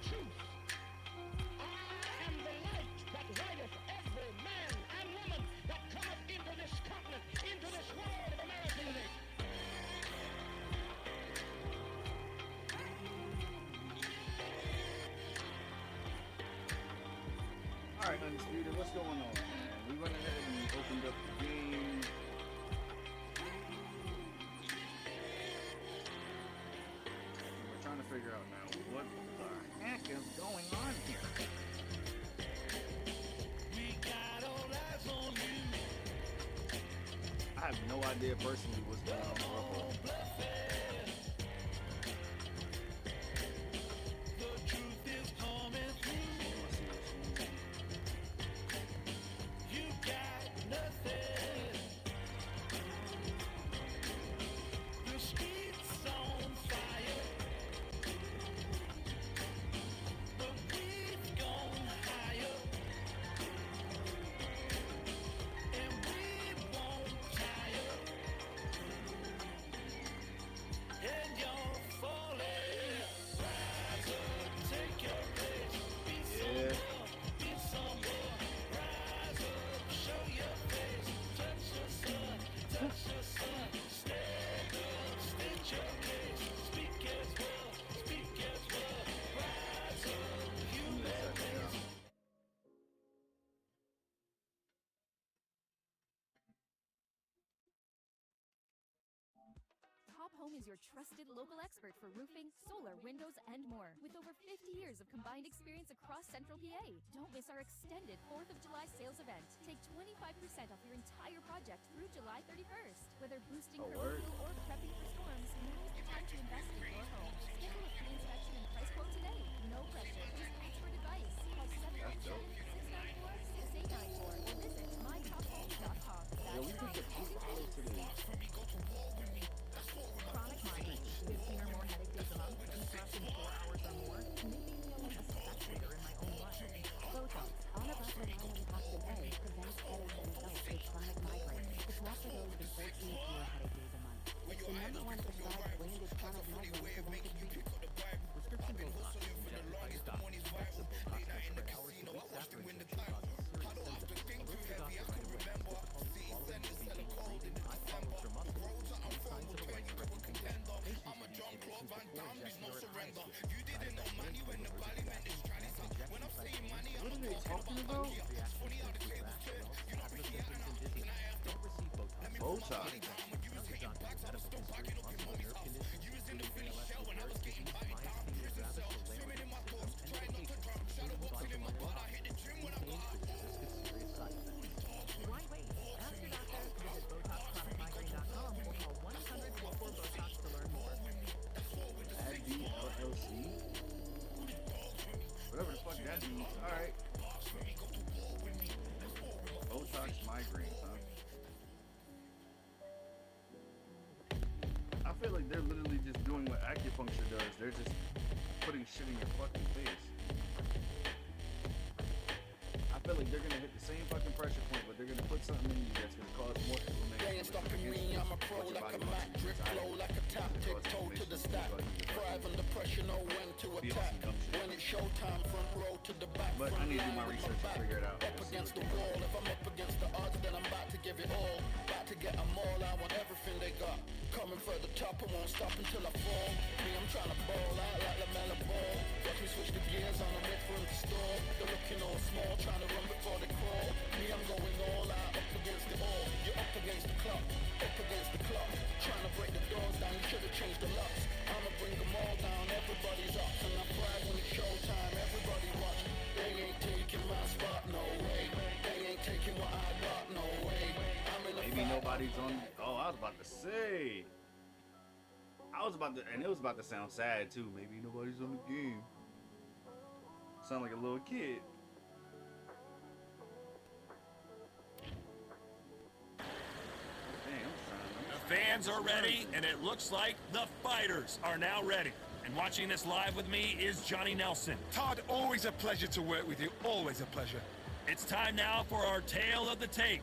truth. I am the light that lighteth every man and woman that cometh into this continent, into this world of America today. Alright, Undisputed, what's going on, man? We went ahead and opened up the game. We're trying to figure out now what the heck is going on here. We got all eyes on you. I have no idea personally what's going on. The truth is coming through. You got nothing. The streets on fire. But we've gone higher. And we won't tire. And you're falling. Rise up, take your place. Be someone, be someone. Rise up, show your face. Touch the sun, touch the sun. Stand up, state your case. Speak as well, speak as well. Rise up, human race. Top Home is your trusted local expert for roofing, solar, windows, and more. With over 50 years of combined experience across Central PA. Don't miss our extended 4th of July sales event. Take 25% off your entire project through July 31st. Whether boosting your roof or prepping for storms, now's the time to invest in your home. Schedule a free inspection and price quote today. No pressure, just expert advice. Call 718-694-6894 or visit mytophome.com. Yeah, we can get $2 today. Chronic migraine, 15 or more headache days a month, lasting 4 hours or more, making me only a step bigger in my own life. Botox, onabotulinumtoxin A, prevents headaches in adults with chronic migraine. It's not for those with 14 or fewer headache days a month. It's the #1 prescribed branded chronic migraine preventive treatment. Prescription Botox, injected by your doctor. That's the Botox for hours a week after injection causes serious symptoms. Alert your doctor right away. Difficulty swallowing, bleeding, breathing, eye problems or muscle weakness, and signs of life-threatening condition. Patients should use injections before injection or at high dose. Side effects may include allergic reactions. Injection site pain, What are they talking about? reactions include rash, asthma symptoms, and dizziness. Don't receive Botox. Botox. Consult your doctor with medical history, muscle or nerve conditions, including ALS, Lou disease, myasthenia gravis, or Lambert syndrome, and medications, including glycosylation, contains could resist serious side effects. Why wait? Ask your doctor, visit BotoxChronicMigraine.com or call 1-800-44-BOTOX to learn more. Advil LLC. Whatever the fuck that means. Alright. Botox migraines, huh? I feel like they're literally just doing what acupuncture does. They're just putting shit in your fucking face. I feel like they're gonna hit the same fucking pressure point, but they're gonna put something in you that's gonna cause more inflammation. They ain't stopping me, I'm a pro like a Mac, drip flow like a tap, tiptoe to the stack. Thrive under pressure, know when to attack. When it's showtime, front row to the back. But I need to do my research to figure it out. Up against the wall, if I'm up against the odds, then I'm about to give it all. About to get them all, I want everything they got. Coming for the top, I won't stop until I fall. Me, I'm trying to ball out like the Mela ball. Watch me switch the gears on, I'm wait for them to stall. They're looking all small, trying to run before they crawl. Me, I'm going all out, up against the all. You're up against the clock, up against the clock. Trying to break the doors down, you should've changed the locks. I'ma bring them all down, everybody's up. And I pride when it's showtime, everybody watch. They ain't taking my spot, no way. They ain't taking what I got, no way. I'm in the Maybe nobody's on. Oh, I was about to say. And it was about to sound sad too. Maybe nobody's on the game. Sound like a little kid. The fans are ready, and it looks like the fighters are now ready. And watching this live with me is Johnny Nelson. Todd, always a pleasure to work with you. Always a pleasure. It's time now for our tale of the tape.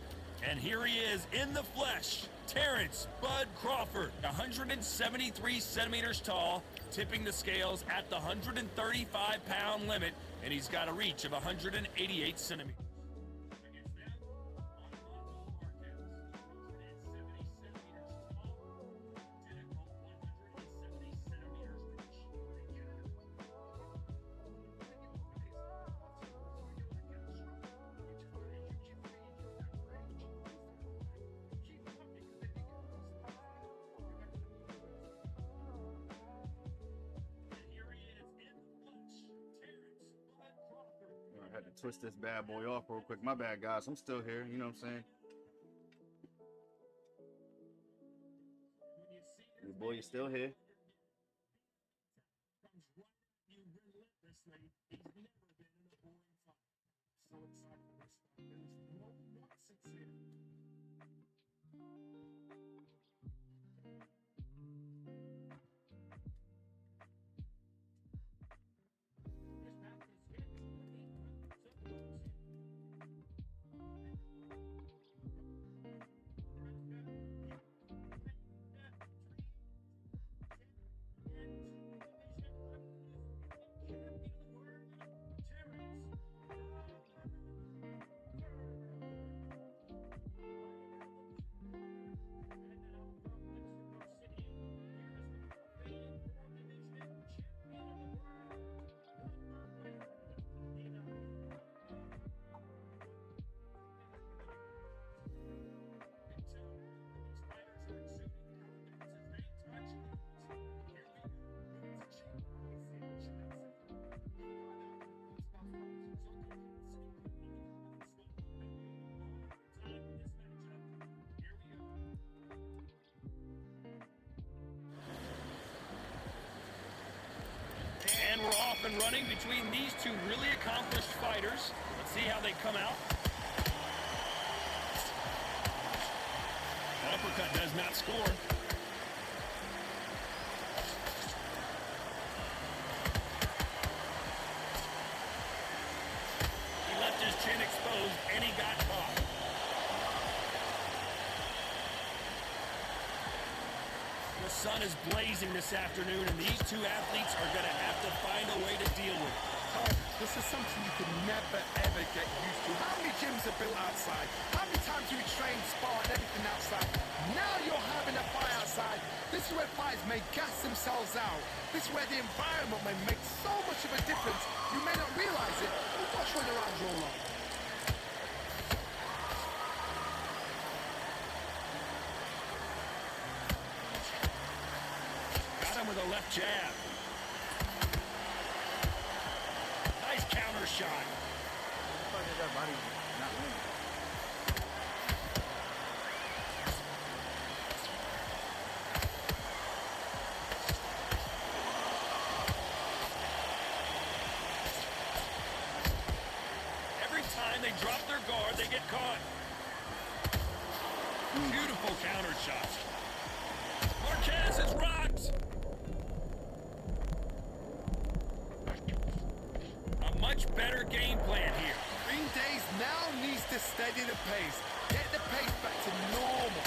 And here he is in the flesh, Terrence Bud Crawford, 173 centimeters tall, tipping the scales at the 135-pound limit, and he's got a reach of 188 centimeters. I had to twist this bad boy off real quick. My bad, guys. I'm still here. You know what I'm saying? Your boy is still here. And we're off and running between these two really accomplished fighters. Let's see how they come out. That uppercut does not score. He left his chin exposed and he got caught. The sun is blazing this afternoon, and these two athletes are going to have to find a way to deal with it. Oh, this is something you can never, ever get used to. How many gyms are built outside? How many times do you train, spar, and everything outside? Now you're having a fight outside. This is where fighters may gas themselves out. This is where the environment may make so much of a difference. You may not realize it, but watch when the rounds roll on. With a left jab. Nice counter shot. Every time they drop their guard, they get caught. Beautiful counter shot. Marquez is rocked. Much better game plan here. Green Days now needs to steady the pace. Get the pace back to normal.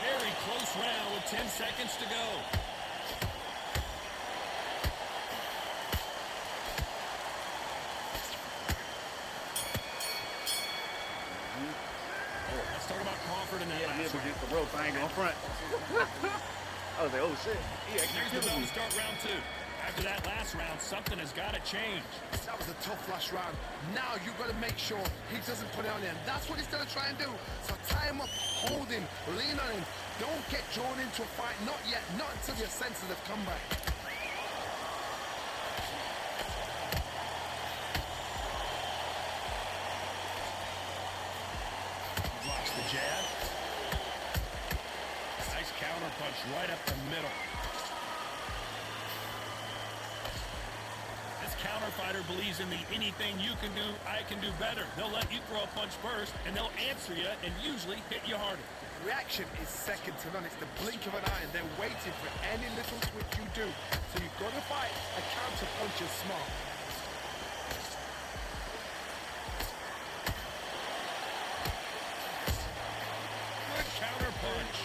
Very close round with 10 seconds to go. Let's talk about Crawford in that last round. Against the ropes. I ain't going front. I was like, oh shit. Here's the bell to start round two. After that last round, something has got to change. That was a tough last round. Now you've got to make sure he doesn't put it on him. That's what he's going to try and do. So tie him up, hold him, lean on him. Don't get drawn into a fight. Not yet. Not until your senses have come back. Blocks the jab. Nice counter punch right up the middle. This counter fighter believes in the anything you can do, I can do better. They'll let you throw a punch first, and they'll answer you and usually hit you harder. Reaction is second to none. It's the blink of an eye, and they're waiting for any little switch you do. So you've got to fight a counter punch is smart. punch.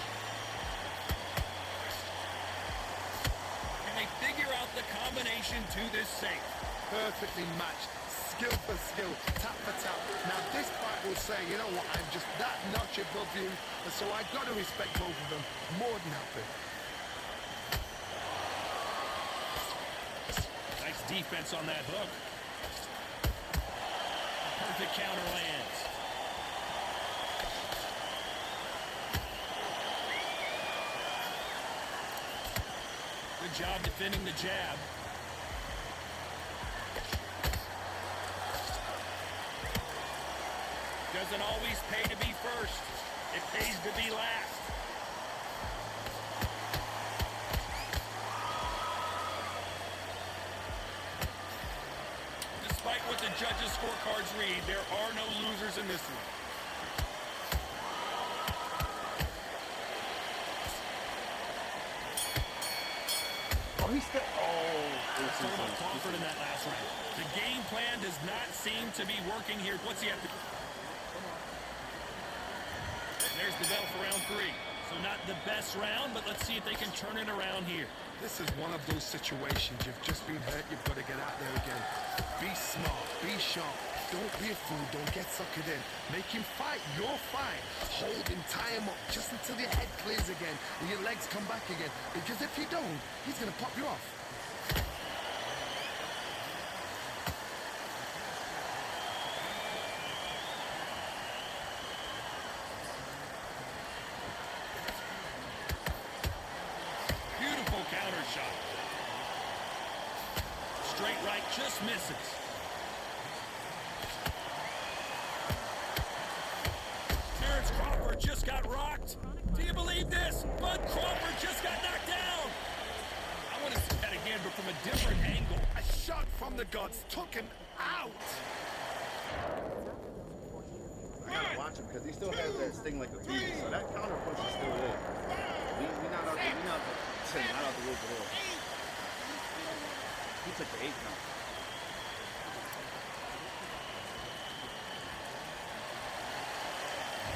Can they figure out the combination to this safe? Perfectly matched. Skill for skill, tap for tap. Now this fight will say, you know what, I'm just that notch above you, and so I got to respect both of them. More than happy. Nice defense on that hook. Perfect counter lands. Good job defending the jab. Doesn't always pay to be first. It pays to be last. Despite what the judges' scorecards read, there are no losers in this one. Oh, he's still. Oh, Talking about Crawford in that last round. The game plan does not seem to be working here. What's he have to do? There's the bell for round 3. So not the best round, but let's see if they can turn it around here. This is one of those situations. You've just been hurt, you've got to get out there again. Be smart, be sharp. Don't be a fool, don't get suckered in. Make him fight your fight. Hold him, tie him up just until your head clears again and your legs come back again. Because if you don't, he's going to pop you off. Beautiful counter shot. Straight right just misses. Terrence Crawford just got rocked. Do you believe this? Bud Crawford just got knocked down. I want to see that again, but from a different angle. A shot from the gods took him out. I gotta watch him because he still has that sting like a bee. So that counter punch is still there. We not out the woods at all. He took the 8 count.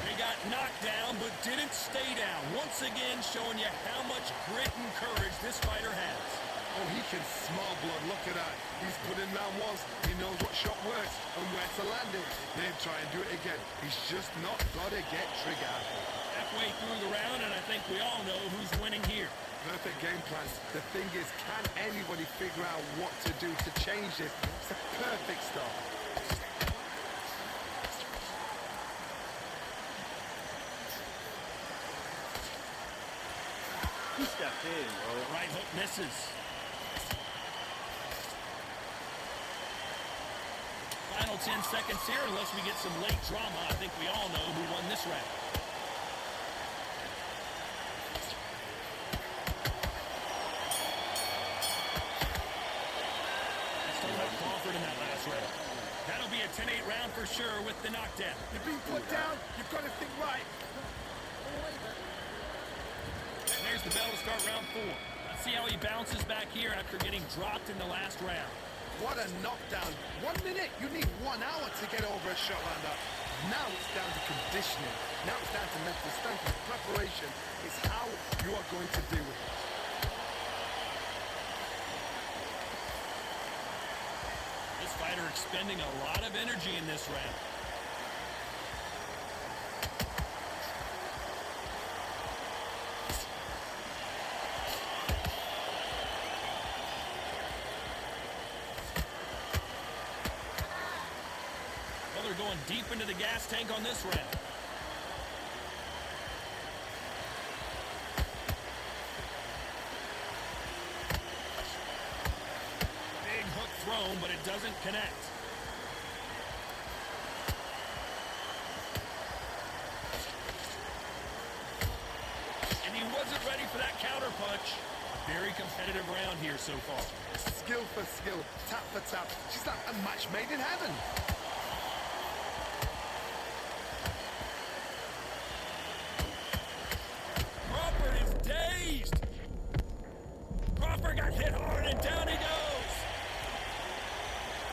They got knocked down, but didn't stay down. Once again, showing you how much grit and courage this fighter has. Oh, he can smell blood. Look at that. He's put in round once. He knows what shot works and where to land it. Then try and do it again. He's just not got to get trigger happy. Halfway through the round, and I think we all know who's winning here. Perfect game plan. The thing is, can anybody figure out what to do to change this? It's a perfect start. He stepped in, bro. Right hook misses. Final 10 seconds here, unless we get some late drama. I think we all know who won this round. Let's talk about Crawford in that last round. That'll be a 10-8 round for sure with the knockdown. You've been put down. You've got to think right. And there's the bell to start round 4. Let's see how he bounces back here after getting dropped in the last round. What a knockdown. 1 minute, you need 1 hour to get over a shot like that. Now it's down to conditioning. Now it's down to mental strength and preparation. It's how you are going to do it. This fighter expending a lot of energy in this round. Well, they're going deep into the gas tank on this round. Big hook thrown, but it doesn't connect. And he wasn't ready for that counter punch. Very competitive round here so far. Skill for skill, tap for tap. She's like a match made in heaven. Crawford is dazed. Crawford got hit hard and down he goes.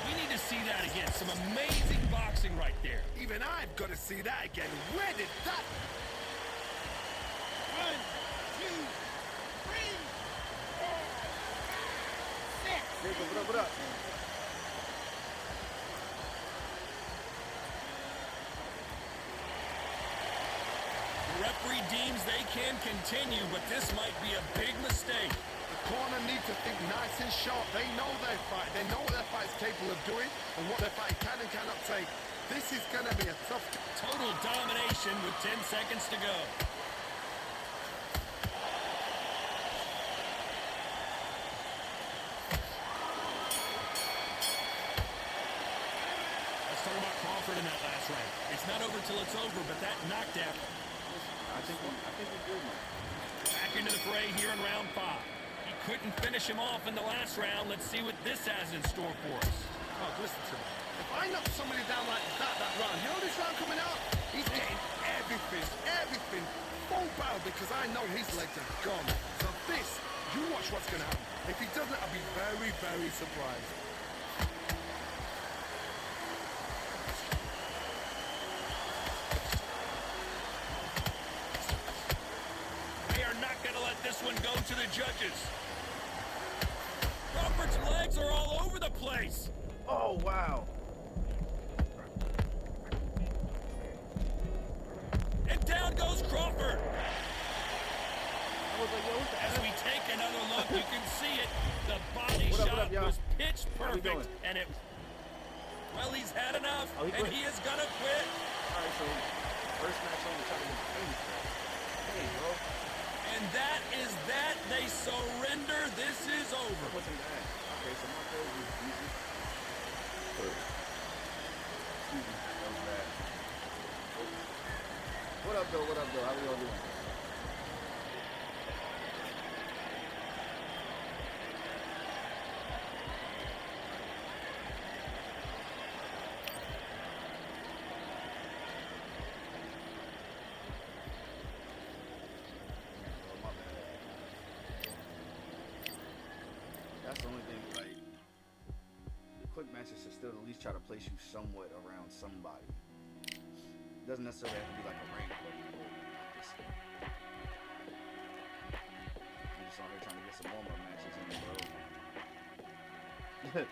We need to see that again. Some amazing boxing right there. Even I've got to see that again. Where did that... 1, 2, 3, 4, 5, 6. Jacob, what up, what up? The referee deems they can continue, but this might be a big mistake. The corner need to think nice and sharp. They know their fight. They know what their fight's capable of doing and what their fight can and cannot take. This is going to be a tough... Total domination with 10 seconds to go. Let's talk about Crawford in that last round. It's not over till it's over, but that knockdown. I think we're good, man. Back into the fray here in round 5. He couldn't finish him off in the last round. Let's see what this has in store for us. Oh, listen to me. If I knock somebody down like that round, you know this round coming out? He's getting everything full barrel because I know his legs are gone. So this, you watch what's going to happen. If he doesn't, I'll be very, very surprised. They are not going to let this one go to the judges. Crawford's legs are all over the place. Oh, wow. And down goes Crawford. I was like, yo, what the As F? we take another look, you can see it. The body What up, shot y'all? was pitch How we perfect. doing? And it... Well, he's had enough, Oh, he and quit? he is going to quit. All right, so first match on the top of the famous. Hey, bro. And that is that. They surrender. This is over. What's in that? Okay, so my code was easy. Excuse me, that was bad. What up, though? What up, though? How we all doing? Oh, my bad. That's the only thing, like, the quick matches should still at least try to place you somewhat around somebody. It doesn't necessarily have to be like a rank, but I'm just on here trying to get some warm-up matches in, bro.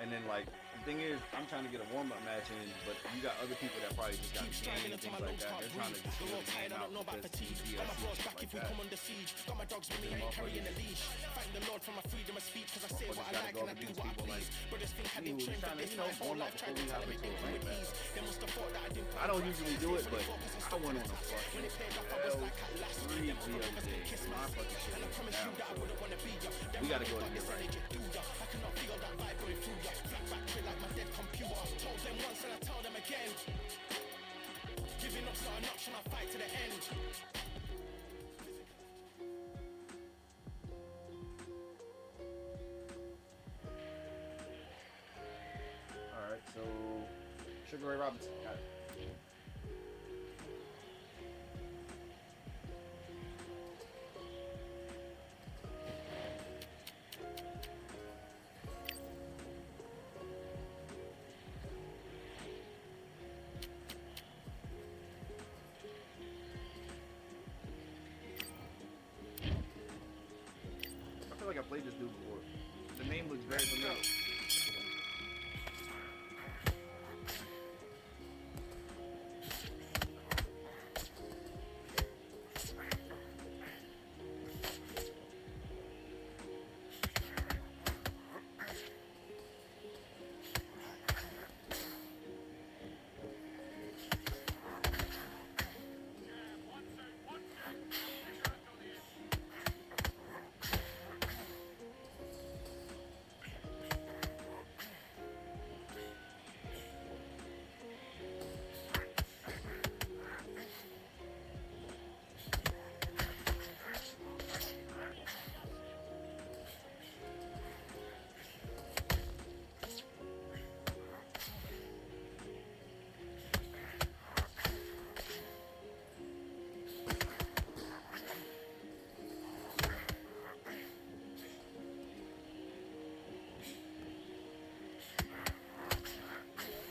And then, like, the thing is, I'm trying to get a warm-up match in, but you got other people that probably just got the game and things like that. They're trying to just feel the game out because it's DLC and stuff like that. Got my dogs with me, I ain't carrying a leash. Thank the Lord for my freedom of speech, cause I say what I like and I do what I please. Brothers think I didn't train for this, my whole life trying to tell me they come with ease. They must have thought that I didn't. I don't usually do it, but I went on a fucking L3 the other day. My fucking shit is down, so we gotta go to get right. I cannot feel that vibe going through ya. Flat back feel like my dead computer. Told them once and I tell them again. Giving up's not an option, I'll fight to the end. Alright, so Sugar Ray Robinson. Got it. I feel like I played this dude before. The name looks very familiar.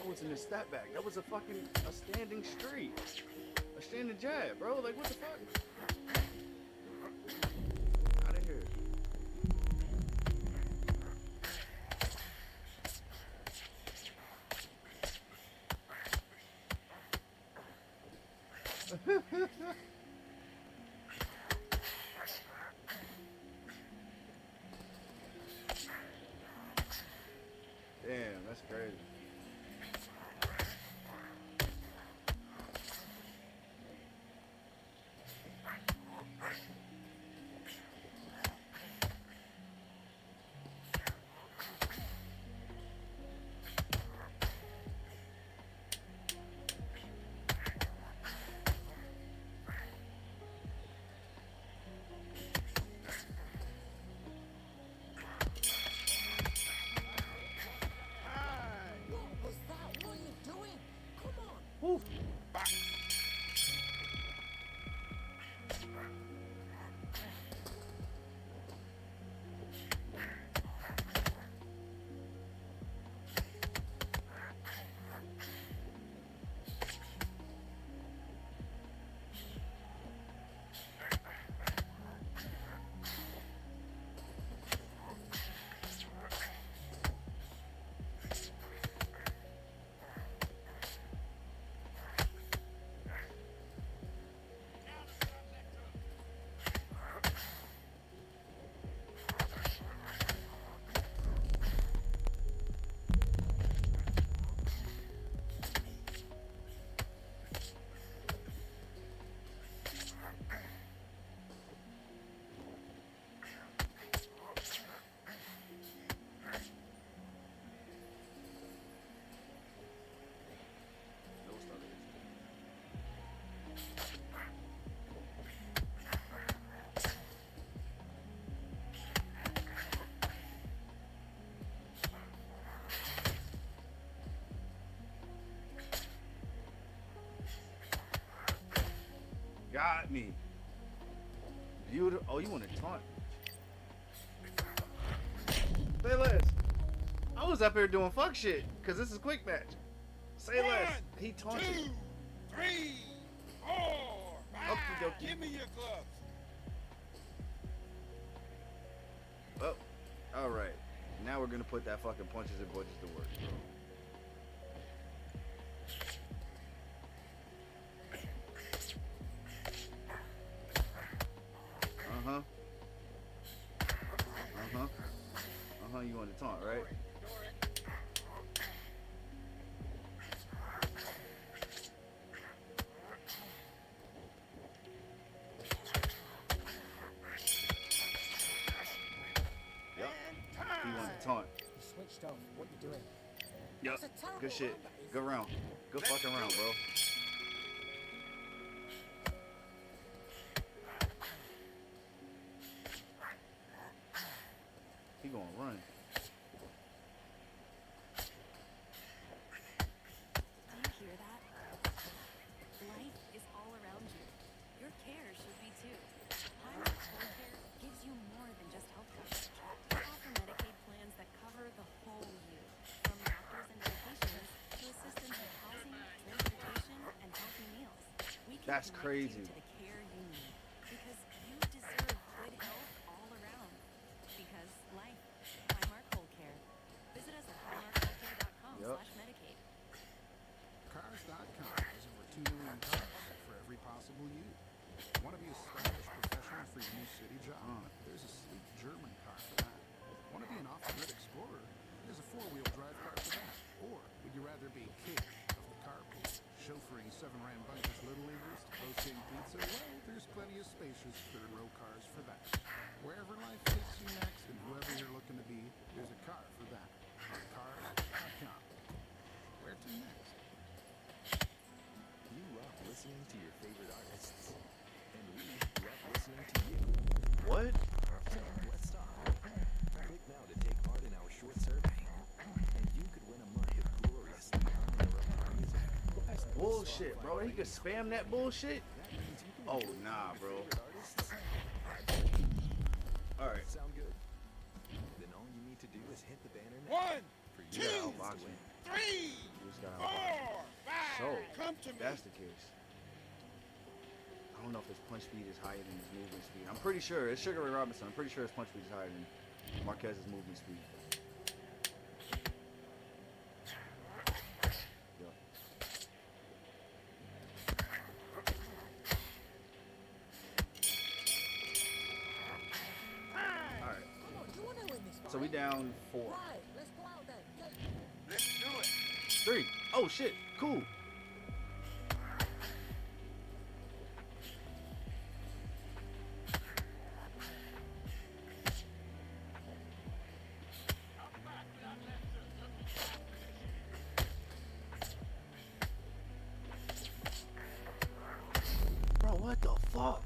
Oh, it's in the step back. That was a standing straight. A standing jab, bro. Like, what the fuck? Out of here. Damn, that's crazy. Woo. Got me. Beautiful. Oh, you want to taunt? Say less. I was up here doing fuck shit because this is quick match. Say less. He taunted. 2, 3, 4, 5. Okey-dokey. Give me your gloves. Oh, all right. Now we're gonna put that fucking punches and punches to work. You want to taunt, right? Yep. He wanted to taunt. You switched off. What you doing? Yep. Good shit. Good round. Good fucking round, bro. He gonna run. Do you hear that? Life is all around you. Your care should be too. Highmark Home Care gives you more than just health coverage. We offer Medicaid plans that cover the whole you, from doctors and medications to assistance with housing, transportation, and healthy meals. We can That's connect crazy. you to the care you need because you deserve good health all around. Because life, Highmark Home Care. Visit us at highmarkholecare.com/Medicaid. Cars.com has over 2 million cars for every possible you. Want to be a stylish professional for your new city job? There's a sleek German car for that. Want to be an off-grid explorer? There's a 4-wheel drive car for that. Or would you rather be king of the carpool, chauffeuring 7 rambunctious little leaguers to roasting pizza? Well, there's plenty of spacious third-row cars for that. Wherever life takes you next and whoever you're looking to be, there's a car for that. Cars.com. Where to next? You love listening to your favorite artists, and we love listening to you. What? So let's talk. Click now to take part in our short survey, and you could win a month of gloriously uninterrupted music. That's bullshit, bro. He could spam that bullshit. That means you can Oh, vote for nah, your bro. favorite artists. All right. Sound good? Then all you need to do is hit the banner now 1, for 2, your chance to win. 3, This guy. 4, 5. So, Come to me. that's the case. don't know if his punch speed is higher than his movement speed. I'm pretty sure it's Sugar Ray Robinson. I'm pretty sure his punch speed is higher than Marquez's movement speed. Yup. All right. So we down 4. Let's go out then. Let's do it. 3. Oh shit. Cool. Bro, what the fuck?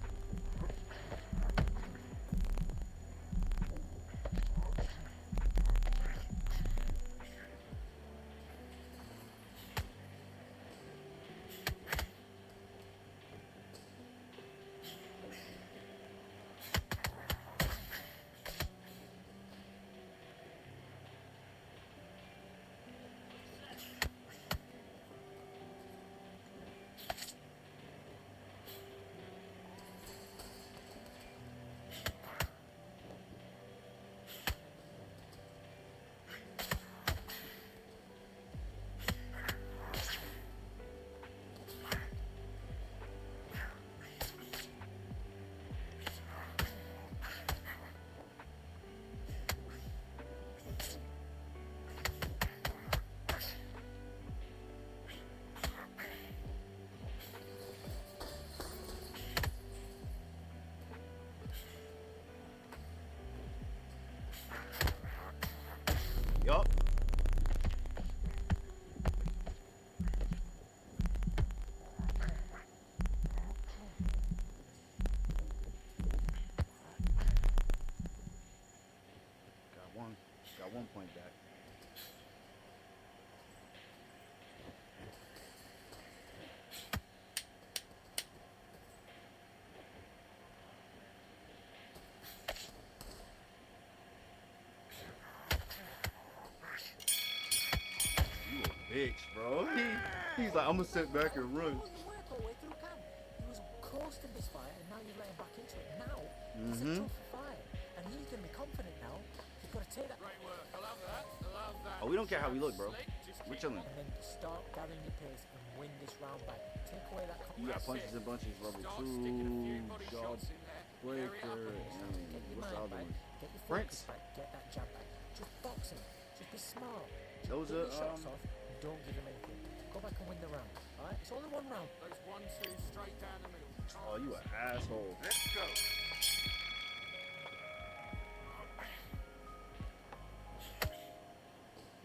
Yup. Got one point back. You a bitch, bro. He's like, I'm gonna sit back and run. You work all the way through camp. He was close to this fight, and now you're letting back into it. Now, it's a tough fight, and he's going to be confident now. He's got to take that. Great work. I love that. I love that. Oh, we don't care how we look, bro. We're chilling. And then start gathering your pace and win this round back. Take away that You got punches and bunches, level 2, dog breaker, and Get your what's the mind other back. one? Get your Franks? focus back. Get that jab back. Just box him. Just be smart. Just Those get are, your shots off. And don't give him anything. Go back and win the round. Alright? It's only one round. Those 1-2 straight down the middle. Oh, you an asshole. Let's go.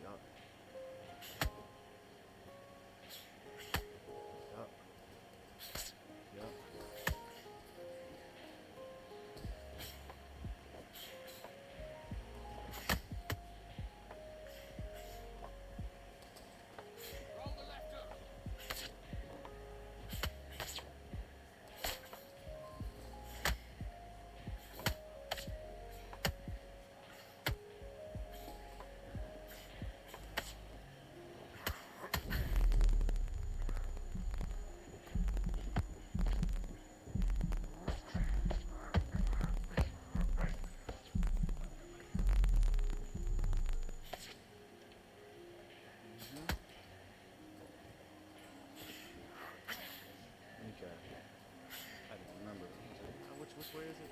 Yup. Yup. Yup. Roll the left hook. Okay. I don't remember. Which way is it?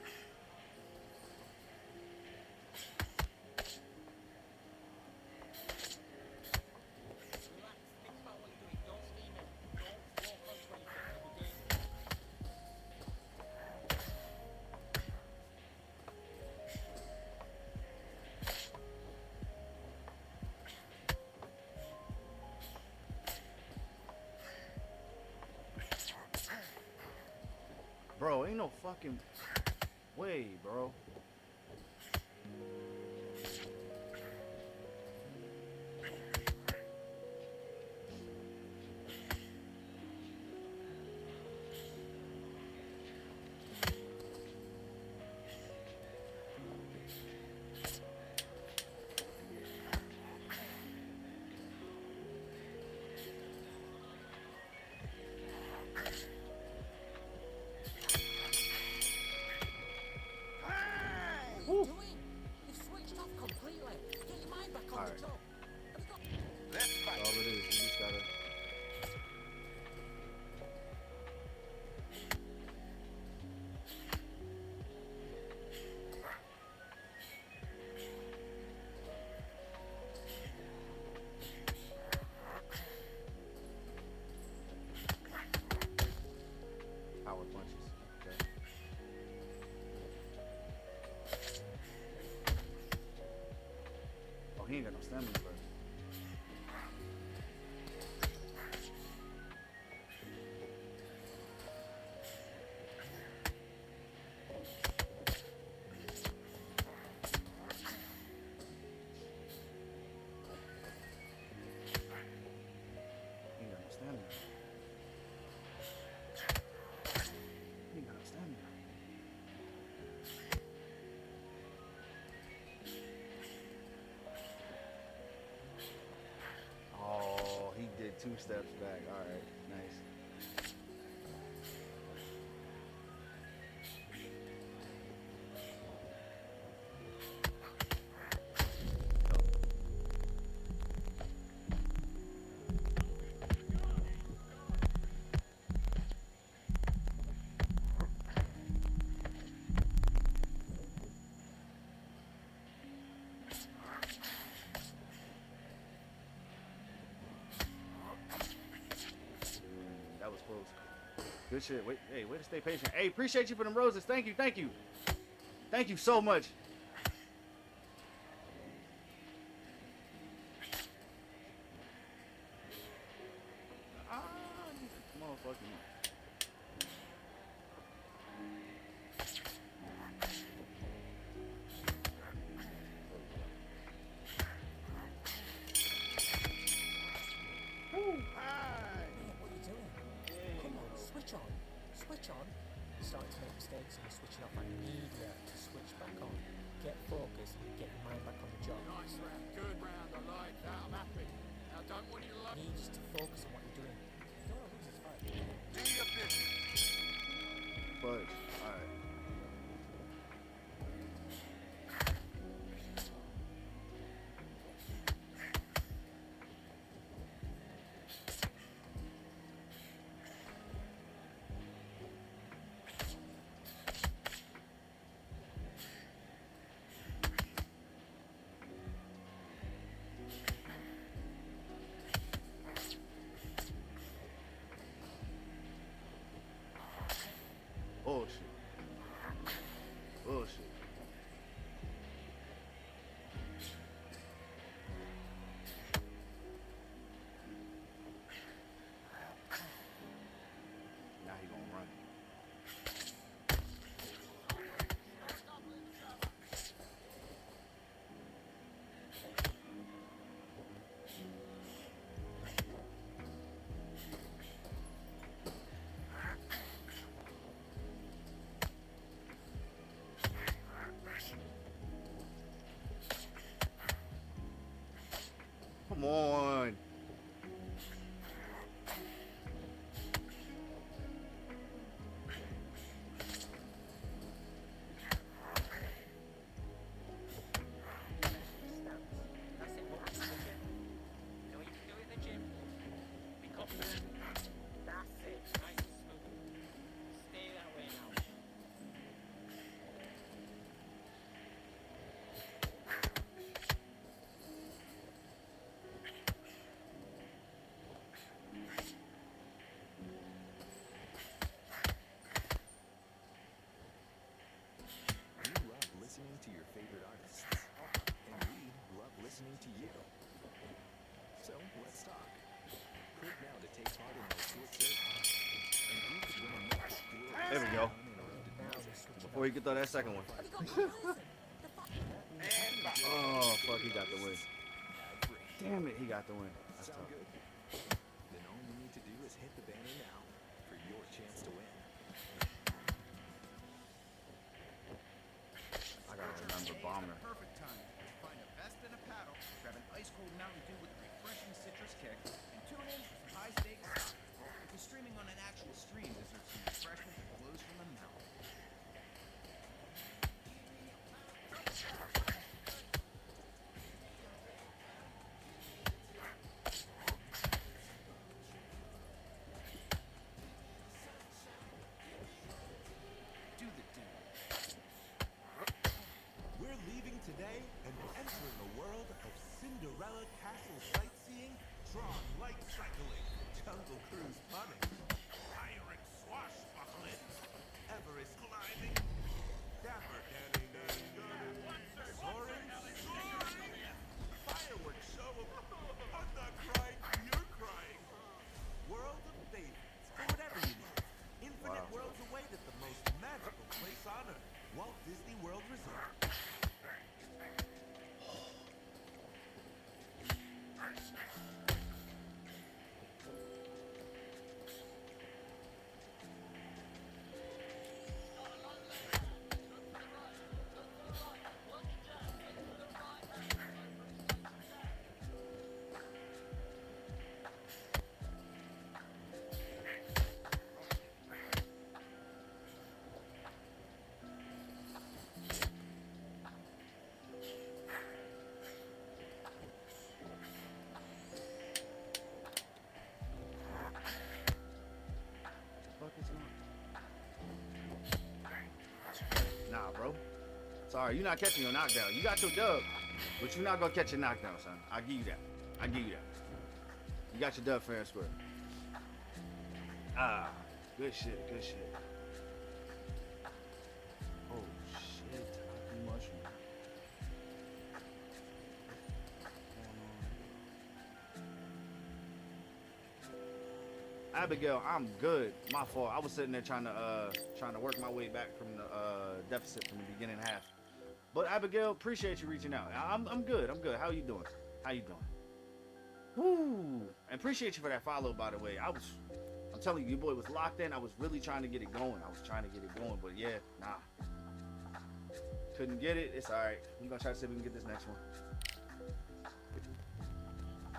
Bro, ain't no fucking way, bro. power punches. Okay. Oh, he ain't got no stamina left. He ain't got no stamina. He ain't got no stamina. Oh, he did 2 steps back. All right, nice. That was close. Good shit. Wait, hey, way to stay patient. Hey, appreciate you for them roses. Thank you, thank you. Thank you so much. Ah, motherfucking. Woo, hi. Man, what are you doing? Come on, switch on. Switch on. You're starting to make mistakes and you're switching off. I need you to switch back on. Get focused and get your mind back on the job. Nice round, good round, I like that, I'm happy. Now don't want you to I need you to focus on what you're doing. You don't want to lose this fight. do your business. Fudge. All right. Bullshit. Bullshit. Now he gonna run. Come on. That's it, what you do. You know what you can do in the gym? Be confident. That's it. Nice and smooth. Stay that way now. You love listening to your favorite artists, and we love listening to you. So let's talk. Click now to take part in our short survey, and you could win a notebook glorious There we go. uninterrupted Now music. we're switching Before you get through that second one. Oh, fuck, he got the win. Ad-free. Damn it, he got the win. That's Sound tough. good? Then all you need to do is hit the banner now for your chance to win. I gotta remember Bomber. Perfect time to find a vest and a paddle, grab an ice cold Mountain Dew with a refreshing citrus kick, and tune in for some high stakes. If you're streaming on an actual stream, deserve some refreshment that flows from the mouth. Do the do. We're leaving today and entering a world of Cinderella castle sightseeing, Tron light cycling, jungle cruise punning, pirate swashbuckling. Sorry, you're not catching your knockdown. You got your dub, but you're not gonna catch your knockdown, son. I give you that. I give you that. You got your dub fair and square. Ah, good shit, good shit. Oh shit, Taki mushroom. Abigail, I'm good. My fault. I was sitting there trying to work my way back from the deficit from the beginning half. But Abigail, appreciate you reaching out. I'm good. I'm good. How you doing? How you doing? Woo! And appreciate you for that follow, by the way. I'm telling you, your boy was locked in. I was really trying to get it going. But yeah, nah. Couldn't get it. It's all right. We're gonna try to see if we can get this next one.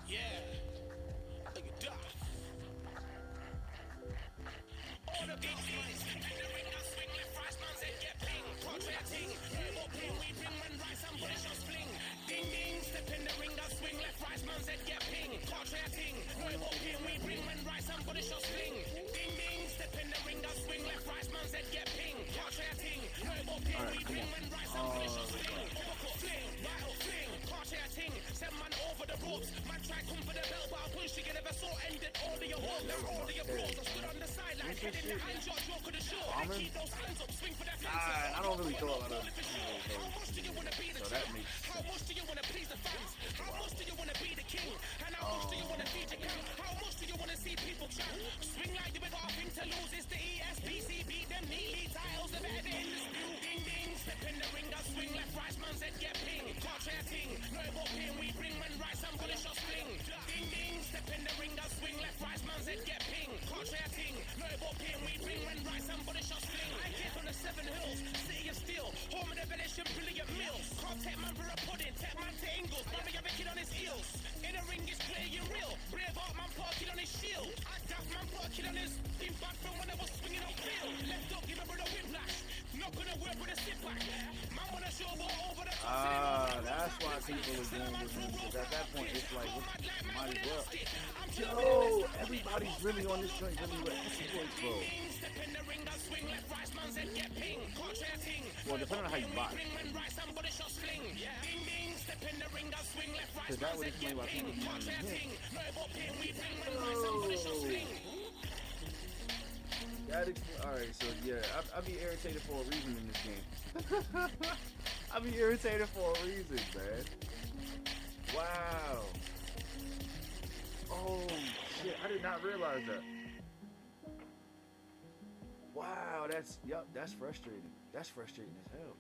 Yeah. All the big things, in the ring, I swing left, right, man, said get ping. Contract ting, turbo ping, we bring man right, somebody shot fling. Ding ding, step in the ring, I swing left, right, man, said get ping. Contract ting, turbo ping, we bring man right, somebody shot fling. Ding ding, step in the ring, I swing left, right, man, said get ping. Contract ting, turbo ping, we bring man right, somebody shot fling. Overcut fling, vital fling, contract ting, send man over the ropes. Man try come for the belt, but I wish you could ever saw ended all of your hopes, all of your bros. I stood on the sideline, head in the hands, your joke of the show. They keep those hands up, swing for their fences. I don't really throw a lot of How much do you want to be the champ? How much do you want to please the fans? How much do you want to be the king? And how much do you want to feed your camp? How much do you want to see people chant? Swing like you got nothing to lose. It's the ESPC, beat them neatly. Titles, the better in the spew. Ding ding, step in the ring, I swing left, right, man said get ping. Contract ting, turbo ping, we bring man right, somebody shot fling. Ding ding, step in the ring, I swing left, right, man said get ping. Contract ting, turbo ping, we bring man right, somebody shot fling. I came from the 7 hills, city of steel, home of the village and brilliant mills. Can't take man for a pudding, take man to Ingles, mommy have a kid on his heels. In the ring is playing real, brave art man put a kid on his shield. I daft man put a kid on his been back from when I was swinging on field. Left up, give a brother whiplash, not gonna work with a sit back. Man wanna show over the top. That's why people are doing this, because at that point it's like, might as well. Yo, everybody's really on this joint, really with exploits, bro. Well, depending on how you buy it. Because that would explain why people be on the hit. Alright, so yeah, I'll be irritated for a reason in this game. I'll be irritated for a reason, man. Wow. Oh, shit, I did not realize that. Wow, that's frustrating. That's frustrating as hell.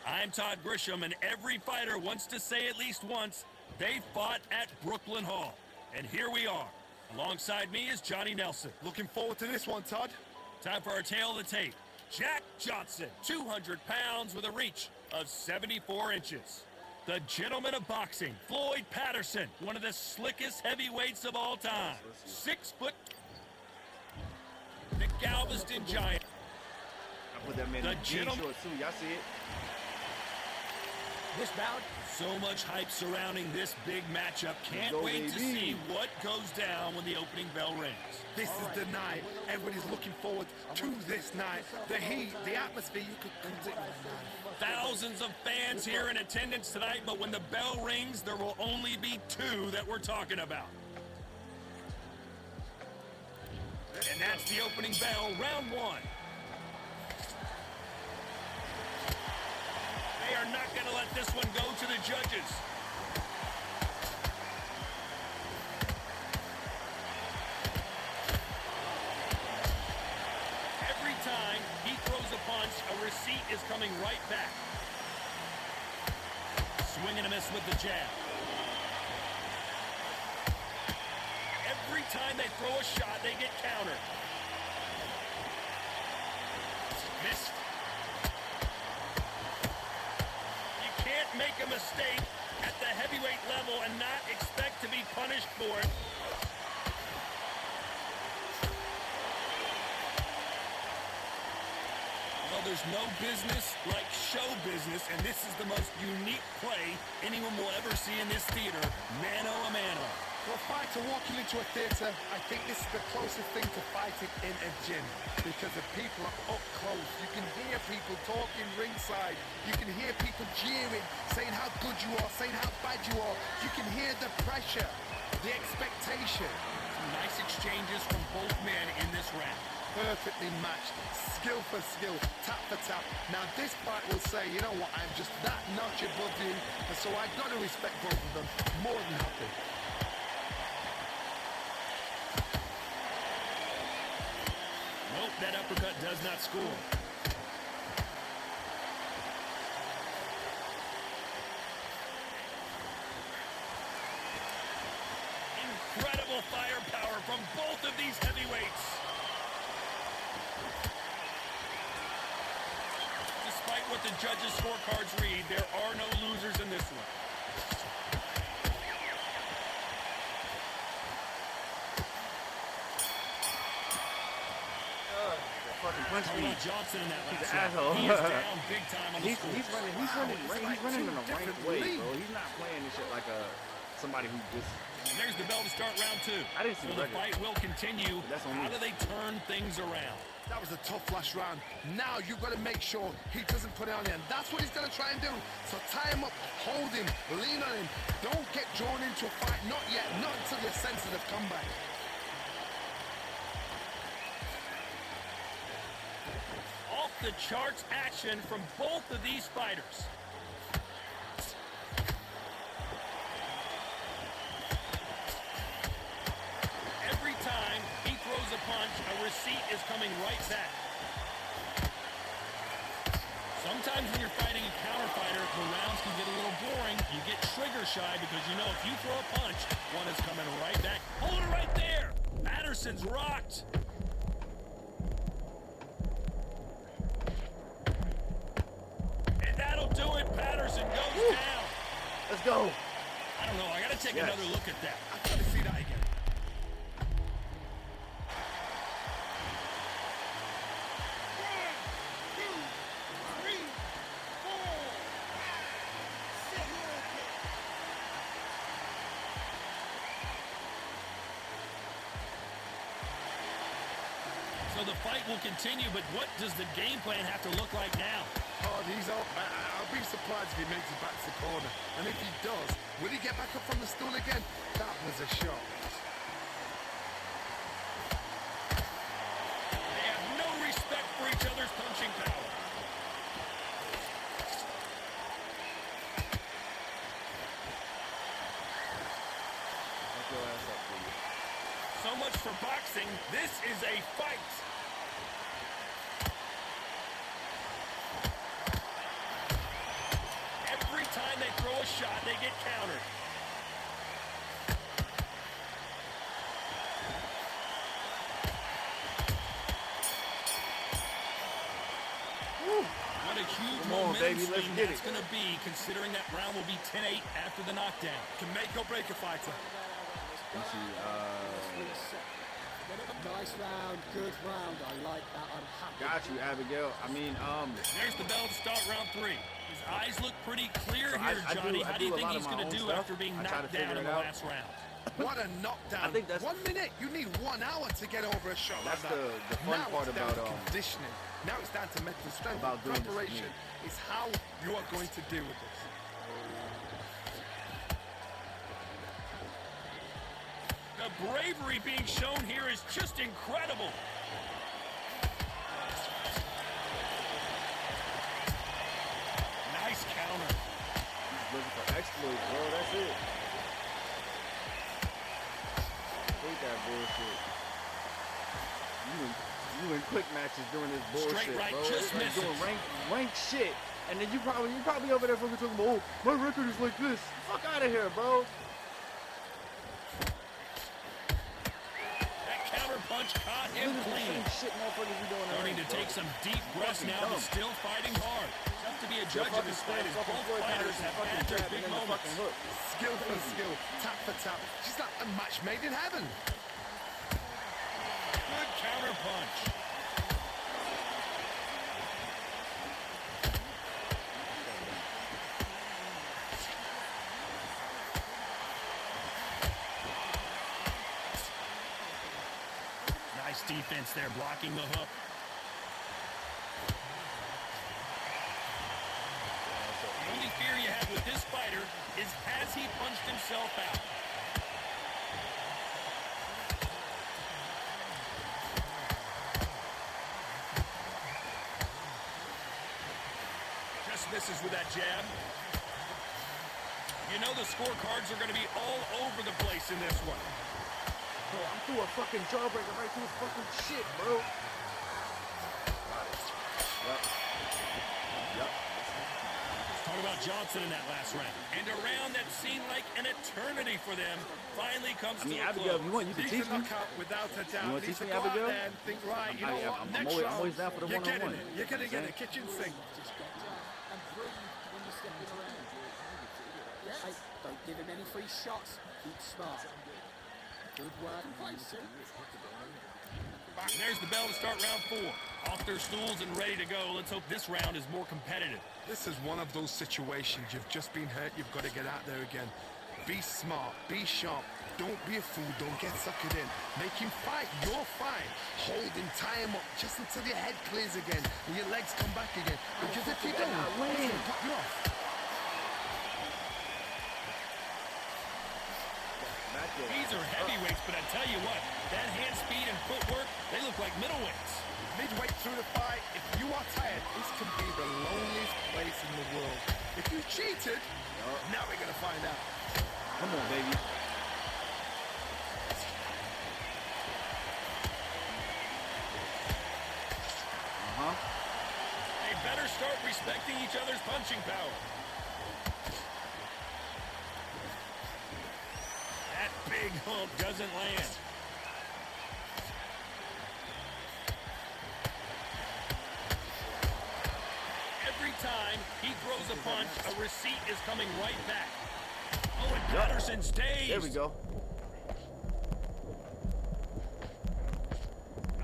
I'm Todd Grisham, and every fighter wants to say at least once they fought at Brooklyn Hall. And here we are. Alongside me is Johnny Nelson. Looking forward to this one, Todd. Time for our tale of the tape. Jack Johnson, 200 pounds with a reach of 74 inches. The gentleman of boxing, Floyd Patterson, one of the slickest heavyweights of all time. 6 foot. The Galveston Giant. I put that man in jean shorts too. Y'all see it? This bout, so much hype surrounding this big matchup. Can't wait to see what goes down when the opening bell rings. This is the night. Everybody's looking forward to this night. The heat, the atmosphere, you could predict. Thousands of fans here in attendance tonight, but when the bell rings, there will only be 2 that we're talking about. And that's the opening bell, round 1. They are not going to let this one go to the judges. Every time he throws a punch, a receipt is coming right back. Swing and a miss with the jab. Every time they throw a shot, they get countered. Missed. You can't make a mistake at the heavyweight level and not expect to be punished for it. Well, there's no business like show business, and this is the most unique play anyone will ever see in this theater, mano a mano. For a fighter walking into a theatre, I think this is the closest thing to fighting in a gym because the people are up close. You can hear people talking ringside. You can hear people jeering, saying how good you are, saying how bad you are. You can hear the pressure, the expectation. Some nice exchanges from both men in this round. Perfectly matched, skill for skill, tap for tap. Now this fight will say, you know what, I'm just that notch above you, and so I've got to respect both of them more than happy. Nope, that uppercut does not score. Incredible firepower from both of these heavyweights. Despite what the judges' scorecards read, there are no losers in this one. Fucking punch me. Johnson in that He's last an asshole. round. He is down big time on the He's score. running in a ranked way, bro. He's not playing this shit like somebody who just. And there's the bell to start round two. I didn't see so the the fight will continue. That's on How me. do they turn things around? That was a tough last round. Now you've got to make sure he doesn't put it on you. And that's what he's going to try and do. So tie him up, hold him, lean on him. Don't get drawn into a fight. Not yet. Not until your senses have come back. Off the charts action from both of these fighters. Every time he throws a punch, a receipt is coming right back. Sometimes when you're fighting a counter fighter, the rounds can get a little boring. You get trigger shy because you know if you throw a punch, one is coming right back. Hold it right there. Patterson's rocked. And that'll do it. Patterson goes down. Let's go. I don't know. I got to take another look at that. I've got to see that again. So the fight will continue, but what does the game plan have to look like now? Oh, I'll be surprised if he makes it back to the corner. And if he does, will he get back up from the stool again? That was a shot. They have no respect for each other's punching power. So much for boxing. This is a fight. Every time they throw a shot, they get countered. What a huge momentum baby, let's swing get that's it. going to be, considering that round will be 10-8 after the knockdown. Can make or break a fighter. Let's see. Nice round, good round. I like that. I'm happy. Got you, Abigail. I mean, There's the bell to start round 3. His eyes look pretty clear So here, I Johnny. do How do you a think lot he's of my going to own do stuff. after being I try to knocked down figure in it the out. last round? What a knockdown. I think that's- 1 minute. You need 1 hour to get over a shot That's like that. the fun now part it's down about, to conditioning. Now it's down to mental strength. about doing this for Preparation me. is how you are going to deal with this. The bravery being shown here is just incredible. Nice counter. He's looking for exploits, bro. That's it. Hate that bullshit. You doing quick matches during this bullshit, Straight right, bro. just It's like misses. doing ranked shit. And then you're probably over there fucking talking about, oh, my record is like this. Fuck out of here, bro. That counter punch caught him Look at the clean. same shit motherfuckers be doing. Starting to take some deep breaths Fucking now, but dumb. still fighting hard. Tough to be a judge of fucking this fight, as fucking both Floyd fighters Patterson have fucking had their jab big and then the moments. fucking hook. Skill for skill, tap for tap. She's like a match made in heaven. Good counter punch. Nice defense there, blocking the hook. The only fear you have with this fighter is, has he punched himself out? Just misses with that jab. You know the scorecards are going to be all over the place in this one. Bro, I threw a fucking jawbreaker right through his fucking shit, bro. Yep. Talk about Johnson in that last round. And a round that seemed like an eternity for them finally comes to a Abigail, close. if you want, you can Needs teach to me. knock out without a doubt. You wanna Needs teach to me, go out Abigail? there and think, right, you know what, I'm next always- round, I'm always down for the you're getting one-on-one. it. You're going to get a kitchen sink. And breathe when you're stepping around. Hey, don't give him any free shots. Keep smart. Good work. And there's the bell to start round 4. Off their stools and ready to go. Let's hope this round is more competitive. This is one of those situations. You've just been hurt. You've got to get out there again. Be smart. Be sharp. Don't be a fool. Don't get suckered in. Make him fight your fight. Hold him. Tie him up just until your head clears again and your legs come back again. Because if you don't, he's going to pop you off. These are heavyweights, but I tell you what, that hand speed and footwork, they look like middleweights. Midway through the fight, if you are tired, this could be the loneliest place in the world. If you cheated, now we're going to find out. Come on, baby. They better start respecting each other's punching power. That big hump doesn't land. Every time he throws a punch, a receipt is coming right back. Oh, and Patterson stays. There we go.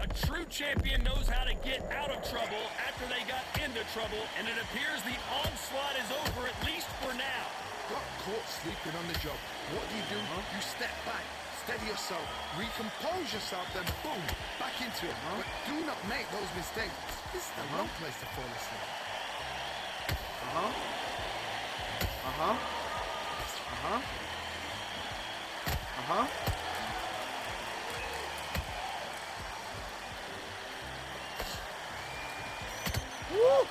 A true champion knows how to get out of trouble after they got into trouble, and it appears the onslaught is over, at least for now. Got caught sleeping on the job. What do? You step back, steady yourself, recompose yourself, then boom, back into it. But do not make those mistakes. This is the wrong place to fall asleep. Woo!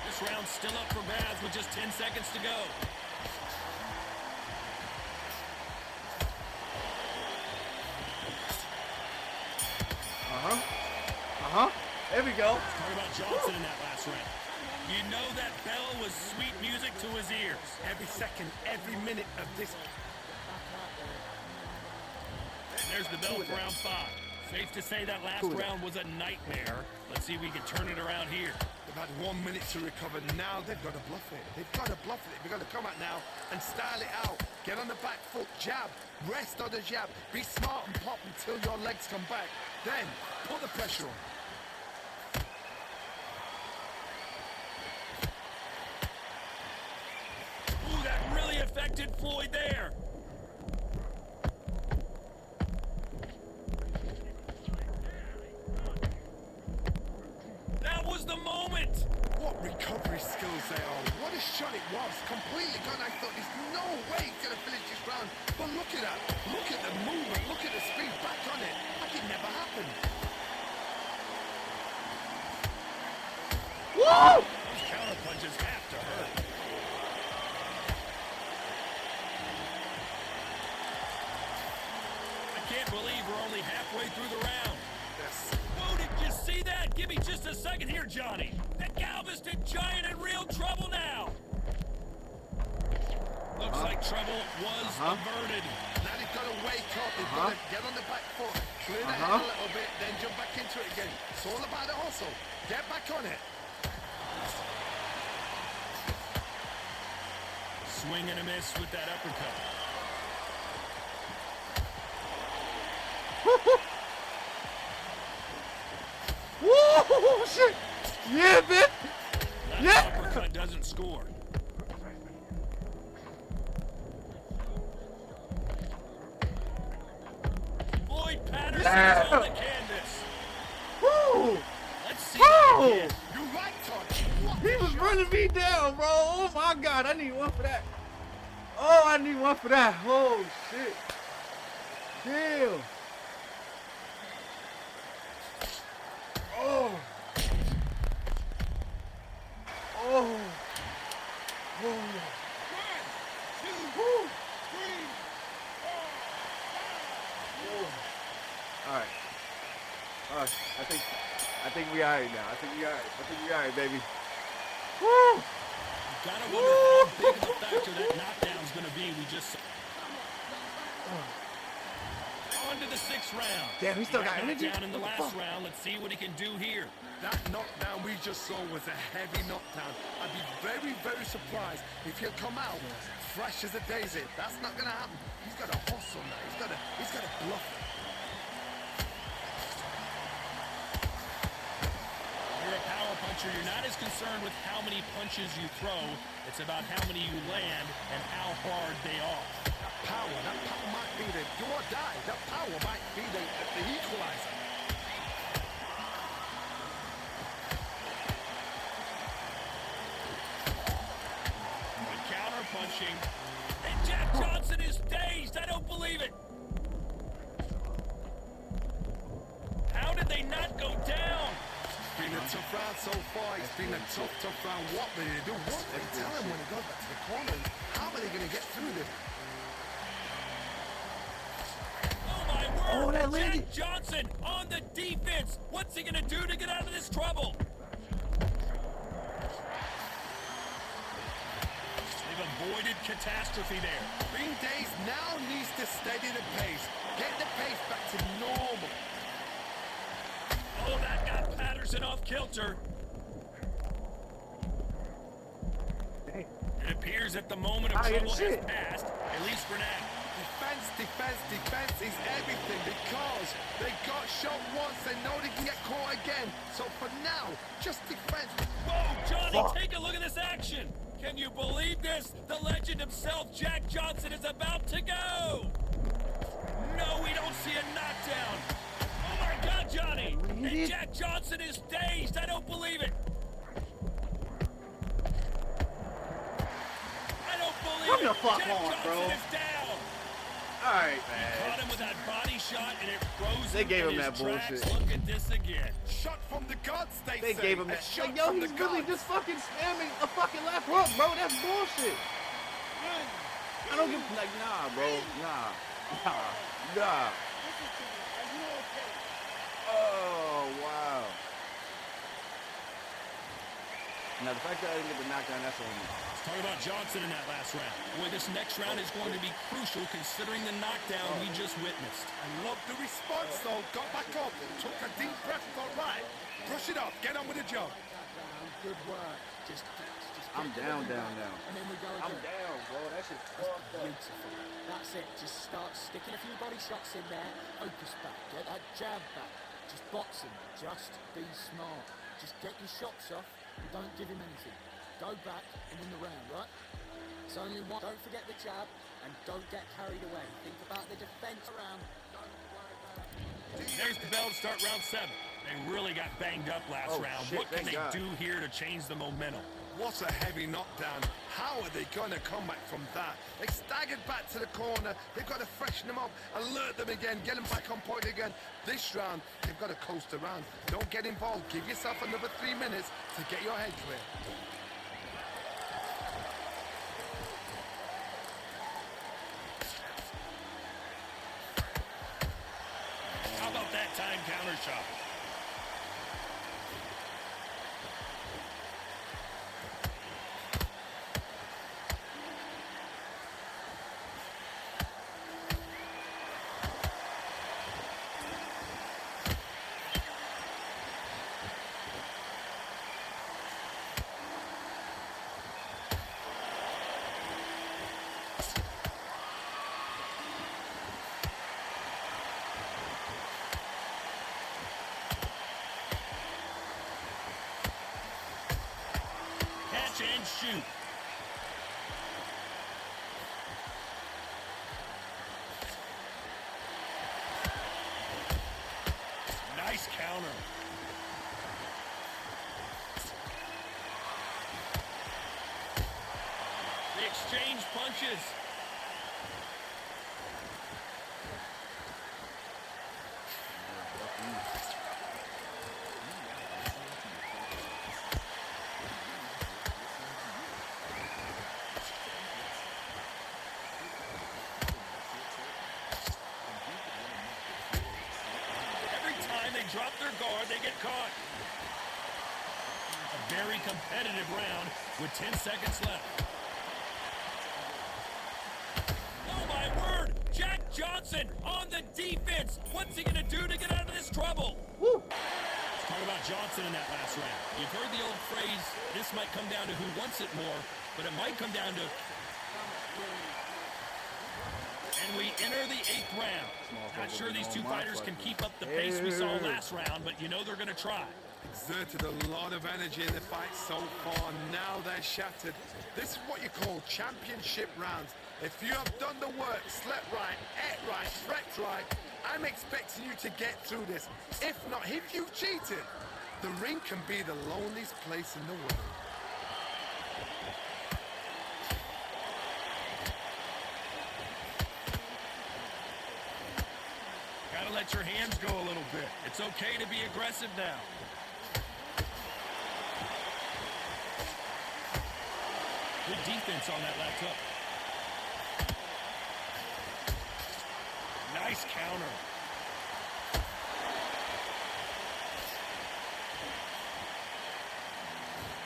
This round's still up for grabs with just 10 seconds to go. There we go. Talk about Johnson in that last round. You know that bell was sweet music to his ears. Every second, every minute of this. And there's the bell for round 5. Safe to say that last round was a nightmare. Let's see if we can turn it around here. They've had 1 minute to recover. Now they've got to bluff it. They've got to bluff it. They've got to come out now and style it out. Get on the back foot, jab, rest on the jab. Be smart and pop until your legs come back. Then put the pressure on. Ooh, that really affected Floyd there. That was the moment. What recovery skills they are. What a shot it was. Completely gone. I thought there's no way he's going to finish this round. But look at that. Look at the movement. Look at the speed. Back on it. Like it never happened. Woo! Those counter punches have to hurt. I can't believe we're only halfway through the round. Yes. Whoa, did you see can hear Johnny. That Galveston giant in real trouble now. Looks like trouble was averted. Now they've got to wake up. They've got to get on the back foot, clear the head a little bit, then jump back into it again. It's all about the hustle. Get back on it. Swing and a miss with that uppercut. Woo! Shit! Yeah, man! That Yeah! uppercut doesn't score. Floyd Patterson is on the canvas. Woo! Let's see Woo! it again. You right, Tony. He was running me down, bro. Oh my God, I need one for that. Oh, I need one for that. Oh shit. Damn. Oh. Oh. Oh. Woo. All right. All right. I think we all right now. I think we all right, baby. Woo. Gotta wonder how big of a factor that knockdown's gonna be. We just on to the 6th round. Damn, he still got Got energy. knocked down in the last round. Let's see what he can do here. That knockdown we just saw was a heavy knockdown. I'd be very, very surprised if he'll come out fresh as a daisy. That's not gonna happen. He's got to hustle now. He's got to bluff it. You're a power puncher. You're not as concerned with how many punches you throw. It's about how many you land and how hard they are. That power might be the do or die. That power might be the equalizer. Counter punching. And Jack Johnson is dazed. I don't believe it. How did they not go down? It's been a tough round so far. It's been a tough round. What will they do? What will they tell him when he goes back to the corner? How are they going to get through this? Oh my word! Oh, that lady. Jack Johnson on the defense. What's he gonna do to get out of this trouble? They've avoided catastrophe there. Being dazed now needs to steady the pace. Get the pace back to normal. Oh, that got Patterson off kilter. It appears that the moment of trouble has passed, at least for now. Defense is everything because they got shot once. They know they can get caught again. So for now, just defense. Whoa, Johnny, take a look at this action. Can you believe this? The legend himself, Jack Johnson, is about to go. No, we don't see a knockdown. Oh my God, Johnny! And Jack Johnson is dazed. I don't believe it. I don't believe Come it. the fuck Jack on, Johnson bro. is down. All right, Caught man. him with that body shot, and it froze They gave in him his that tracks. bullshit. Look at this again. Shot from the gods, They say. gave him A that. shot Like, yo, from he's the really gods. just fucking spamming a fucking left hook, bro. That's bullshit. I don't give like nah, bro. Nah. Oh wow. Now the fact that I didn't get the knockdown, that's on me. Let's talk about Johnson in that last round. Boy, this next round is going to be crucial considering the knockdown we just witnessed. I love the response though. Got back up, took a deep breath, got right. Brush it off, get on with the job. Good work. Just I'm down now. and then we go I'm again. down, bro. That shit's fucked up. Beautiful. That's it. Just start sticking a few body shots in there. Focus back. Get that jab back. Just boxing. Just be smart. Just get your shots off. Don't give him anything. Go back and win the round, right? It's only one. Don't forget the jab and don't get carried away. Think about the defense around. There's the bell to start round 7. They really got banged up last Oh, round. shit, What can thank they God. do here to change the momentum? What a heavy knockdown. How are they going to come back from that? They staggered back to the corner. They've got to freshen them up, alert them again, get them back on point again. This round, they've got to coast around. Don't get involved. Give yourself another 3 minutes to get your head clear. How about that time counter shot? and shoot. Nice counter. They exchange punches. Every time they drop their guard, they get caught. A very competitive round with 10 seconds left. Oh my word! Jack Johnson on the defense. What's he gonna do to get out of this trouble? Woo. Let's talk about Johnson in that last round. You've heard the old phrase, this might come down to who wants it more, but it might come down to... And we enter the 8th round. Not sure these two fighters can keep up the pace we saw last round, but you know they're gonna try. Exerted a lot of energy in the fight so far. Now they're shattered. This is what you call championship rounds. If you have done the work, slept right, ate right, slept right, I'm expecting you to get through this. If not, if you've cheated, the ring can be the loneliest place in the world. Gotta let your hands go a little bit. It's okay to be aggressive now. Good defense on that left hook. Nice counter.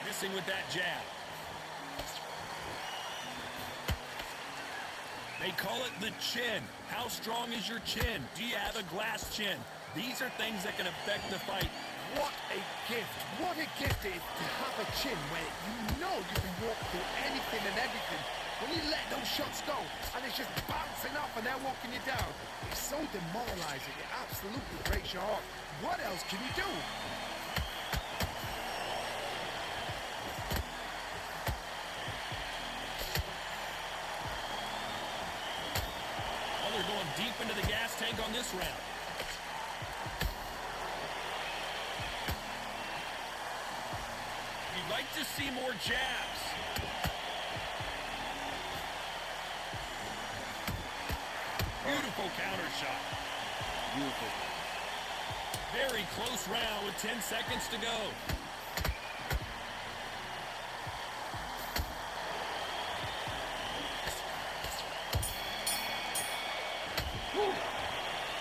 Missing with that jab. They call it the chin. How strong is your chin? Do you have a glass chin? These are things that can affect the fight. What a gift. What a gift it is to have a chin where you know you can walk through anything and everything. When you let those shots go and it's just bouncing off and they're walking you down, it's so demoralizing. It absolutely breaks your heart. What else can you do? Well, they're going deep into the gas tank on this round. You'd like to see more jabs. Beautiful counter shot. Beautiful. Very close round with 10 seconds to go.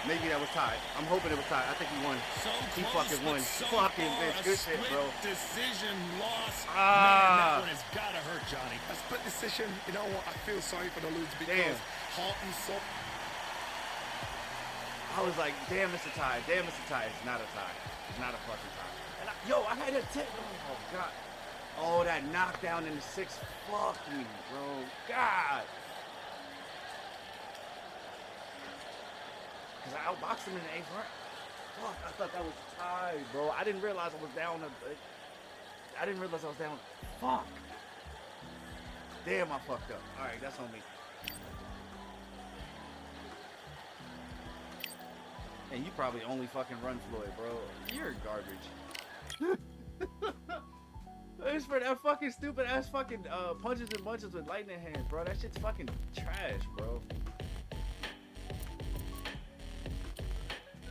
Maybe that was tied. I'm hoping it was tied. I think he won. So He close, fucking but won. so Fucking far, bitch. a Good shit, bro. split decision loss. Man, Ah. that one has got to hurt, Johnny. A split decision, you know what? I feel sorry for the loser because Damn. heart and soul. I was like, damn, it's a tie. Damn, it's a tie. It's not a tie. It's not a fucking tie. And I had a tip. Oh, God. Oh, that knockdown in the 6th. Fuck me, bro. God. Because I outboxed him in the 8th round. Fuck, I thought that was a tie, bro. I didn't realize I was down. I didn't realize I was down. Fuck. Damn, I fucked up. All right, that's on me. And you probably only fucking run Floyd, bro. You're garbage. It's for that fucking stupid ass fucking punches and bunches with lightning hands, bro. That shit's fucking trash, bro.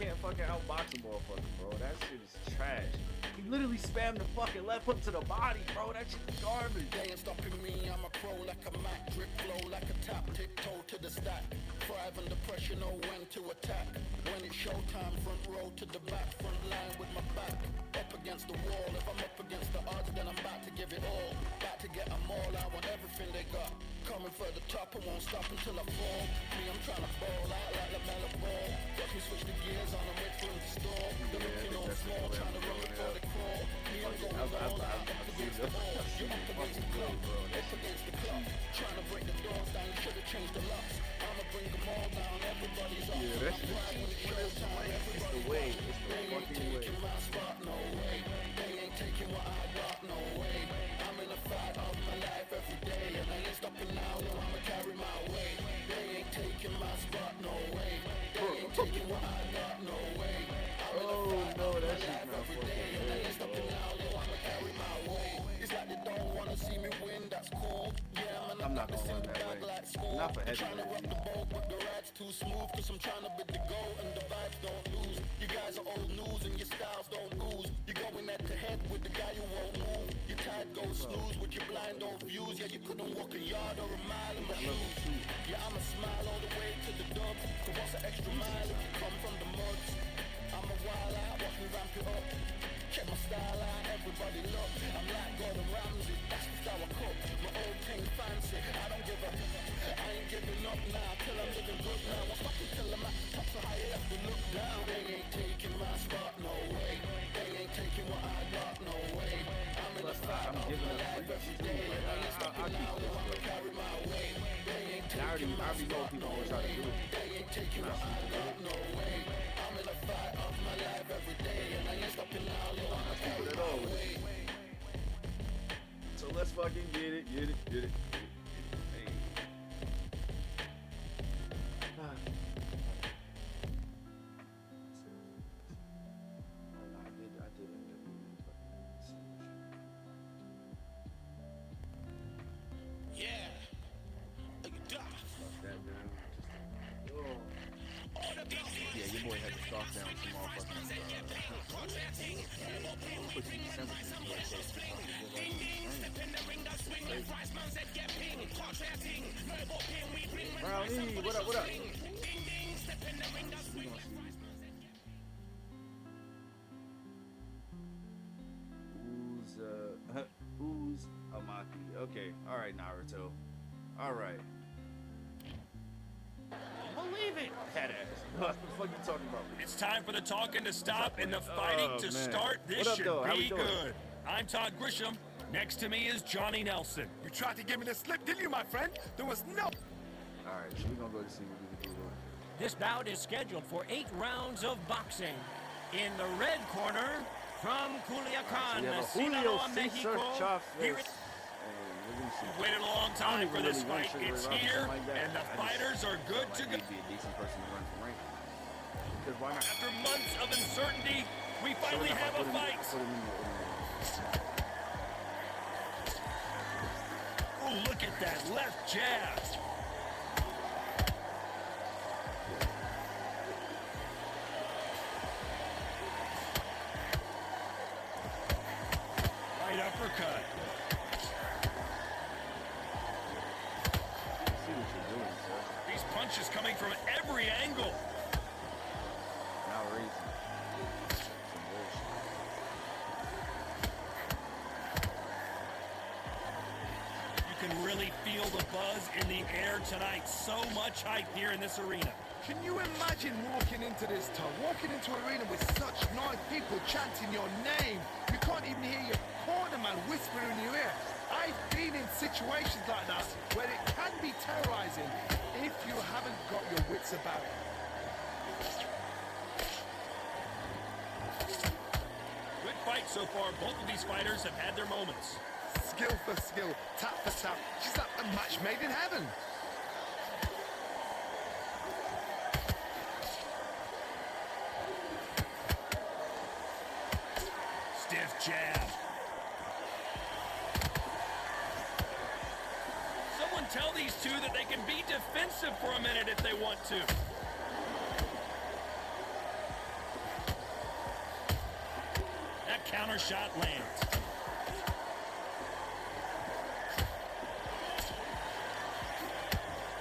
Can't fucking outbox a motherfucker, bro. That shit is trash. He literally spammed the fucking left hook to the body, bro. That shit's garbage. They ain't stopping me, I'm a pro like a Mac. Drip flow like a tap, tiptoe to the stack. Thrive under pressure, know when to attack. When it's showtime, front row to the back. Front line with my back up against the wall. If I'm up against the odds, then I'm about to give it all. About to get them all, I want everything they got. Coming for the top, I won't stop until I fall. Me, I'm trying to ball out like the mellow ball. Watch me switch the gears on the way through the store. They're looking on floor, trying to run before they crawl. Me, I'm going all out, up against the wall. You up against the clock, up against the clock. Trying to break the doors down, you should've changed the locks. I'ma bring them all down, everybody's off. Yeah, that's it's the way. It's the fucking way. My spot, no way. They ain't taking what I got, no way. I'm in a fight of my not for heavy. Too smooth, cause I'm trying to bid the goal and the vibes don't lose. You guys are old news and your styles don't ooze. You're going head to head with the guy who won't move. Your tide goes snooze with your blind old views. Yeah, you couldn't walk a yard or a mile in my shoes. Yeah, I'ma smile all the way to the dub. So what's an extra mile if you come from the muds? I'm a wild out, watch me ramp it up. Check my style out, everybody look. I'm like Gordon Ramsay, that's the style I cook. My old thing fancy, I don't give a. I ain't giving up now, till I'm living good now. I'm fucking till I'm at the top, so how you have to look down. They ain't taking my spot, no way. They ain't taking what I got, no way. I'm in the fight of my life every day. I ain't stopping now, I'ma carry my weight. They ain't taking my spot, no way. They ain't taking what I got, no way. I'm in the fight of my life every day, and I ain't stopping now, I'ma carry my weight. So let's fucking get it. Hey. Yeah, your boy had to stop down some motherfucking Brownie, what up? Who's Amaki? Okay, all right, Naruto. All right. Believe it, head ass. What the fuck you talking about? It's time for the talking to stop and the fighting to start. This What up, should though? How we be doing? good. I'm Todd Grisham. Next to me is Johnny Nelson. You tried to give me the slip, didn't you, my friend? There was no... All right, so we're gonna go to see what we can do. This bout is scheduled for 8 rounds of boxing. In the red corner, from Culiacan, Julio Sinaloa, Cesar Mexico. Chavez. We've waited a long time for this fight. It's here, and the fighters are good to go. Be a decent person to run for rank. Because why not? After months of uncertainty, we finally have a fight. Oh, look at that left jab. Right uppercut. See what you're doing, sir. These punches coming from every angle. Now raising. Some bullshit. You can really feel the buzz in the air tonight. So much hype here in this arena. Can you imagine walking into this town, walking into an arena with such nice people chanting your name? You can't even hear your cornerman whispering in your ear. I've been in situations like that where it can be terrorizing if you haven't got your wits about you. Good fight so far. Both of these fighters have had their moments. Skill for skill, tap for tap. She's like a match made in heaven. Stiff jab. Someone tell these two that they can be defensive for a minute if they want to. That counter shot lands.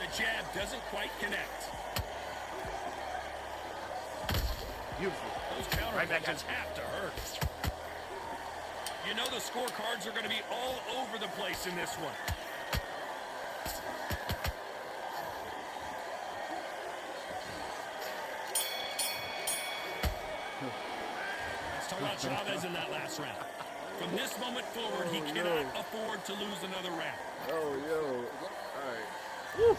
The jab doesn't quite connect. Beautiful. Those counter Right back punches at have to hurt. You know the scorecards are going to be all over the place in this one. Let's talk about Chavez in that last round. From this moment forward, he cannot afford to lose another round. Oh, yo. All right. Woo.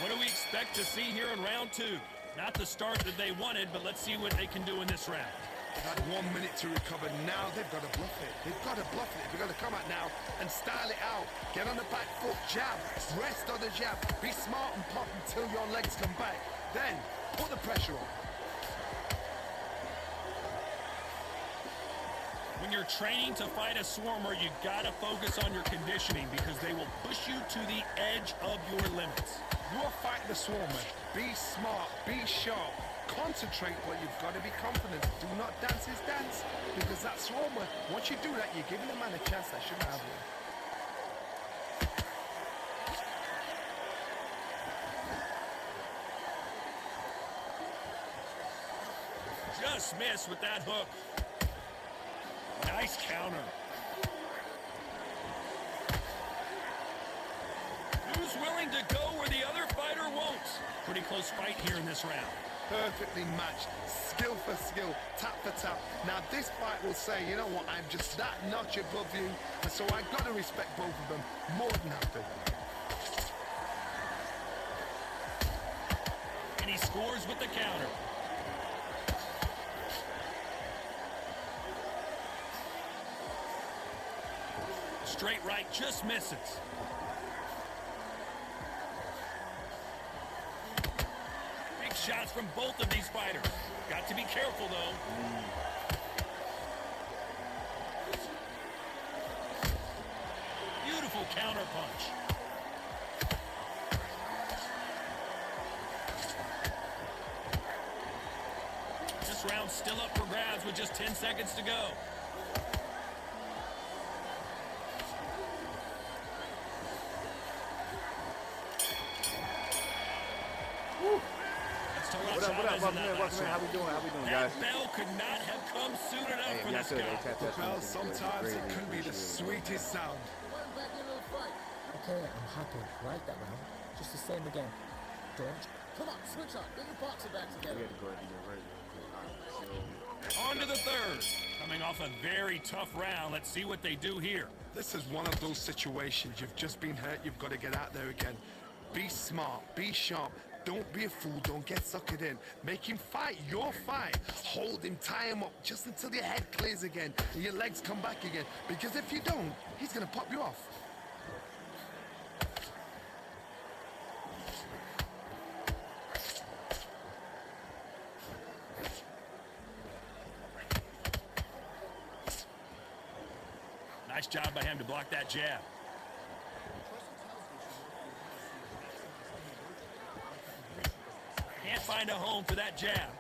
What do we expect to see here in round 2? Not the start that they wanted, but let's see what they can do in this round. They've had 1 minute to recover. Now they've got to bluff it. They've got to bluff it. They've got to come out now and style it out. Get on the back foot, jab, rest on the jab. Be smart and pop until your legs come back. Then put the pressure on. When you're training to fight a swarmer, you gotta focus on your conditioning because they will push you to the edge of your limits. You're fighting a swarmer. Be smart, be sharp, concentrate, but you've got to be confident. Do not dance his dance, because that swarmer, once you do that, you're giving the man a chance that shouldn't have one. Just missed with that hook. Nice counter. Who's willing to go where the other fighter won't? Pretty close fight here in this round. Perfectly matched, skill for skill, tap for tap. Now this fight will say, you know what, I'm just that notch above you, and so I've got to respect both of them more than happy. And he scores with the counter. Straight right just misses. Big shots from both of these fighters. Got to be careful, though. Beautiful counter punch. This round's still up for grabs with just 10 seconds to go. Welcome in. How we doing, guys? That bell could not have come soon enough for this guy. The bell, sometimes it can be the sweetest sound. Okay, I'm happy. Like that round. Just the same again. Don't. Come on, switch on. Get your boxer back together. On to the third. Coming off a very tough round. Let's see what they do here. This is one of those situations. You've just been hurt. You've got to get out there again. Be smart. Be sharp. Don't be a fool. Don't get suckered in. Make him fight your fight. Hold him. Tie him up just until your head clears again and your legs come back again. Because if you don't, he's going to pop you off. Nice job by him to block that jab. Can't find a home for that jab.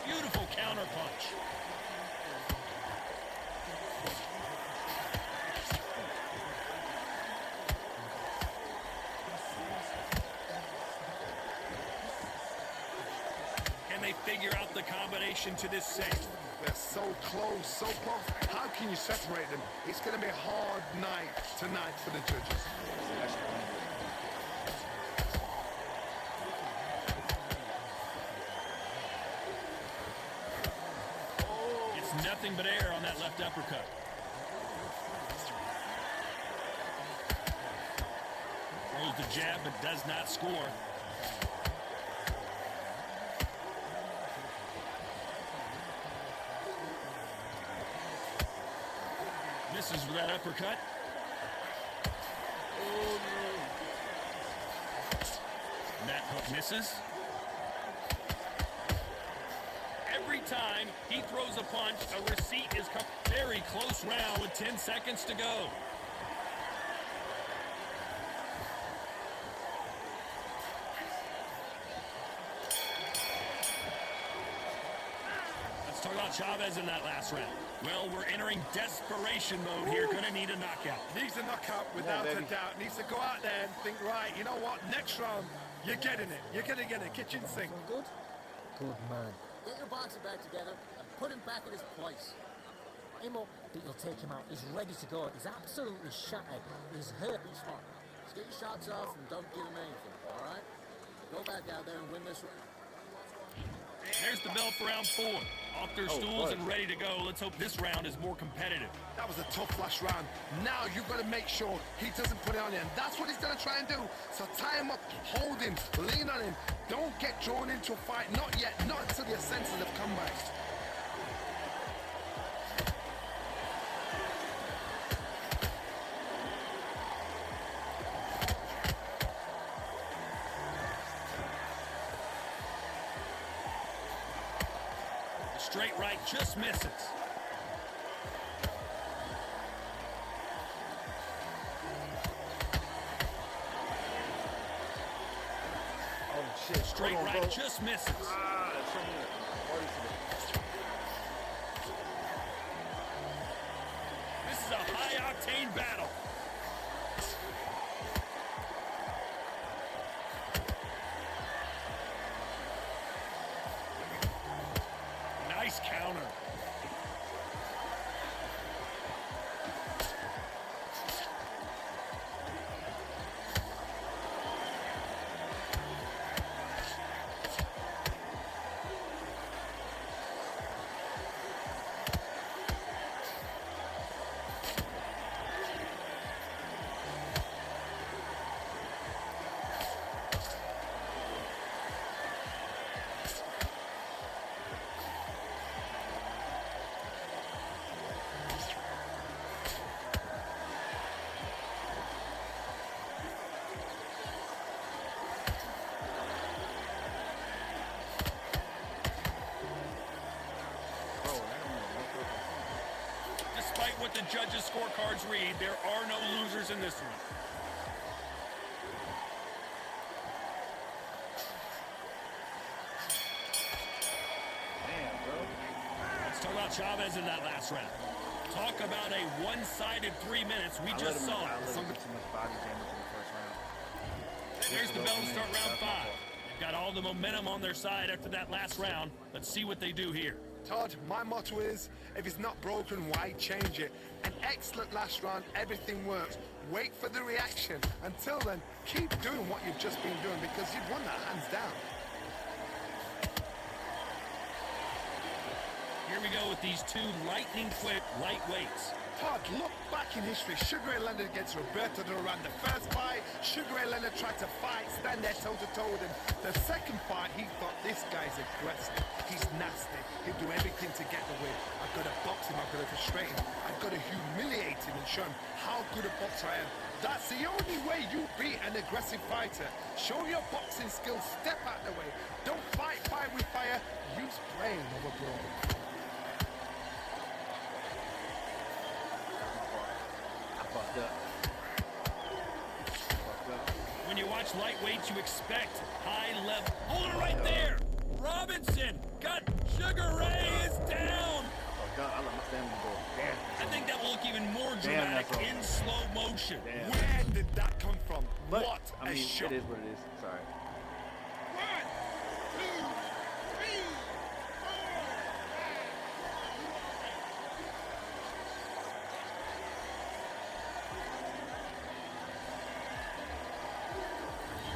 Beautiful counter punch. Can they figure out the combination to this safe? They're so close, so close. How can you separate them? It's going to be a hard night tonight for the judges. It's nothing but air on that left uppercut. Throws the jab but does not score. Misses with that uppercut. And that hook misses. Every time he throws a punch, a receipt is coming. Very close round with 10 seconds to go. Let's talk about Chavez in that last round. Well, we're entering desperation mode here. Gonna need a knockout. Needs a knockout without a doubt. Needs to go out there and think, right, you know what, next round, you're getting it. You're gonna get a kitchen sink. Good? Good man. Get your boxer back together and put him back in his place. Him up, but you'll take him out. He's ready to go. He's absolutely shattered. He's hurt. Be smart. Just get your shots off and don't give him anything, all right? Go back out there and win this round. There's the bell for round 4. Off their stools and ready to go. Let's hope this round is more competitive. That was a tough last round. Now you've got to make sure he doesn't put it on you. And that's what he's going to try and do. So tie him up, hold him, lean on him. Don't get drawn into a fight. Not yet. Not until your senses have come back. straight right just misses. Oh shit! Straight Hold on, right bro. just misses. Show me that. This is a high-octane battle. Nice counter. Despite what the judges' scorecards read, there are no losers in this one. Damn, bro. Let's talk about Chavez in that last round. Talk about a one-sided 3 minutes. We just saw I it. let him get too much body damage in the first round. There's the bell to start round That's my 5. fault. They've got all the momentum on their side after that last round. Let's see what they do here. Todd, my motto is, if it's not broken, why change it? An excellent last round, everything works. Wait for the reaction. Until then, keep doing what you've just been doing because you've won that hands down. Here we go with these two lightning-quick lightweights. Todd, look back in history. Sugar Ray Leonard against Roberto Duran. The first fight, Sugar Ray Leonard tried to fight, stand there toe-to-toe with him. The second fight, he thought, this guy's aggressive. He's nasty. He'll do everything to get the win. I've got to box him. I've got to frustrate him. I've got to humiliate him and show him how good a boxer I am. That's the only way you beat an aggressive fighter. Show your boxing skills. Step out the way. Don't fight fire with fire. Use brain over brawn. Fucked up. When you watch lightweights, you expect high level. Hold it right there! Robinson got Sugar Ray is down! Fucked up. I let my stamina go. Damn. I think that will look even more Damn, dramatic that's all. in slow motion. Damn. Where did that come from? But, What I a mean, shot. it is what it is. Sorry.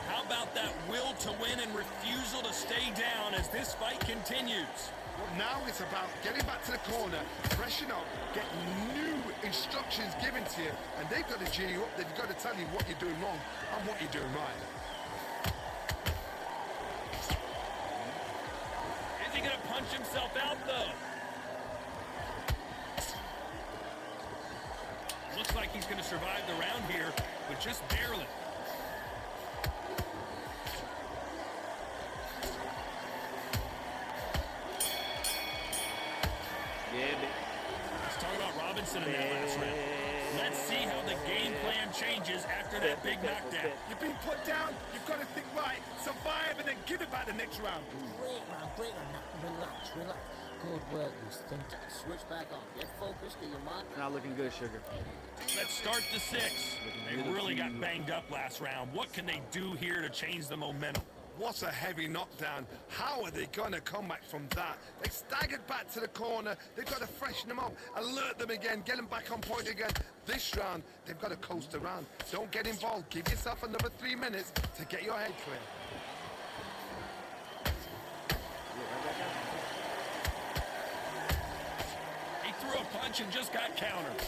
How about that will to win and refusal to stay down as this fight continues? Well, now it's about getting back to the corner, freshen up, get new instructions given to you, and they've got to G you up. They've got to tell you what you're doing wrong and what you're doing right. Is he gonna punch himself out though? Looks like he's gonna survive the round here, but just barely. Yeah, bitch. Let's talk about Robinson in that last round. Let's see how the game plan changes after that big knockdown. You've been put down, you've got to think right, survive, and then give it back the next round. Great round. Relax. Good work, you think. Switch back on. Get focused, get your mind. Not looking good, Sugar. Let's start the 6. They really got banged up last round. What can they do here to change the momentum? What a heavy knockdown. How are they going to come back from that? They staggered back to the corner. They've got to freshen them up, alert them again, get them back on point again. This round, they've got to coast around. Don't get involved. Give yourself another 3 minutes to get your head clear. He threw a punch and just got countered.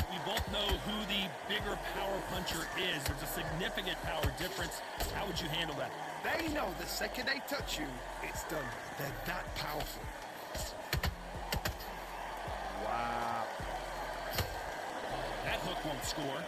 We both know who the bigger power puncher is. There's a significant power difference. How would you handle that? They know the second they touch you, it's done. They're that powerful. Wow. That hook won't score.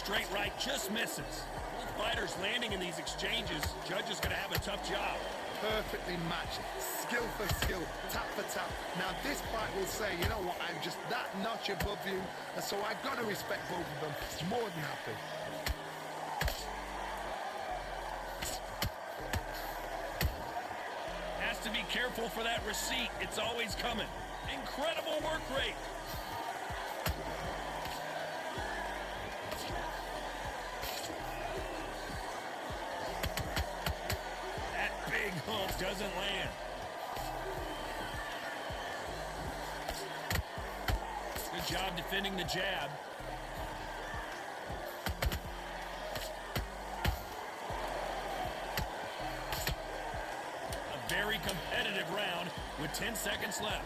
straight right just misses. Both fighters landing in these exchanges. Judge is going to have a tough job. Perfectly matched, skill for skill, tap for tap. Now this fight will say, you know what, I'm just that notch above you, and so I've got to respect both of them. More than happy. Has to be careful for that receipt. It's always coming. Incredible work rate. Doesn't land. Good job defending the jab. A very competitive round with 10 seconds left.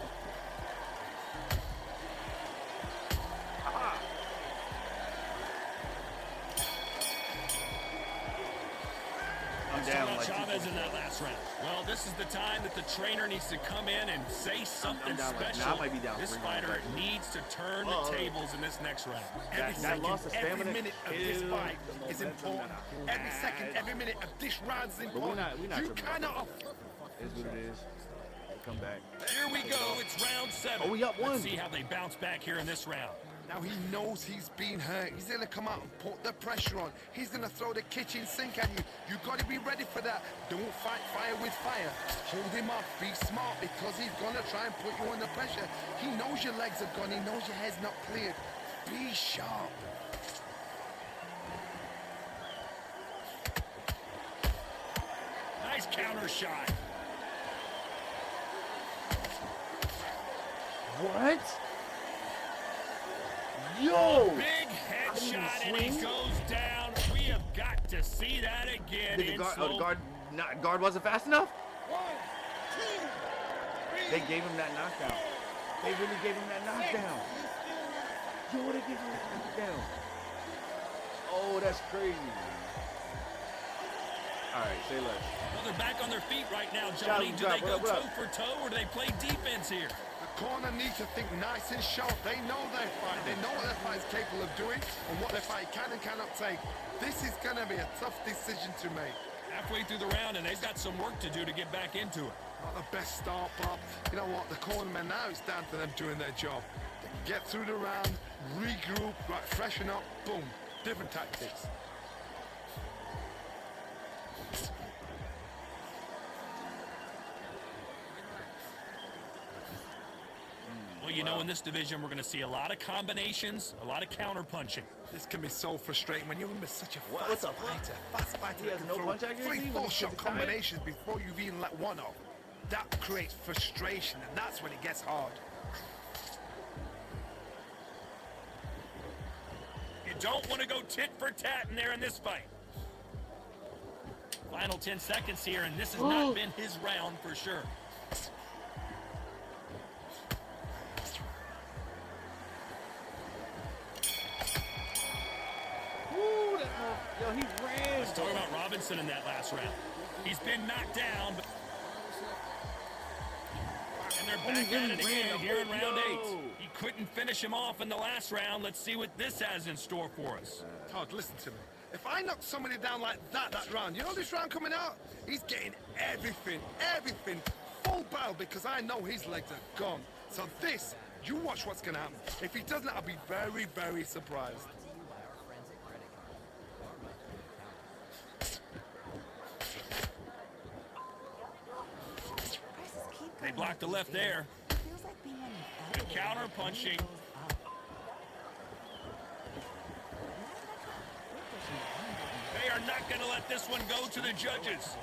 Down like Chavez in that last round. Well, this is the time that the trainer needs to come in and say something special. I might be down This 3 fighter rounds. needs to turn the tables in this next round. Every minute of this fight is important. Every second, every minute of this round is important. You cannot. Is what it is. Come back. Here we go. It's round 7. Oh, we up 1. Let's see how they bounce back here in this round. Now he knows he's been hurt. He's gonna come out and put the pressure on. He's gonna throw the kitchen sink at you. You gotta be ready for that. Don't fight fire with fire. Hold him off. Be smart because he's gonna try and put you under pressure. He knows your legs are gone. He knows your head's not cleared. Be sharp. Nice counter shot. What? Yo! Big headshot and he goes down. We have got to see that again. Did the guard wasn't fast enough? 1, 2, 3. They gave him that knockdown. They really gave him that knockdown. Yo, they gave him that knockdown. Oh, that's crazy. All right, say less. Well, they're back on their feet right now, Johnny. Do they go toe for toe or do they play defense here? Corner needs to think nice and sharp. They know their fight. They know what their fight is capable of doing and what their fight can and cannot take. This is going to be a tough decision to make. Halfway through the round, and they've got some work to do to get back into it. Not the best start, Bob. You know what? The cornermen now, it's down to them doing their job. They can get through the round, regroup, right, freshen up, boom. Different tactics. Well, you know, in this division, we're going to see a lot of combinations, a lot of counter punching. This can be so frustrating when you're in such a What's up? fast fighter. He has no punch accuracy? 3-4 shot combinations before you've even let one off. That creates frustration, and that's when it gets hard. You don't want to go tit for tat in there in this fight. Final 10 seconds here, and this has not been his round for sure. Yo, he ran. Let's talk about Robinson in that last round. He's been knocked down, but... and they're back at it again here in round 8. He couldn't finish him off in the last round. Let's see what this has in store for us. Todd, listen to me. If I knock somebody down like that round, you know this round coming out? He's getting everything, full barrel because I know his legs are gone. So this, you watch what's going to happen. If he doesn't, I'll be very, very surprised. They blocked the left there. Good counter punching. They are not going to let this one go to the judges.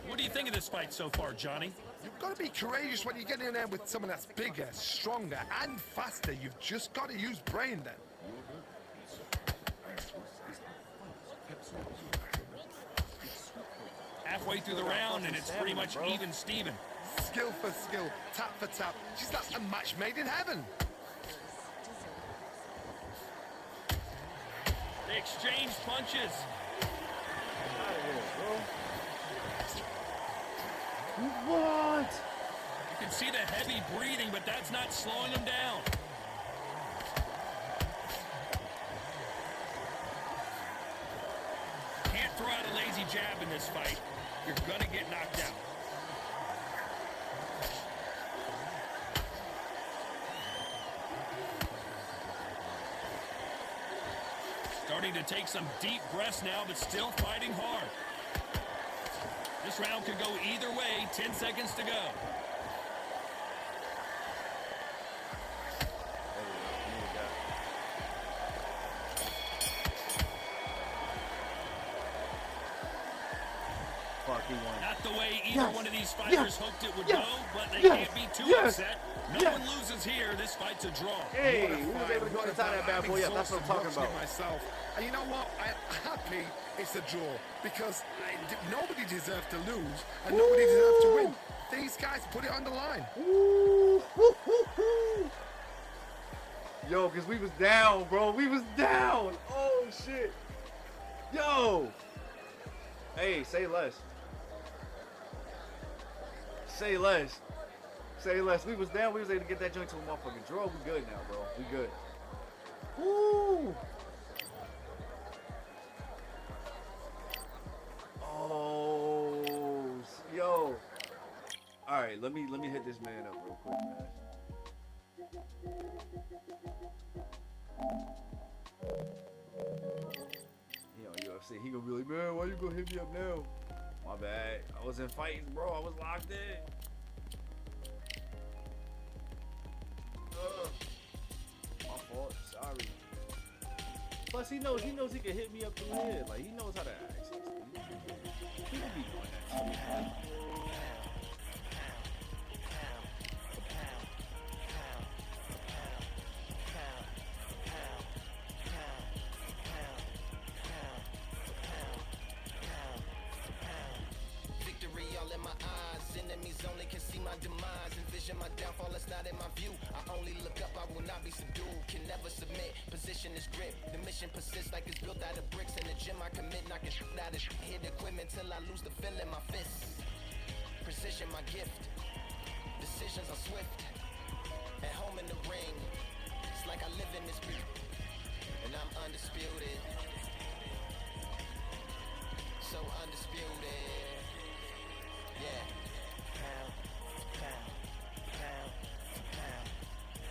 What do you think of this fight so far, Johnny? You've got to be courageous when you get in there with someone that's bigger, stronger, and faster. You've just got to use brain then. Halfway through the round, and it's pretty much even Steven. Skill for skill, tap for tap. Just that's a match made in heaven. They exchange punches. What? barely breathing, but that's not slowing him down. Can't throw out a lazy jab in this fight. You're gonna get knocked out. Starting to take some deep breaths now, but still fighting hard. This round could go either way. 10 seconds to go. Not the way either one of these fighters hoped it would go, but they can't be too upset. No one loses here. This fight's a draw. Hey, we was able to go to tie that bad boy up. That's what I'm talking about. Myself. And you know what? I'm happy it's a draw because nobody deserved to lose and nobody deserved to win. These guys put it on the line. Yo, because we was down, bro. We was down. Oh, shit. Yo. Hey, say less. Say less. Say less. We was down. We was able to get that joint to a motherfucking draw. We good now, bro. We good. Woo. Oh, yo. All right, let me hit this man up real quick, man. He on UFC. He gonna be like, man, why you gonna hit me up now? My bad. I wasn't fighting, bro. I was locked in. My fault. Sorry. Plus, he knows he can hit me up through the head. Like, he knows how to access me. People be doing that shit. Victory all in my eyes. Enemies only can see my demise. Envision my downfall, it's not in my view. I only look up, I will not be subdued. Can never submit, position is grip. The mission persists like it's built out of bricks. In the gym I commit, knocking shit out of hit equipment till I lose the feel in my fists. Precision my gift. Decisions are swift. At home in the ring, it's like I live in this beat. And I'm undisputed. So undisputed. Yeah. Pound, pound, pound, pound,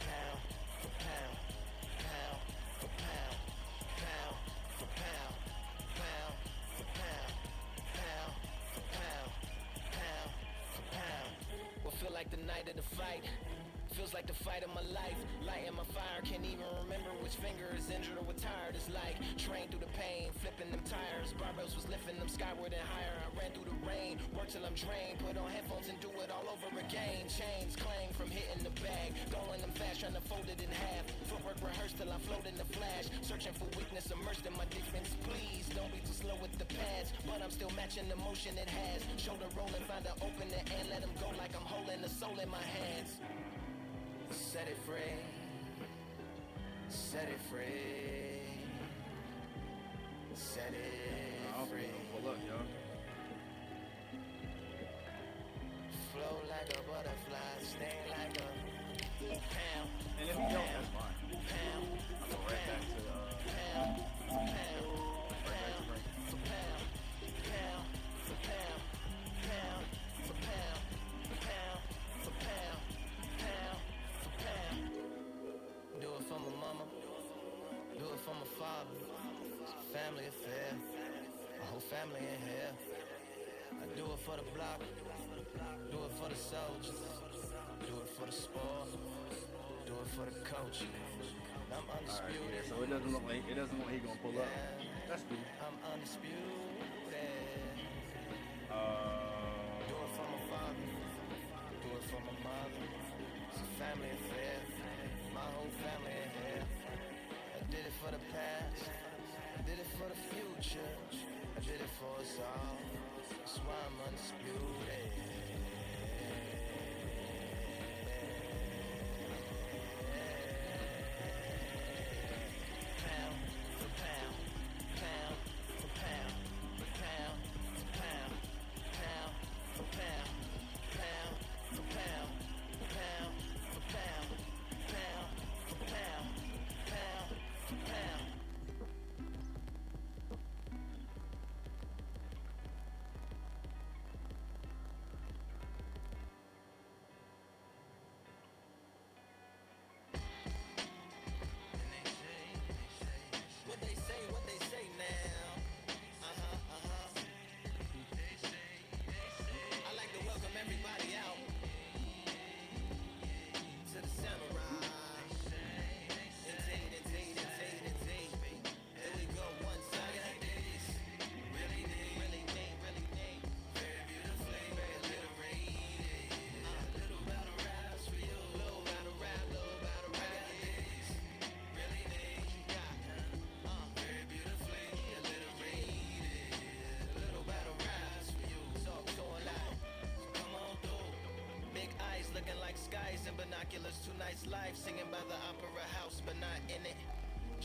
pound for pound, pound for pound, pound for pound, pound for pound, pound for pound, pound for pound. What feel like the night of the fight? Feels like the fight of my life. Lighting my fire, can't even remember which finger is injured or what tired is like. Train through the pain, flipping them tires. Barbells was lifting them skyward and higher. I ran through the rain, worked till I'm drained. Put on headphones and do it all over again. Chains clang from hitting the bag. Throwing them fast, trying to fold it in half. Footwork rehearsed till I float in the flash. Searching for weakness, immersed in my defense. Please don't be too slow with the pads. But I'm still matching the motion it has. Shoulder rolling, find an opening and let them go like I'm holding the soul in my hands. Set it free, set it free, set it free. Pull up, yo. Flow like a butterfly, sting like a pound. And if you don't, that's fine. Pound, I'll go right back to pound, pound, pound, for pound, pound, for pound, pound, for pound, pound, for pound. Do it for my mama, do it for my father. It's a family affair, a whole family in here. I do it for the block, do it for the soldiers, do it for the sport, do it for the coach. I'm undisputed. Right, yeah, so it doesn't look like he's gonna pull up. That's cool. I'm undisputed. Do it for my father, do it for my mother. It's a family affair. My whole family in here. I did it for the past. I did it for the future. I did it for us all. That's why I'm undisputed. Pound for pound, pound for pound, pound for pound, pound for pound, pound for pound, pound.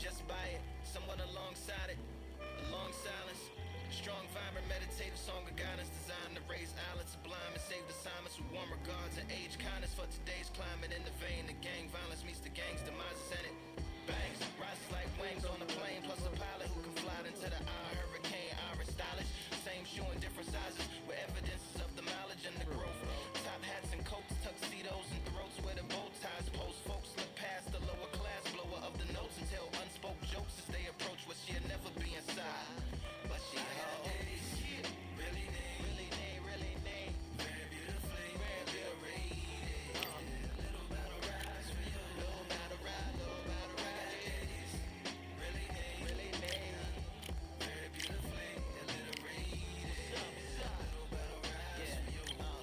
just by it, somewhat alongside it, a long silence. Strong, vibrant, meditative song of guidance designed to raise islands sublime and save the silence with warm regards and age kindness for today's climate. In the vein, the gang violence meets the gang's demise. Senate bangs, rises like wings on the plane, plus a pilot who can fly into the eye. Hurricane, Irish stylish, same shoe in different sizes with evidences of the mileage and the growth. Top hats and coats, tuxedos and throats where the bow ties post. Folks look past the lower class blower of the notes and tell unspoke jokes as they approach what she'll never be inside. But she holds really neat, very beautifully, very little battle rise for you, little battle rise, really neat, very beautifully, little battle rise for you. Come on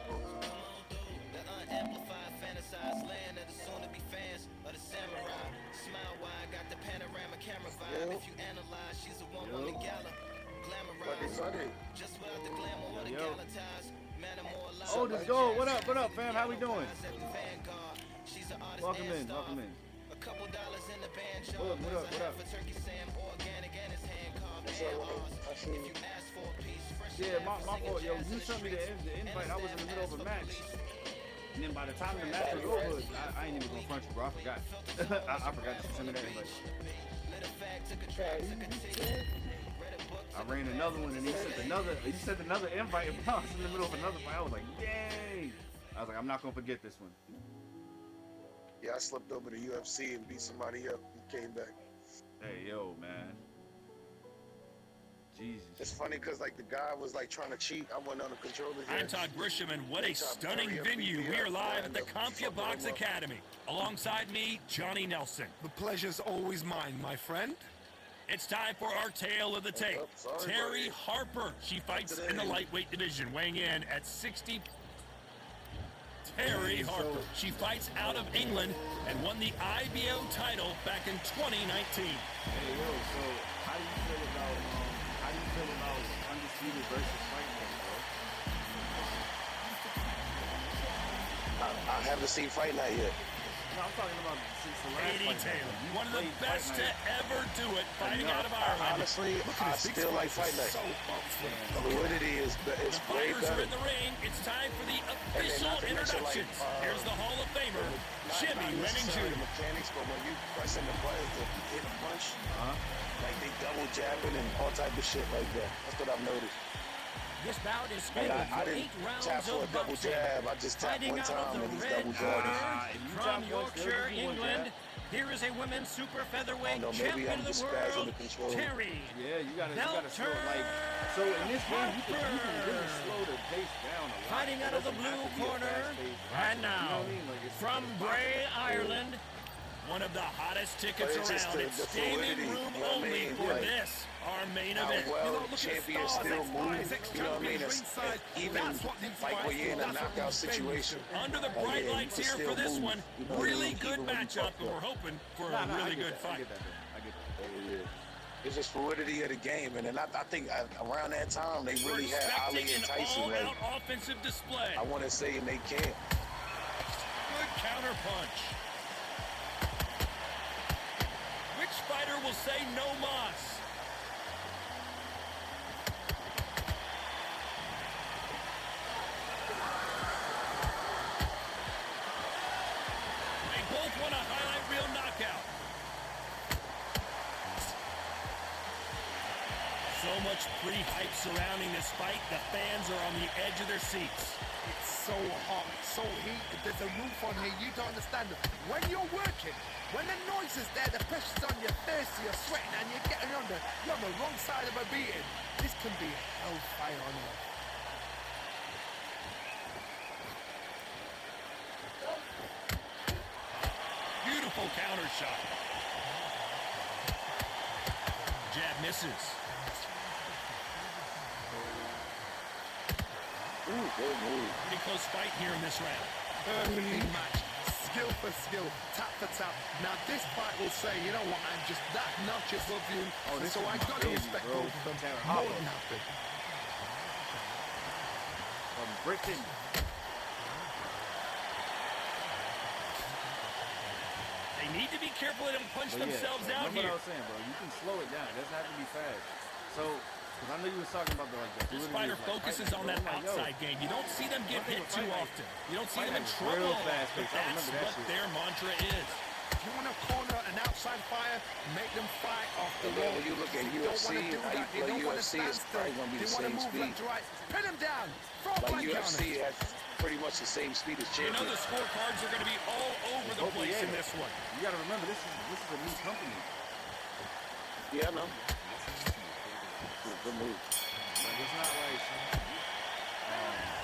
through the unamplified, fantasized land of the soon-to-be fans of the samurai. Smile wide, got the panorama camera vibe. If you analyze, she's a one-woman gala, glamorized, just without the glamour or the galatized. Oh, this gold. What up, fam? How we doing? She's an artist. Welcome in. A couple dollars in the band jar. What up? For turkey Sam, organic and his hand carved ARs. If you ask for a piece, fresh. Yeah, my fault, yo. You sent me the invite. I was in the middle of a match. And then by the time the match was over, I ain't even gonna front you, bro. I forgot. I forgot to send me that invite. I ran another one and he sent another invite and I was in the middle of another fight. I was like, yay! I was like, I'm not gonna forget this one. Yeah, I slipped over to UFC and beat somebody up and came back. Hey, yo, man. Jesus. It's funny because like the guy was like trying to cheat. I went on the controller. I'm Todd Grisham, and what a stunning venue. We are live at the Comptia Box Academy. Alongside me, Johnny Nelson. The pleasure's always mine, my friend. It's time for our tale of the tape. Terry Harper. She fights in the lightweight division, weighing in at 60. Terry Harper. She fights out of England and won the IBO title back in 2019. Hey, yo, so how do you feel about Undisputed versus Fight Night, I haven't seen Fight Night yet. No, I'm talking about since the last A.D. Fight Taylor, Night. one of the best to ever do it, fighting out of Ireland. Honestly, I still like Fight Night. The fluidity is The way fighters are better. in the ring. It's time for the official not to mention, like, introductions. Here's the Hall of Famer, Jimmy Not Lennon necessarily Jr. mechanics, but when you pressing the buttons to hit a punch, like they double jabbing and all type of shit like that. That's what I've noticed. This bout is Like, scheduled I for didn't 8 rounds tap for a of double boxing. jab. I just tapped Fighting one out of time the and he's red double corner jabbing. you from tap once, Yorkshire, there's one England. jab. Here is a women's super featherweight maybe champion I'm of the just spazzing world, the control. Terry. Yeah, you gotta slow like. So in this game, you can really slow the pace down a lot. Fighting out of the blue corner, and now from Bray, Ireland, One of the hottest tickets But it's just around. the It's standing fluidity, room you know what I only mean? for Like, this, our main how event. well champions still move, you know what I mean? Even like when you're in a knockout situation. Under the like, bright yeah, lights you can here for still this move, one, you know what I really mean? good Even when you matchup, fucked and up. we're hoping for I a really get good that, fight. I get that. Yeah. It's just fluidity of the game, and then I think around that time they really We're had Ali expecting and an Tyson. Like, all-out offensive display. I want to say, and they can't. Good counter punch. Which fighter will say no mas? They both want a highlight reel knockout. So much pre-hype surrounding this fight, the fans are on the edge of their seats. It's so hot, so heated, there's a roof on here, you don't understand. When you're working, when the noise is there, the pressure's on, you're thirsty, you're sweating, and you're getting under, you're on the wrong side of a beating. This can be hellfire on earth. Beautiful counter shot. Jab misses. Pretty close fight here in this round. Perfectly matched, skill for skill, tap for tap. Now this fight will say, you know what, I'm just that notch above you, so I got to respect both of them more than happy. From Britain. They They need to be careful they don't punch But yeah, themselves so out remember here. what I was saying, bro. You can slow it down. It doesn't have to be fast. So, because I know you was talking about the This fighter focuses on that outside game. You don't see them get hit too often. You don't see them in trouble. Real fast pace. I remember that That's what shit. their mantra is. If you want to corner an outside fire, make them fight off the Yeah, wall. when you look at They don't UFC, wanna do how you that. They play don't wanna UFC stand is still. probably gonna be They the wanna same move speed. left to right. Pin them down. Throw a Like blank counter. UFC has pretty much the same speed as You know champion. the scorecards are going to be all over the place in this one. You got to remember, this is a new company. Yeah, I know. Good move. Like, it's not like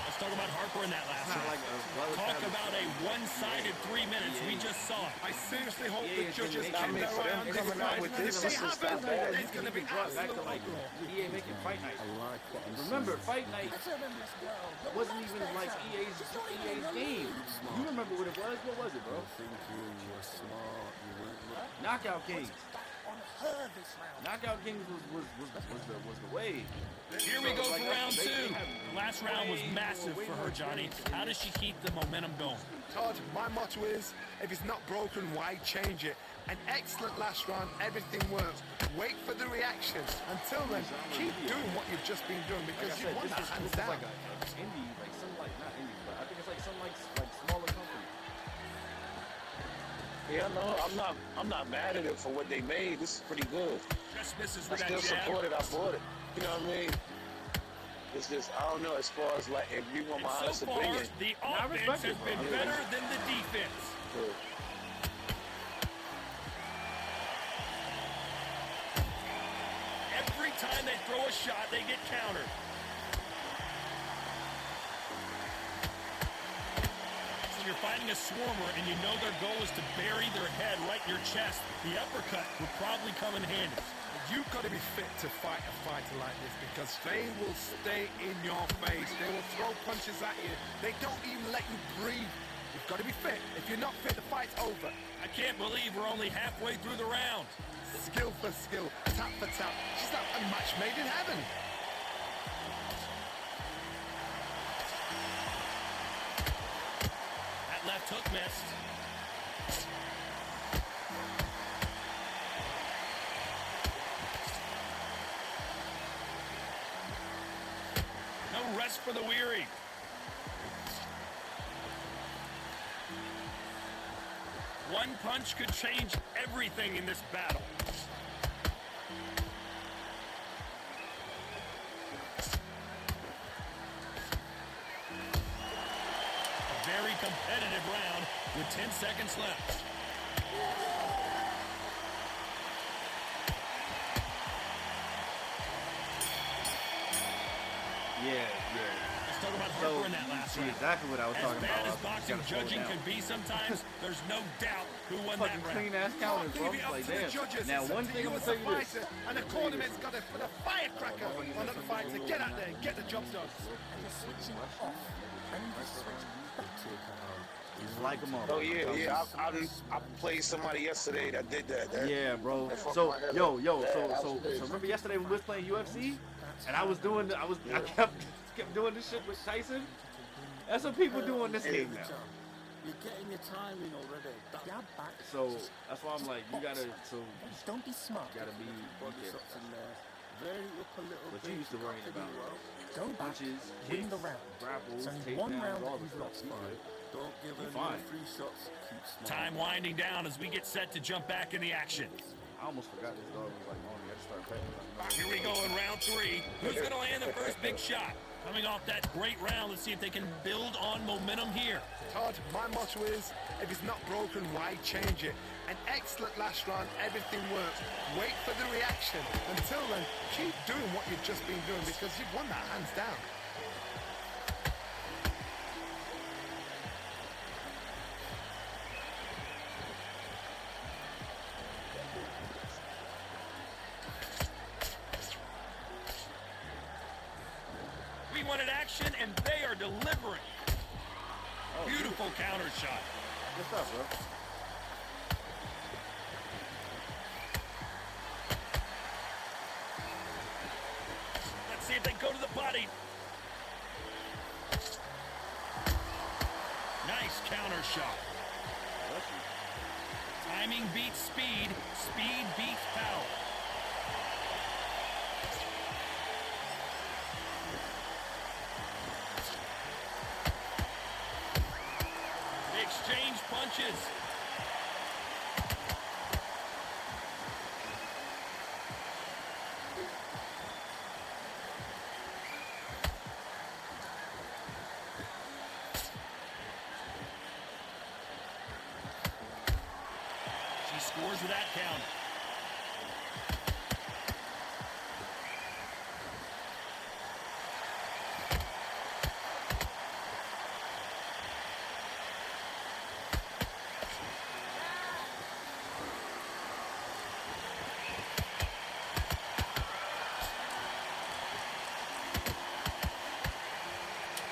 Let's talk about Harper in that last not round. like a Talk about a one-sided 3 minutes. We just saw it. I seriously hope EA the judges didn't keep make their for eye them on coming this out fight. with If this, they this is haven't, not bad. it's going to be brought back to absolute like uproar. EA making Fight Night. I like what I'm Remember, seeing. Fight Night I tell them this girl, don't wasn't relax even that like time. EA's Just don't even game. You remember what it was? What was it, bro? Thinking you're smart, you won't look Knockout Kings. on her this round. Knockout Kings was the wave. Here we go Like, for round they 2. have The last round was way massive more for her, Johnny. How does she keep the momentum going? Todd, my motto is, if it's not broken, why change it? An excellent last round, everything works. Wait for the reaction. Until then, keep doing what you've just been doing because Like I you said, won that this hands is down. like a indie, like some like not indie, but I think it's like some like smaller company. Yeah, no, I'm not mad at it for what they made. This is pretty good. Just misses I with that still jab. support it. I bought it. You know what I mean? It's just I don't know as far as like if you want my And honest so far, opinion. the I offense respect has it, bro. been better than the defense. Good. Every time they throw a shot, they get countered. So you're fighting a swarmer, and you know their goal is to bury their head right in your chest. The uppercut would probably come in handy. You've got to be fit to fight a fighter like this because they will stay in your face. They will throw punches at you. They don't even let you breathe. You've got to be fit. If you're not fit, the fight's over. I can't believe we're only halfway through the round. Skill for skill, tap for tap. She's like a match made in heaven. That left hook missed. No rest for the weary. One punch could change everything in this battle. A very competitive round with 10 seconds left. Yeah. Let's talk about So, Harper in that last see round. exactly what I was talking As bad about. as boxing Gotta slow it judging down. can be sometimes, there's no doubt who won that Fucking round. clean ass counters, bro. Leave it up Like to the damn. judges. Now It's one up to thing you I'm as gonna a tell you this. fighter, and the cornerman's got to put a firecracker on the fighter. Get out there, get the job done. And you're switching off. And you switch back to your car. It's like a mother. Oh yeah. I played somebody yesterday that did that. Yeah, bro. that fucked So my head yo, up. yo, Yeah, so that so was crazy. so remember yesterday when we was playing UFC, and I was doing I kept doing this shit with Tyson. That's what people do in this game now. You're getting your timing already. Jab back. So that's why I'm like, you gotta Just don't be smart. gotta be Body careful. shots in there. Vary up a little What bit. you used to worry about. Go back. Punches, Win kicks, the round. grapples, It's only one takedowns, round all that the you've stuff. lost You by. good. Don't give You're them fine. your free shots. Keep smart. Time winding down as we get set to jump back in the action. I almost forgot this dog was like on me. I just started petting him. Here we go in round 3. Who's going to land the first big shot? Coming off that great round, let's see if they can build on momentum here. Todd, my motto is, if it's not broken, why change it? An excellent last round, everything works. Wait for the reaction. Until then, keep doing what you've just been doing because you've won that hands down. We wanted action, and they are delivering. Beautiful counter shot. Good stuff, bro. Let's see if they go to the body. Nice counter shot. Timing beats speed. Speed beats power. They exchange punches. She scores with that count.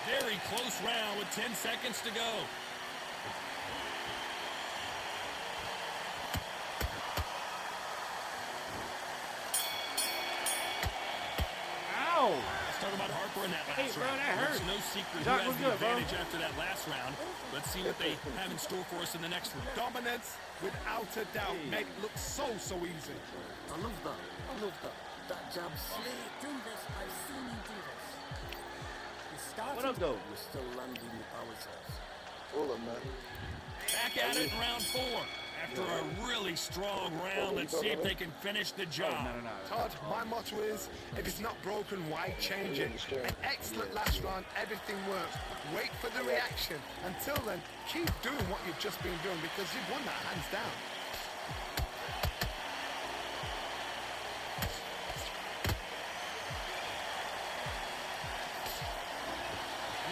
Very close round with 10 seconds to go. Ow! Let's talk about Harper in that last Hey, bro, round. that hurt. There's no secret Doc, who has what's the good, bro? advantage after that last round. Let's see what they have in store for us in the next one. Dominance, without a doubt, made it look so easy. I love that. I love that. That jab slick. Do this. I've seen you do this. You started. What up, though? You're still landing the power shots. Hold up, man. Back at it in round 4. After a really strong round, let's see if they can finish the job. Todd, my motto is, if it's not broken, why change it? An excellent last round, everything works. Wait for the reaction. Until then, keep doing what you've just been doing because you've won that hands down.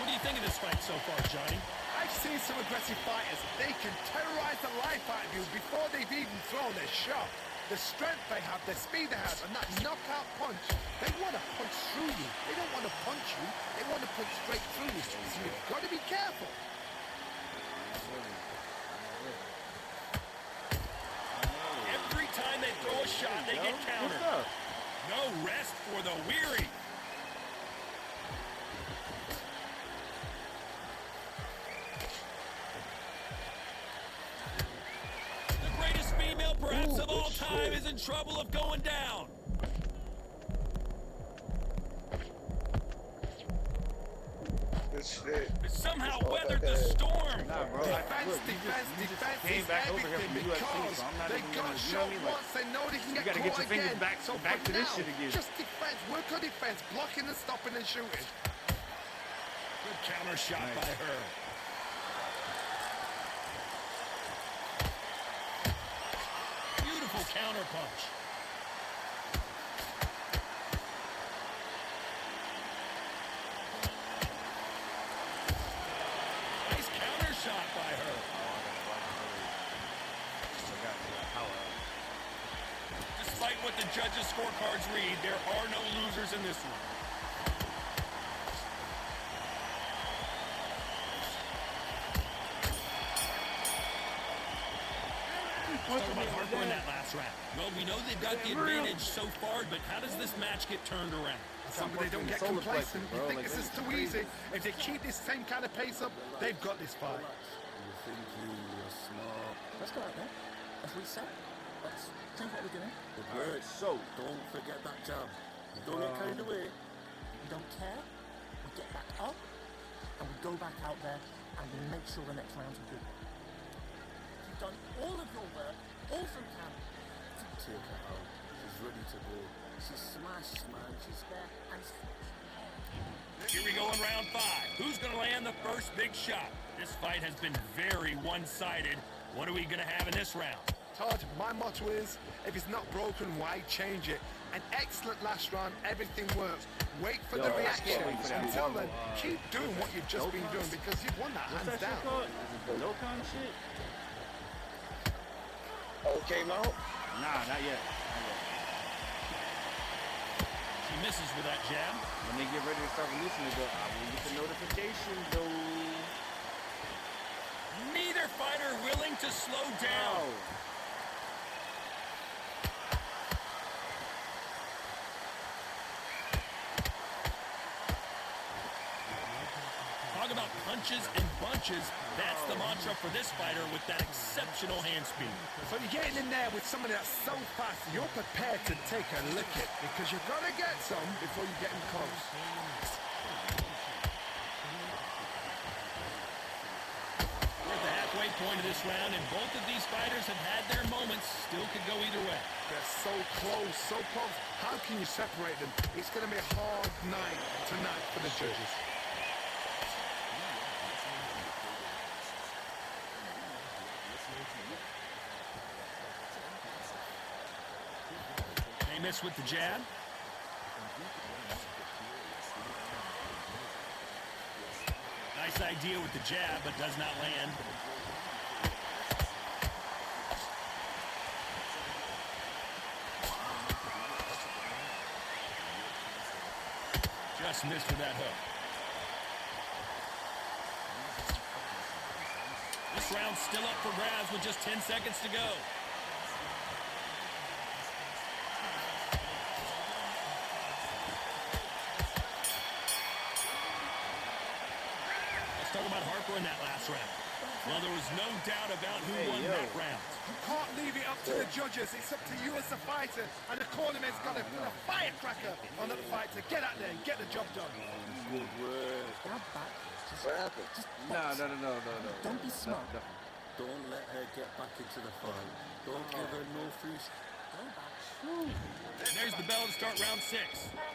What do you think of this fight so far, Johnny? I've seen some aggressive fighters. They can terrorize the life out of you before they've even thrown a shot. The strength they have, the speed they have, and that knockout punch, they want to punch through you. They don't want to punch you. They want to punch straight through you. So you've got to be careful. Every time they throw a shot, they get countered. No rest for the weary. The greatest female perhaps of all time is in trouble of going down. Good shit. Somehow weathered the storm. Nah, bro. Defense Came is back over here from everything the UFC, because so I'm not they even got gonna, you know shot what I mean? Like, once, they know they can you get gotta caught get your fingers again. back So to for this now, shit again. just defense, work on defense, blocking and stopping and shooting. Good counter shot by her. Beautiful counter punch. Nice counter shot by her. Despite what the judges' scorecards read, there are no losers in this one. Let's talk about Harper in that last round. Well, we know they've got the advantage so far, but how does this match get turned around? Somebody don't get complacent. You think this is too easy. If they keep this same kind of pace up, they've got this fight. You think you're smart. Let's go out there. Let's reset. Let's change what we're doing. Alright, so Don't forget that jab. Don't get carried away. We don't care. We get back up, and we go back out there, and we make sure the next rounds are good. You've done all of your work, all from camp. Take her out. She's ready to go. She's smashed, man. She's there, and Here we go in round 5. Who's going to land the first big shot? This fight has been very one-sided. What are we going to have in this round? Todd, my motto is, if it's not broken, why change it? An excellent last round, everything works. Wait for the reaction. Until then, keep doing what you've just been doing because you've won that what's hands that down. shit called? Is it the Lokon shit? Oh, it came out? Nah, not yet. Not yet. She misses with that jab. When they get ready to start releasing it, though, I will get the notification, though. Neither fighter willing to slow down. Talk about punches and bunches. That's the mantra for this fighter with that exceptional hand speed. So you're getting in there with somebody that's so fast, you're prepared to take a lick it because you've got to get some before you get him close. We're at the halfway point of this round, and both of these fighters have had their moments. Still could go either way. They're so close, so close. How can you separate them? It's going to be a hard night tonight for the judges. They miss with the jab. Nice idea with the jab, but does not land. Just missed with that hook. This round's still up for grabs with just 10 seconds to go. Let's talk about Harper in that last round. Well, there was no doubt about who won that round. You can't leave it up to the judges. It's up to you as a fighter. And the cornerman's got to put a firecracker on the fighter. Get out there and get the job done. Good work. What happened? No. Don't be smart. No. Don't let her get back into the fight. Don't give her no free. There's the bell to start round 6.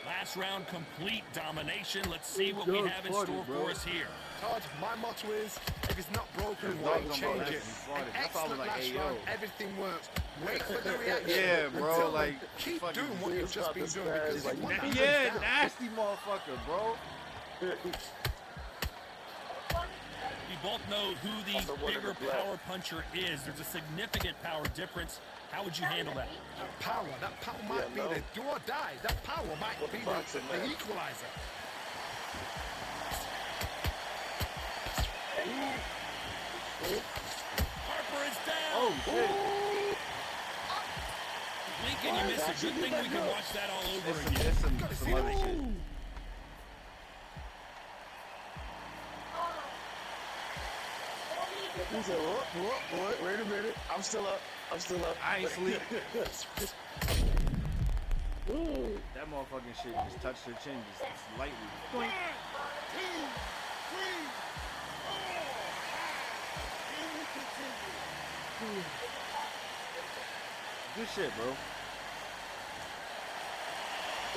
Last round, complete domination. Let's see what we have in store for us here. Todd, my motto is, if it's not broken, why change it? An excellent last round, everything works. Wait for the reaction. Yeah, bro, Until like, keep fucking doing what you've just been doing. Because if one goes yeah, down, nasty motherfucker, bro. We both know who the bigger power puncher is. There's a significant power difference. How would you handle that? That power might be the do or die. That power might be the equalizer. Harper is down. Oh, shit. Lincoln, you missed it. Good thing we can watch that all over again. It's some other shit. He said, what? Wait a minute. I'm still up. I ain't sleep. That motherfucking shit just touched her chin just lightly. Boink. Good shit, bro.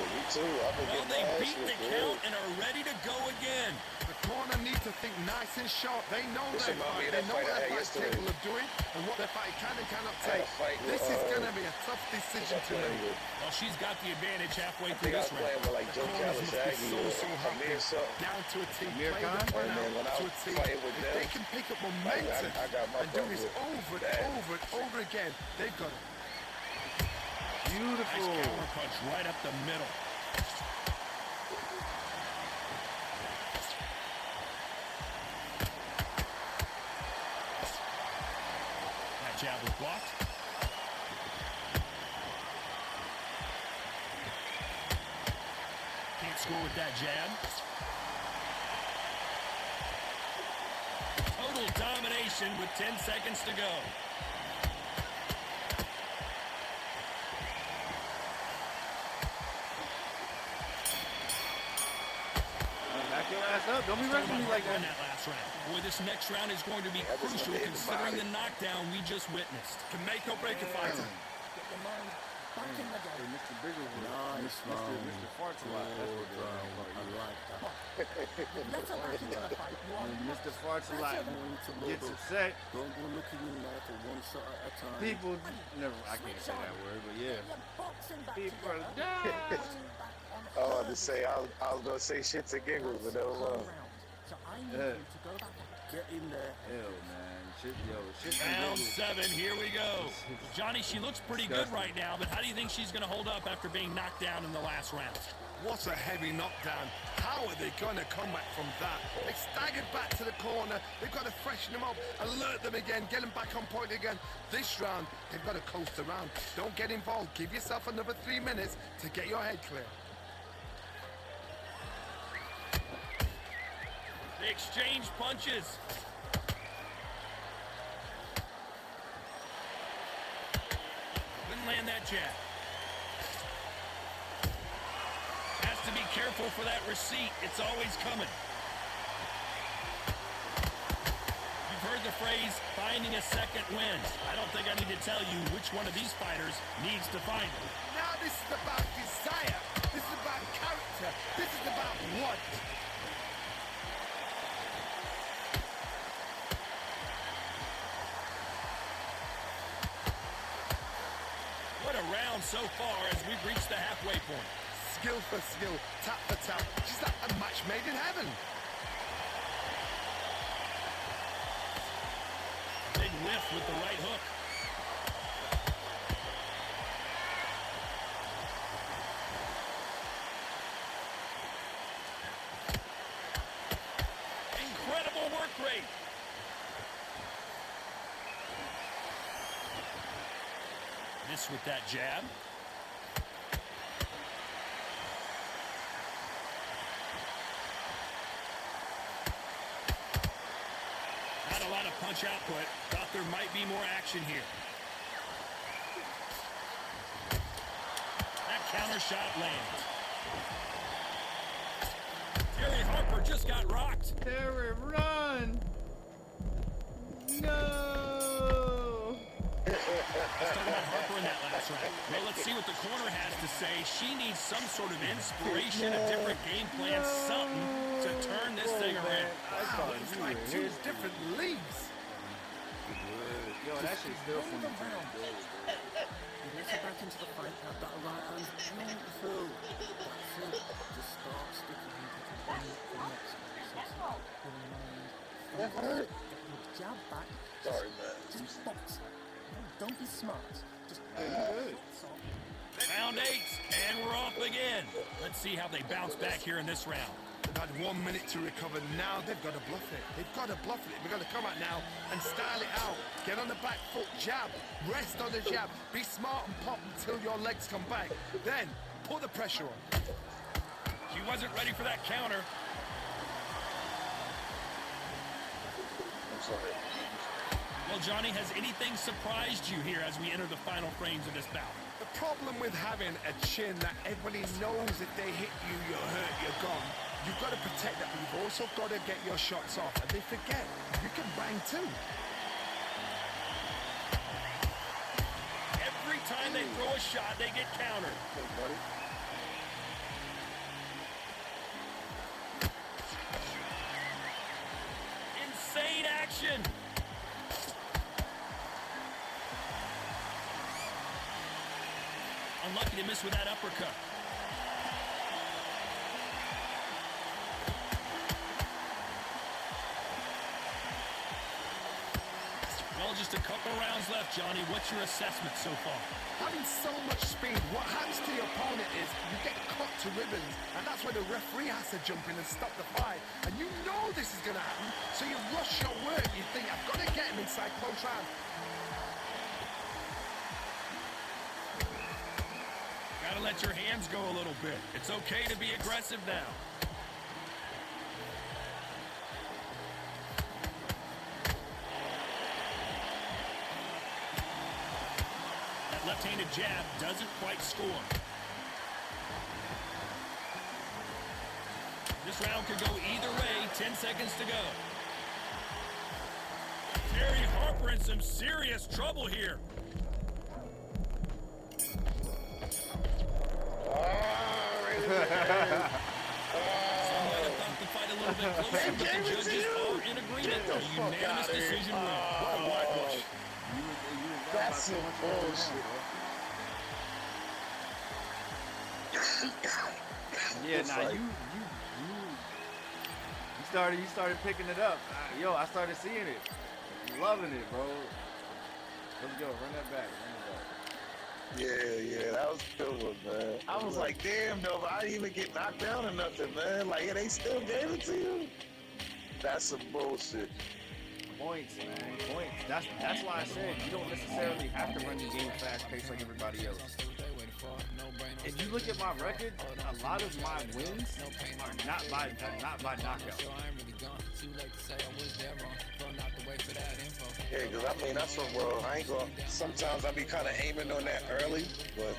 Me too. Well, they beat the count and are ready to go again. The corner needs to think nice and sharp. They know This their remind me fight. of They that know fight what I their had fight's yesterday. capable of doing and what their fight can and cannot I had take. a fight with, This is going to be a tough decision to make. Well, she's got the advantage halfway I through think I this was round. playing with like Joe Corners must be Calisagni so or happy. Amir something. Down to a team. Amir Play Khan? the fun And then when out I to a was team. fighting with If them, they can pick up momentum I got my and do butt this whooped. over and Bad. over and over again, they've got it. Nice Beautiful. counter punch right up the middle. That jab was blocked. Can't score with that jab. Total domination with 10 seconds to go. Back your ass up. Don't be wrestling me like Win that. that last round. Boy, this next round is going to be crucial considering the knockdown we just witnessed. Can make or break a fight. Get your mind back in the game. Hey, Mr. Bigger one. Nice, Mr. Farts a lot. That's what they're I called. like that. Let's go back into the fight. You want When Mr. Farts a lot gets upset, Don't go looking in there for one shot at a time. people never. I can't say that word, but yeah. People are down. Oh, to say I was gonna say shit to giggle, but no. So I need you to go back and get in there. Hell, man. Shit, shit. Round 7, here we go. Johnny, she looks pretty good right now, but how do you think she's going to hold up after being knocked down in the last round? What a heavy knockdown. How are they going to come back from that? They staggered back to the corner. They've got to freshen them up, alert them again, get them back on point again. This round, they've got to coast around. Don't get involved. Give yourself another 3 minutes to get your head clear. They exchange punches. Couldn't land that jab. Has to be careful for that receipt. It's always coming. You've heard the phrase, finding a second wind. I don't think I need to tell you which one of these fighters needs to find it. Now this is about desire. This is about character. This is about want. What a round so far as we've reached the halfway point. Skill for skill, tap for tap. Just like a match made in heaven. Big lift with the right hook. Incredible work rate. Miss with that jab. Not a lot of punch output. Thought there might be more action here. That counter shot lands. Terry Harper just got rocked. Terry, run! No! Let's talk about Harper in that last round. Well, let's see what the corner has to say. She needs some sort of inspiration, a different game plan, something to turn this thing around. Wow, it's like two different leagues. Yo, that shit's still funny. Let's get back into the fight. Have that right hand. Beautiful. That's it. Just start sticking into the next. Get your jab back. Sorry, man. Just box. Don't be smart. Just Round 8, and we're off again. Let's see how they bounce back here in this round. They've had 1 minute to recover. Now they've got to bluff it. They've got to bluff it. They've got to come out now and style it out. Get on the back foot, jab. Rest on the jab. Be smart and pop until your legs come back. Then put the pressure on. She wasn't ready for that counter. I'm sorry. Well, Johnny, has anything surprised you here as we enter the final frames of this bout? The problem with having a chin that everybody knows if they hit you, you're hurt, you're gone. You've got to protect that, but you've also got to get your shots off. And they forget, you can bang too. Every time they throw a shot, they get countered. Hey, buddy. Insane action. Unlucky to miss with that uppercut. Well, just a couple rounds left, Johnny. What's your assessment so far? Having so much speed, what happens to the opponent is you get cut to ribbons, and that's where the referee has to jump in and stop the fight. And you know this is going to happen, so you rush your work. You think, I've got to get him inside close round. Gotta let your hands go a little bit. It's okay to be aggressive now. That left-handed jab doesn't quite score. This round could go either way. 10 seconds to go. Terry Harper in some serious trouble here. But the judges are in agreement. A unanimous decision win. That's some bullshit. Yeah, now you started picking it up. Yo, I started seeing it. Loving it, bro. Let's go. Run that back. Yeah, that was a good one, man. I was like, damn, though, I didn't even get knocked down or nothing, man. Like, yeah, they still gave it to you? That's some bullshit. Points, man. Points. That's why I said you don't necessarily have to run the game fast pace like everybody else. If you look at my record, a lot of my wins are not by knockout. Yeah, because I mean, that's what, well, I ain't gonna, sometimes I be kind of aiming on that early, but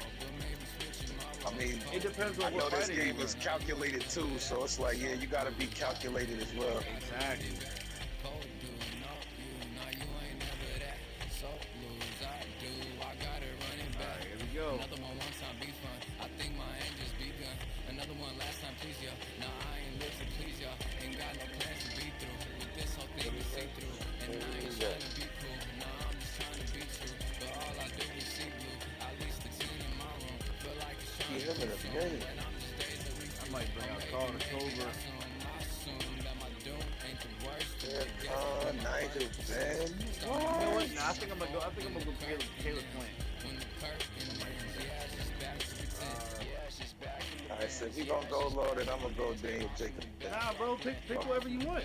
I mean, it depends on I know what this fighting game you is in. calculated too, so it's like, yeah, you gotta be calculated as well. Exactly. Alright, here we go. See him in a minute. I might bring out Call to Cobra. Nigel Ben. You know what? Nah, I think I'm gonna go Caleb Plant. Alright, so if he gonna go low, then I'm gonna go Daniel Jacob. Nah, bro, pick whoever you want.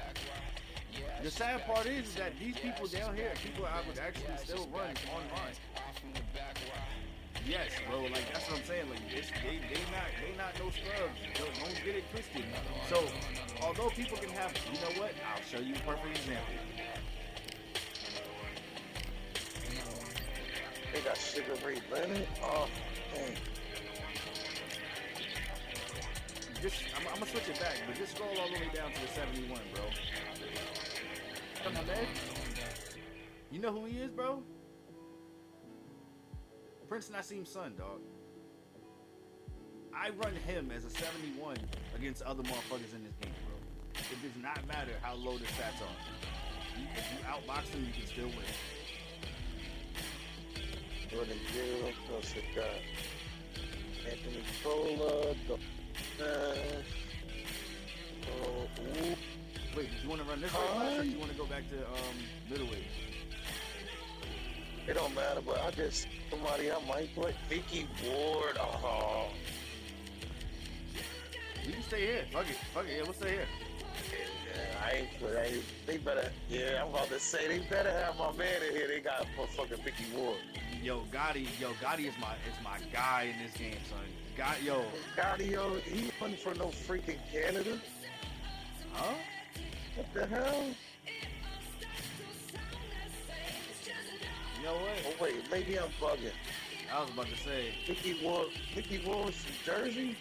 The sad part is that these people down here, people I would actually still run online. Yes, bro, like that's what I'm saying. Like they not no scrubs. Don't get it twisted. So although people can have, you know what? I'll show you a perfect example. They got Sugar Ray Leonard. Oh, dang. I'm gonna switch it back, but just scroll all the way down to the 71, bro. Come on, man. You know who he is, bro? Prince Nassim's son, dog. I run him as a 71 against other motherfuckers in this game, bro. It does not matter how low the stats are. If you outbox him, you can still win. Jordan Gill, plus it got Anthony Cola, Wait, did you want to run this way, or do you want to go back to middleweight? It don't matter, but I just somebody I might play. Mickey Ward. Oh. You can stay here. Fuck it. Yeah, we'll stay here. Yeah, they better. Yeah, I'm about to say they better have my man in here. They got motherfucking Mickey Ward. Yo, Gotti is my guy in this game, son. Gotti, he wasn't for no freaking Canada. Huh? What the hell? You know what? Oh wait, maybe I'm bugging. I was about to say. Mickey Ward was from Jersey?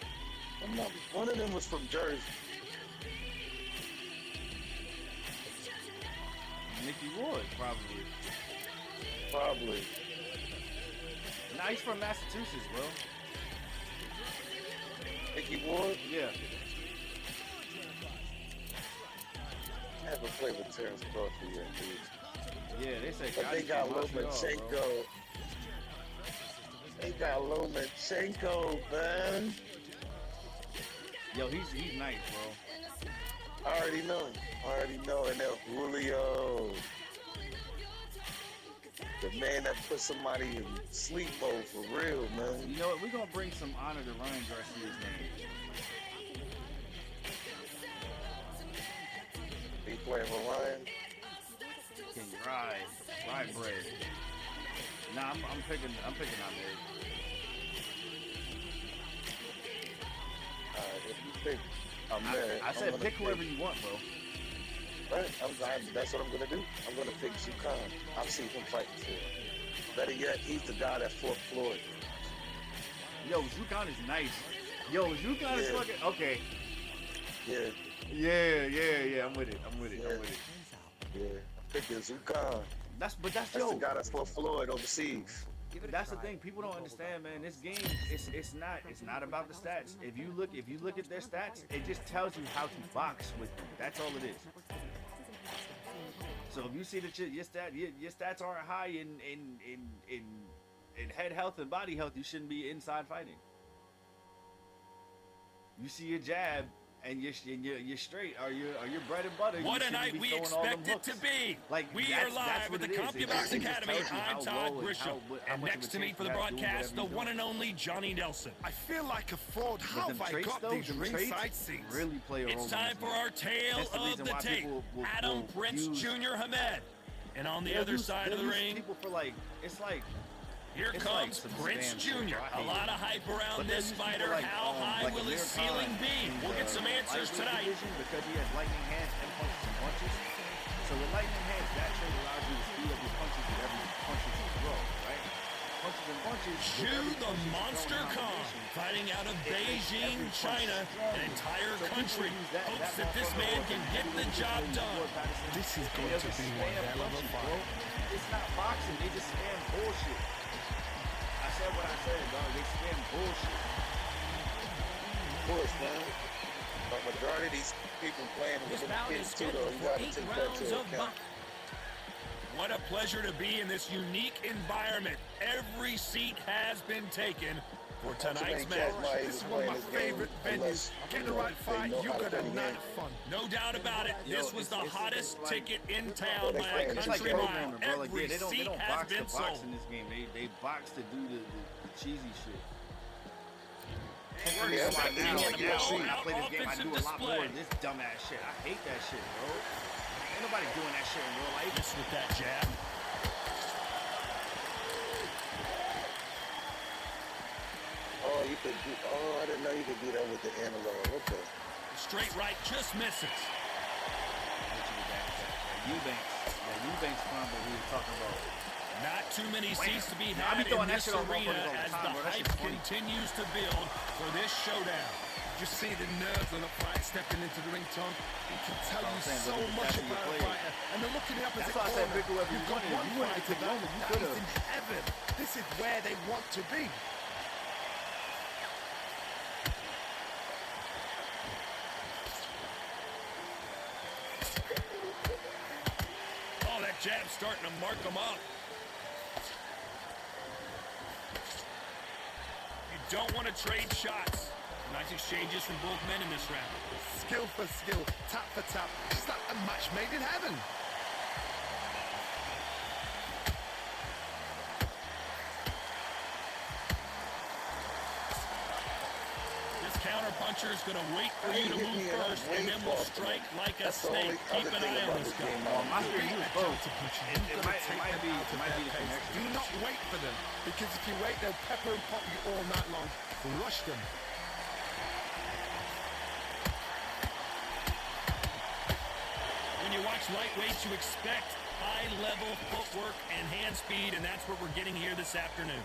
One of them was from Jersey. Mickey Ward, probably. Probably. Nah, he's from Massachusetts, bro. Mickey Ward? Yeah. I haven't played with Terrence Crawford yet, dude. Yeah, they say but they got Lomachenko. They got Lomachenko, man. Yo, he's nice, bro. I already know. And then Julio. The man that put somebody in sleep mode for real, man. You know what? We're going to bring some honor to Ryan Garcia's name. He playing for Ryan? Can you ride bread? Nah, I'm picking Ahmed. If you pick Ahmed, I said pick whoever you want, bro. Right, that's what I'm gonna do. I'm gonna pick Zukan. I've seen him fight before. Better yet, he's the guy that fought Floyd. Yo, Zukan is nice. Yo, Zukan is fucking okay. Yeah. Yeah. I'm with it. Yeah, I'm picking Zukan. That's the guy that fought Floyd overseas. That's the thing. People don't understand, man. This game, it's not about the stats. If you look at their stats, it just tells you how to box with them. That's all it is. So if you see that your stats aren't high in head health and body health, you shouldn't be inside fighting. You see your jab and you're straight, or your bread and butter. What a night we expect it to be. Like, we are live at the CompuBox Academy. I'm Todd Grisham. And next to me for the broadcast, the one and only Johnny Nelson. I feel like a fraud. How have I got these ringside seats? Really play a role. It's time for our tale of the tape. Adam Prince Jr. Hamed. And on the other side of the ring, people for here comes Prince Jr. A lot of hype around this fighter. How high will his ceiling be? We'll get some answers tonight. Because he has lightning hands and punches. with lightning hands, that trade allows you to speed up your punches with every punches you throw, right? Punches and bunches. Zhu the Monster Kong, fighting out of Beijing, China, an entire country, hopes that this man can get the job done. This is going to be one hell of a fight. It's not boxing, they just spam bullshit. I said what I said, dog. They spam bullshit. Of course, man. But majority of these people playing with This the bout is kids too, though. scheduled You for gotta 8 take that rounds into of account. boxing. What a pleasure to be in this unique environment. Every seat has been taken for tonight's match. This is one of my favorite venues. Get the right fight, you got a night of fun. No doubt about it. This was the hottest ticket in town by a It's like country mile. programming, bro. Like, Every yeah, they seat don't has box to been box sold. in this game. They box to do the cheesy shit. We're That's why expecting now, an like, when I all-out play this game, I do offensive a lot more display. of this dumbass shit. I hate that shit, bro. Ain't nobody doing that shit in real life. Miss with that jab. Oh, you could do. Oh, I didn't know you could do that with the analog. Okay. Straight right just misses. Eubanks combo we were talking about. Not too many seats to be I be had throwing in that this shit on arena motherfuckers all the as time, the bro. That hype shit's funny. continues to build for this showdown. Just see the nerves on a fight stepping into the ring, Tom. It can tell you saying, so but much that's who you about a play. fighter. And then look at the opposite That's why I said corner. pick whoever you You've got wanted. If one you wanted to fighter pick Roman, you that could've. is in heaven. This is where they want to be. Oh, that jab's starting to mark them up. You don't want to trade shots. Nice exchanges from both men in this round. Skill for skill, tap for tap. It's like a match made in heaven. This counter-puncher is going to wait for you to move first, and then will strike like a snake. Keep an eye on this guy. My theory is both. It might be the connection. Do not wait for them, because if you wait, they'll pepper and pop you all night long. Rush them. When you watch lightweights, you expect high-level footwork and hand speed, and that's what we're getting here this afternoon.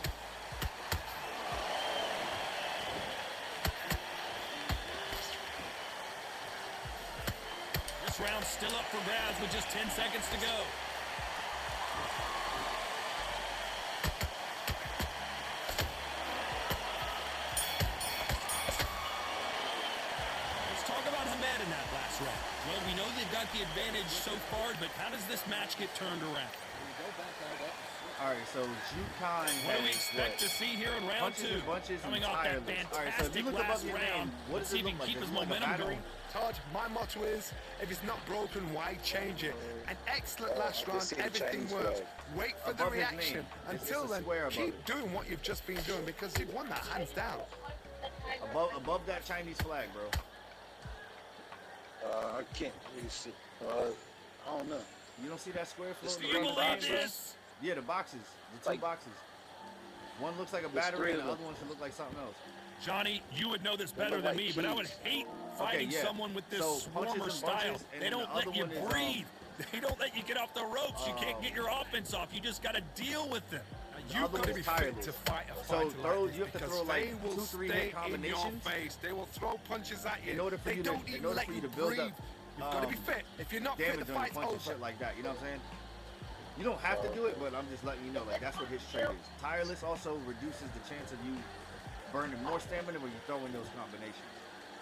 This round's still up for grabs with just 10 seconds to go. Let's talk about Hamed in that last round. Well, we know they've got the advantage so far, but how does this match get turned around? All right, so Jukan What do we has expect to see here in round punches two? and bunches Coming and off that tireless. All right, so if you fantastic look last above your round, name, what let's does see it if he look can like? keep Does his it look like a momentum battery? going. Todd, my motto is, if it's not broken, why change it? An excellent last round, see the everything Chinese works. flag. Wait for the Above his reaction. name. It's Until a then, square above keep it. doing what you've just been doing, because you've won that hands down. Above that Chinese flag, bro. I can't really see. I don't know. You don't see that square Do floating you around the believe boxes? this? Yeah, the boxes. The two Like- boxes. One looks like a There's battery, three and of the them. other one should look like something else. Johnny, you would know this They better look than like me, but I would keys. hate fighting yeah. someone with this So, punches swarmer and bunches, style. and They then the don't let other you one is, breathe. They don't let you get off the ropes. You can't get your offense off. You just got to deal with them. You've other got to one's be fit tireless. to fight a So fighter throws, like this, you have to because throw, like, they will 2-3 stay hit combinations. in your face. They will throw punches at you. In order for they you to- don't in even order let for you you to build breathe. up, You've got to be fit. If you're not fit, damage the on your fight's punch and over. shit like that. You know what I'm saying? You don't have to do it, but I'm just letting you know, like, that's what his trade is. Tireless also reduces the chance of you burning more stamina when you throw in those combinations.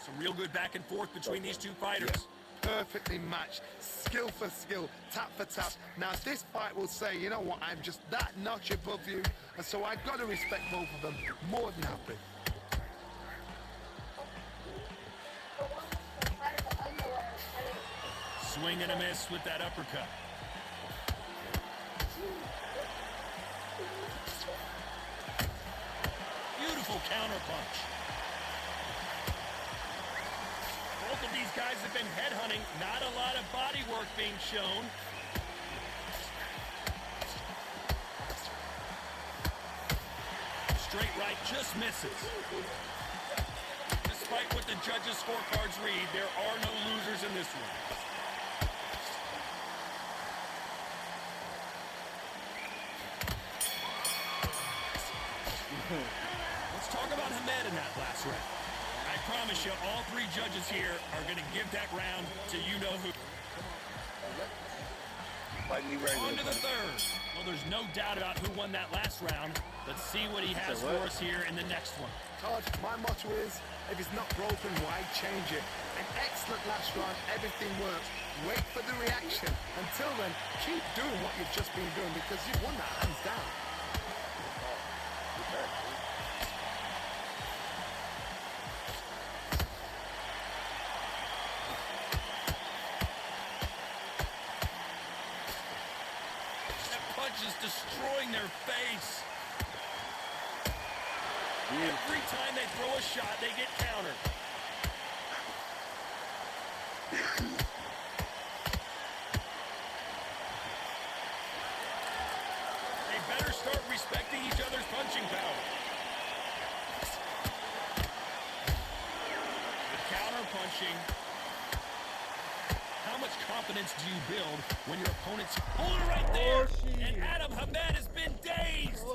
Some real good back and forth between these two fighters. Perfectly matched, skill for skill, tap for tap. Now this fight will say, you know what, I'm just that notch above you, and so I've got to respect both of them. More than happy. Swing and a miss with that uppercut. Beautiful counter punch. Both of these guys have been headhunting. Not a lot of body work being shown. Straight right just misses. Despite what the judges' scorecards read, there are no losers in this one. Hamed in that last round. I promise you, all three judges here are going to give that round to you-know-who. On to the third. Well, there's no doubt about who won that last round. Let's see what he has for us here in the next one. Todd, my motto is, if it's not broken, why change it? An excellent last round, everything works. Wait for the reaction. Until then, keep doing what you've just been doing because you've won that hands down. That punch is destroying their face. Every time they throw a shot, they get countered. They better start respecting each other's punching power. The counter punching. How much confidence do you build when your opponent's pulling right there? And Adam Hamed has been dazed.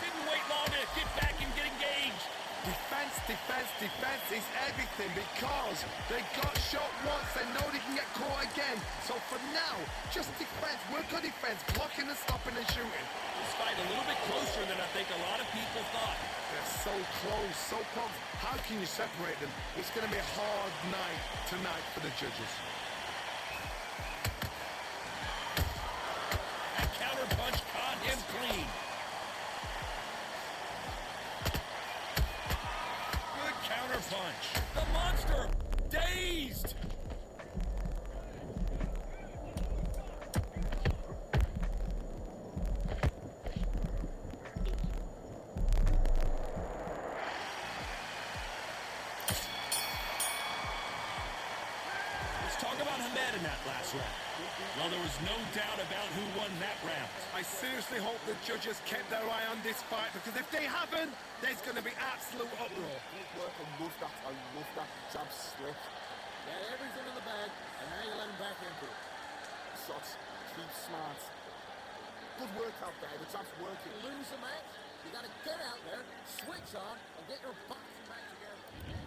Didn't wait long to get back and get engaged. Defense, defense, defense is everything because they got shot once, they know they can get caught again. So for now, just defense, work on defense, blocking and stopping and shooting. This fight a little bit closer than I think a lot of people thought. They're so close, so close. How can you separate them? It's going to be a hard night tonight for the judges. That counter punch caught him clean. Good counter punch. The monster dazed. Let's talk about Hamed in that last round. Well, there was no doubt about who won that round. I seriously hope the judges kept their eye on this fight because if they haven't, there's going to be absolute uproar. Good work, I love that. I love that. Jab slick. Get everything in the bag, and now you let him back into it. Shots, keep smart. Good work out there. The jab's working. Lose the match. You got to get out there, switch on, and get your boxing back together.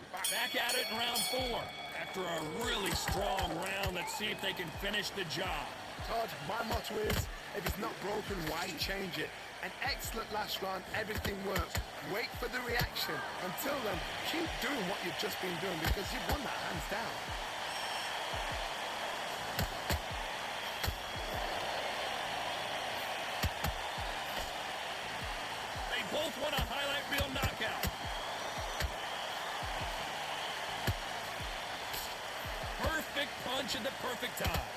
Back at it in round 4. After a really strong round, let's see if they can finish the job. Todd, my motto is, if it's not broken, why change it? An excellent last round, everything works. Wait for the reaction. Until then, keep doing what you've just been doing because you've won that hands down. They both want a highlight reel knockout. Perfect punch at the perfect time.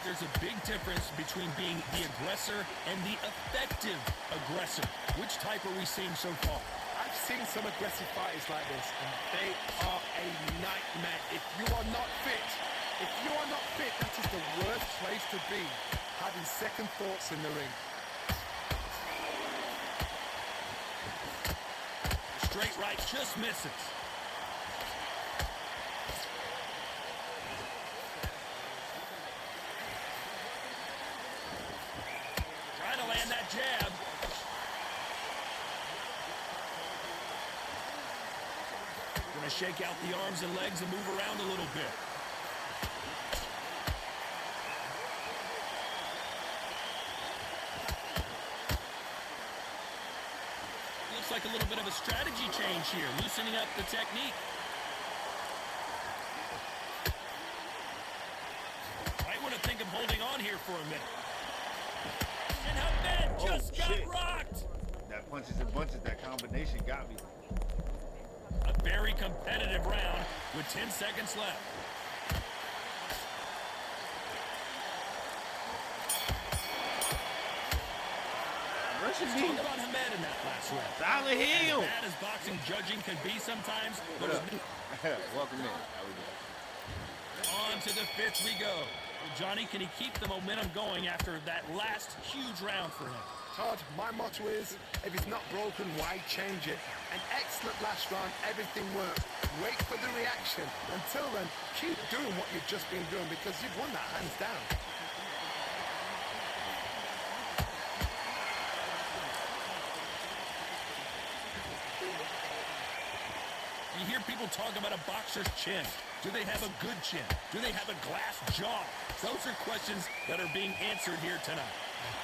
There's a big difference between being the aggressor and the effective aggressor. Which type are we seeing so far? I've seen some aggressive fighters like this, and they are a nightmare. If you are not fit, that is the worst place to be, having second thoughts in the ring. Straight right just misses. Trying to land that jab. Gonna shake out the arms and legs and move around a little bit. Looks like a little bit of a strategy change here, loosening up the technique. Might want to think of holding on here for a minute. And Hamed just got rocked! That punches and bunches, that combination got me. A very competitive round with 10 seconds left. Let's talk about Hamed in that last round. Solid heel. As bad as boxing judging can be sometimes, What there's up? Welcome in. How we doing? on to the 5th we go. Well, Johnny, can he keep the momentum going after that last huge round for him? Todd, my motto is, if it's not broken, why change it? An excellent last round, everything worked. Wait for the reaction. Until then, keep doing what you've just been doing because you've won that hands down. You hear people talk about a boxer's chin. Do they have a good chin? Do they have a glass jaw? Those are questions that are being answered here tonight.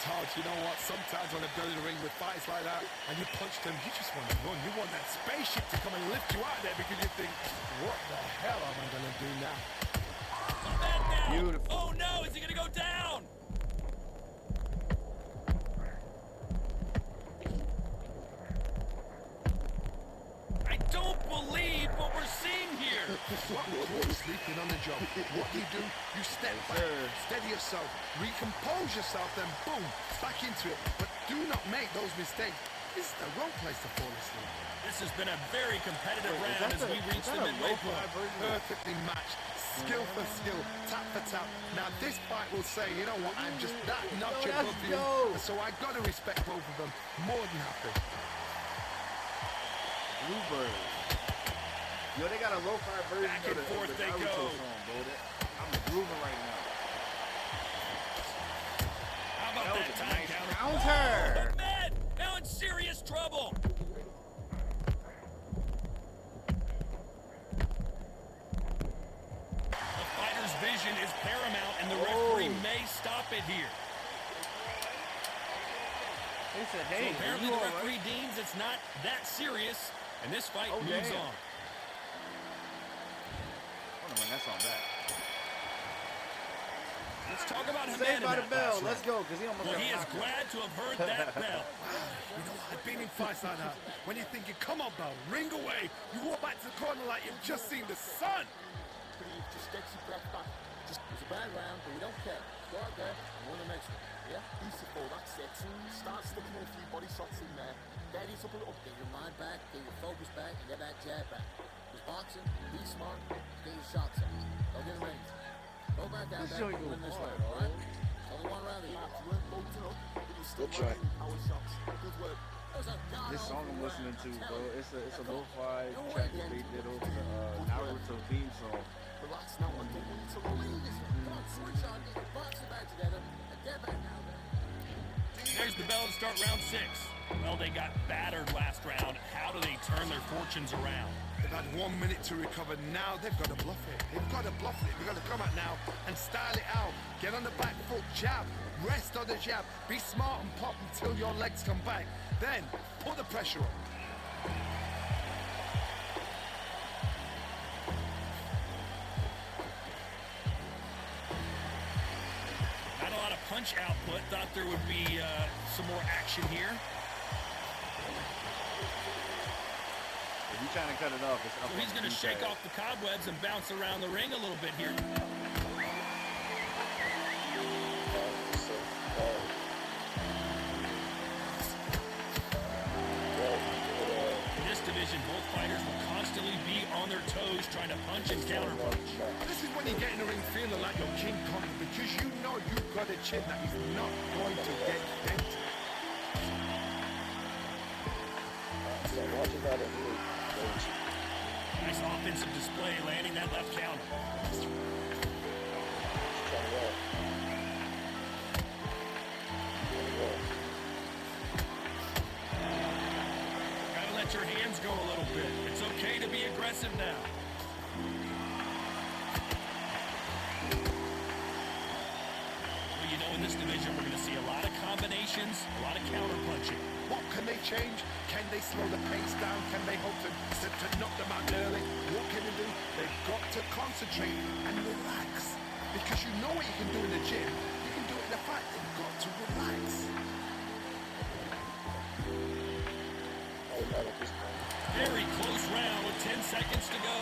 Todd, you know what? Sometimes when I've gone in the ring with fights like that and you punch them, you just want to run. You want that spaceship to come and lift you out there because you think, what the hell am I going to do now? Beautiful. Oh no, is he going to go down? I don't believe what we're seeing here. Sleeping on the job. What do? You step back, steady yourself, recompose yourself, then boom, back into it. But do not make those mistakes. This is the wrong place to fall asleep. This has been a very competitive round as we reach the midway point. Perfectly matched. Skill for skill, tap for tap. Now this fight will say, you know what, I'm just that notch above you. So I gotta respect both of them. More than happy. Bluebird. Yo, they got a lo-fi version Back and forth they go. Song, bro. I'm grooving right now. How about that time nice counter? counter? Oh, the Med now in serious trouble. The fighter's vision is paramount, and the referee may stop it here. They said, hey, so apparently the all referee right? deems it's not that serious, and this fight moves damn. on. I wonder when that's on back. Let's talk about him. Saved by the bell. Let's go, because he almost Well, got he is knocked out. glad to have heard that bell. You know, I've been in fights like that. When you're thinking, come on, Bell, ring away. You walk back to the corner like you've just seen the sun. Just get your breath back. Just, it's a bad round, but we don't care. Go out there and win the next one. Yeah? Beautiful, that's it. Start sticking in a few body shots in there. Get it up a little. Get your mind back, get your focus back, and get that jab back. Just boxing, be smart, get your shots up. Don't get range. Go back out there and win this round, alright? Only one round of you weren't bolting up, but you're still landing power shots. Good work. This song I'm listening to, bro, it's a lo-fi track that they did over the Naruto theme song. Relax now and get to believe this. Come on, switch on, get your boxing back together, and get back now then. There's the bell to start round 6. Well, they got battered last round. How do they turn their fortunes around? They've had 1 minute to recover. Now they've got to bluff it. They've got to bluff it. They've got to come out now and style it out. Get on the back foot, jab. Rest on the jab. Be smart and pop until your legs come back. Then put the pressure on. Not a lot of punch output. Thought there would be some more action here. If you're trying to cut it off, it's up. So he's going to shake off the cobwebs and bounce around the ring a little bit here. In this division, both fighters will constantly be on their toes trying to punch and counterpunch. This is when you get in the ring feeling like you're King Kong because you know you've got a chin that is not going to get dented. Nice offensive display, landing that left counter. Gotta let your hands go a little bit. It's okay to be aggressive now. Well, you know, in this division, we're going to see a lot of combinations, a lot of counter punching. What can they change? Can they slow the pace down? Can they hope to knock them out early? What can they do? They've got to concentrate and relax. Because you know what you can do in the gym. You can do it in the fight. They've got to relax. Very close round with 10 seconds to go.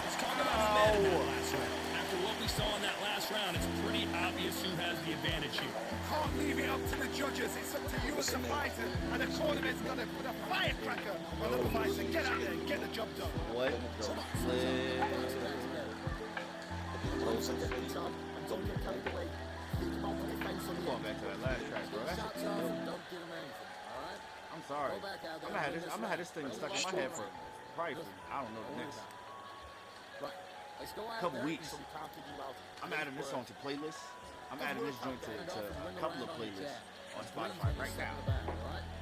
Let's talk about who made it in that last round. After what we saw in that last round, it's pretty obvious who has the advantage here. can't leave it up to the judges. It's up to you as a fighter, and the cornerman's gonna put a firecracker on the fighter. Get out there and get the job done. What the flip? I'm going back to that last track, bro. That's a I'm sorry. I'm gonna have this thing stuck in my head for probably for, I don't know, the next couple weeks. I'm adding this on to playlists. I'm adding this joint to a couple of playlists on Spotify right now.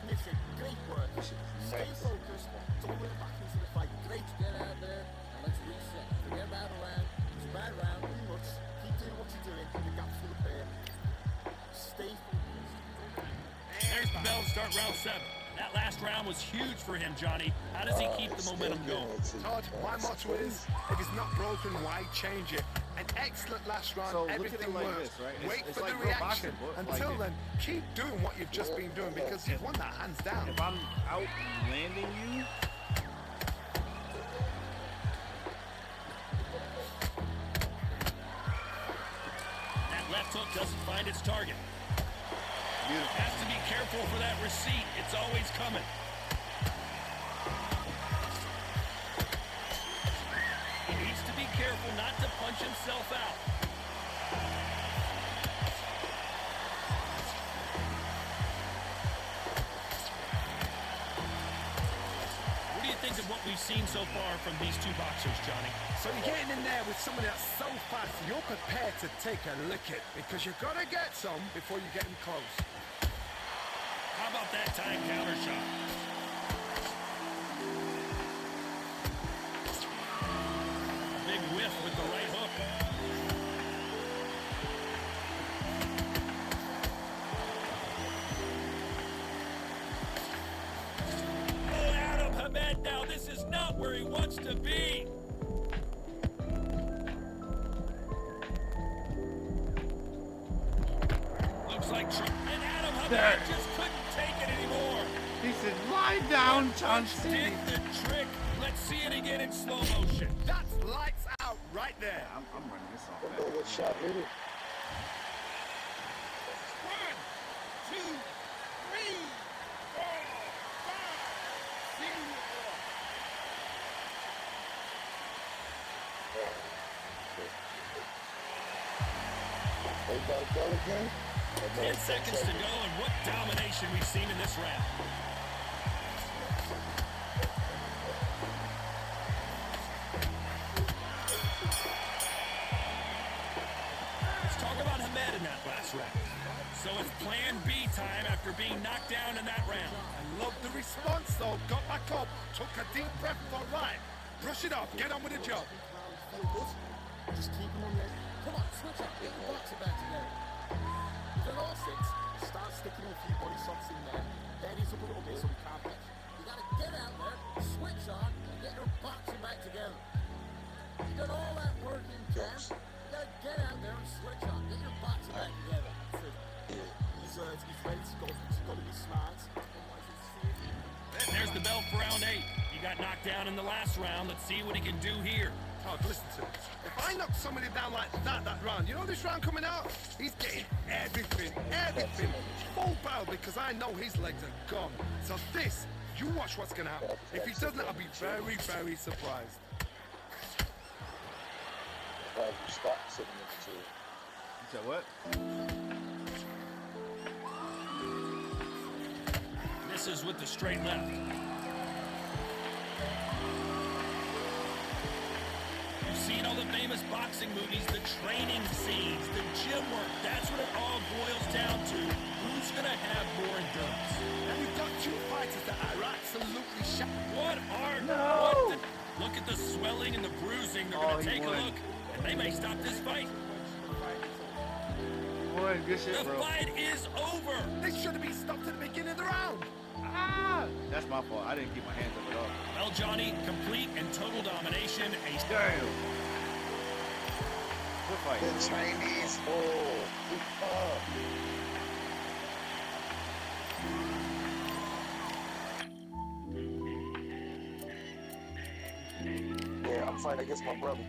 Listen, great work. Stay focused. Don't worry back into the fight. Great. Get out there and let's reset. Forget about a round. It's a bad round. Pretty much. Keep doing what you're doing. The gap's full of pain. Stay focused. There's the bell to start round 7. That last round was huge for him, Johnny. How does he keep the momentum going? Todd, my motto is, if it's not broken, why change it? An excellent last round, So everything look at it like works. this, right? Wait It's for like the real reaction. boxing, but Until like then, keep doing what you've just been doing because you've won that hands down. If I'm out landing you, That left hook doesn't find its target. beautiful. Has to be careful for that receipt. It's always coming. He needs to be careful not to punch himself out. What do you think of what we've seen so far from these two boxers, Johnny? So you're getting in there with someone that's so fast, you're prepared to take a lick it because you've got to get some before you get him close. How about that time counter shot? Big whiff with the right hook. Oh, Adam Hamed now. This is not where he wants to be. Looks like Trump and Adam Hamed just couldn't take it anymore. He said, lie down, John Did the trick. Let's see it again in slow motion. That's lights out right there. I'm running this off. Don't know what shot hit it. 1, 2, 3, 4, 5, 6. They got a gun again? 10 seconds to go, and what domination we've seen in this round. Let's talk about Hamed in that last round. So it's plan B time after being knocked down in that round. I love the response though. Got back up, took a deep breath for right. Brush it off, get on with the job. Feel good? Just keep him on there. Come on, switch up. Get the boxer back together. If they're all 6, start sticking a few body shots in there. Then he's up a little bit so we can't catch. You gotta get out there, switch on, and get your boxing back together. You done all that work in camp. You gotta get out there and switch on. Get your boxing back together. That's it. He's ready to go. He's got to be smart. Otherwise it's safe. There's the bell for round 8. He got knocked down in the last round. Let's see what he can do here. Oh, listen to this. If I knock somebody down like that round, you know this round coming out? He's getting everything, full barrel because I know his legs are gone. So this, you watch what's gonna happen. If he doesn't, I'll be very, very surprised. Stop sitting in the chair. You said what? Misses with the straight left. You've seen all the famous boxing movies, the training scenes, the gym work. That's what it all boils down to. Who's gonna have more endurance? And we've got 2 fighters that are absolutely shot. What are look at the swelling and the bruising. They're gonna take a look, and they may stop this fight. Boy, good shit, The bro. fight is over. This should have been stopped at the beginning of the round. Ah! That's my fault. I didn't keep my hands up at all. Well, Johnny, complete and total domination. Damn. Good fight. The Chinese. Yeah, I'm fighting against my brother.